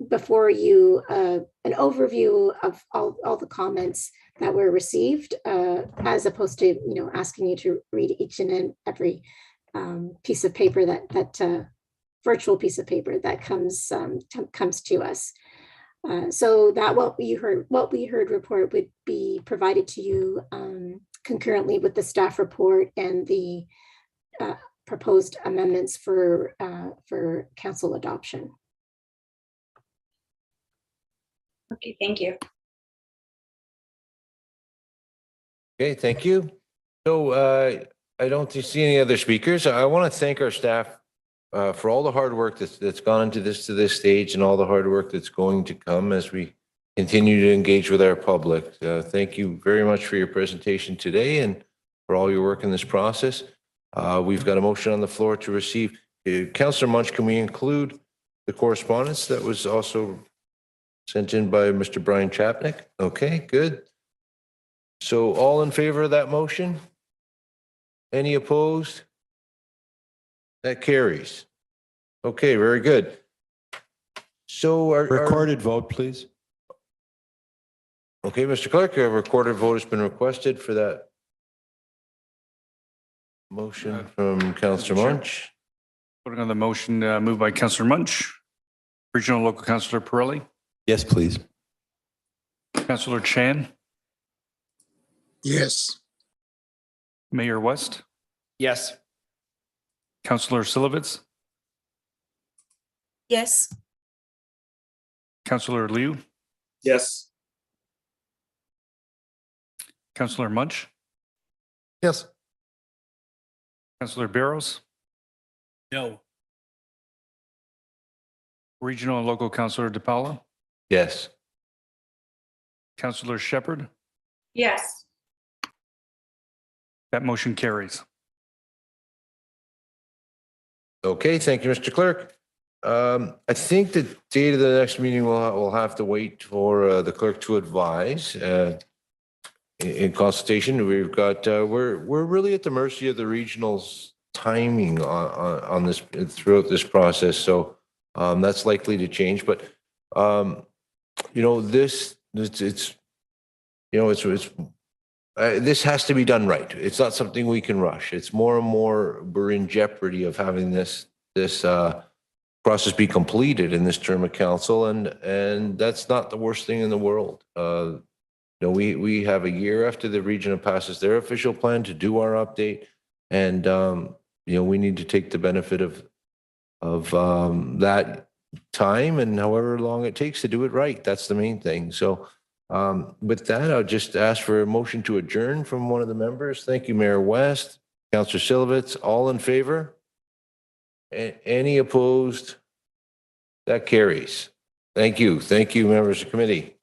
before you an overview of all the comments that were received, as opposed to asking you to read each and every piece of paper that virtual piece of paper that comes to us. So that what we heard report would be provided to you concurrently with the staff report and the proposed amendments for council adoption. Okay, thank you. Okay, thank you. So I don't see any other speakers. I want to thank our staff for all the hard work that's gone into this to this stage and all the hard work that's going to come as we continue to engage with our public. Thank you very much for your presentation today and for all your work in this process. We've got a motion on the floor to receive. Councillor Munch, can we include the correspondence that was also sent in by Mr. Brian Chapnick? Okay, good. So all in favor of that motion? Any opposed? That carries. Okay, very good. So Recorded vote, please. Okay, Mr. Clerk, a recorded vote has been requested for that motion from Councillor Munch. Voting on the motion moved by Councillor Munch. Regional Local Councillor Pirelli. Yes, please. Councillor Chan. Yes. Mayor West. Yes. Councillor Silovitz. Yes. Councillor Liu. Yes. Councillor Munch. Yes. Councillor Barrows. No. Regional and Local Councillor DePaula. Yes. Councillor Shepherd. Yes. That motion carries. Okay, thank you, Mr. Clerk. I think the date of the next meeting will have to wait for the clerk to advise. In consultation, we've got we're really at the mercy of the regional's timing on this throughout this process. So that's likely to change. But this has to be done right. It's not something we can rush. It's more and more we're in jeopardy of having this process be completed in this term of council, and that's not the worst thing in the world. We have a year after the region passes their official plan to do our update, and we need to take the benefit of that time and however long it takes to do it right. That's the main thing. So with that, I'll just ask for a motion to adjourn from one of the members. Thank you, Mayor West, Councillor Silovitz. All in favor? Any opposed? That carries. Thank you. Thank you, members of the committee.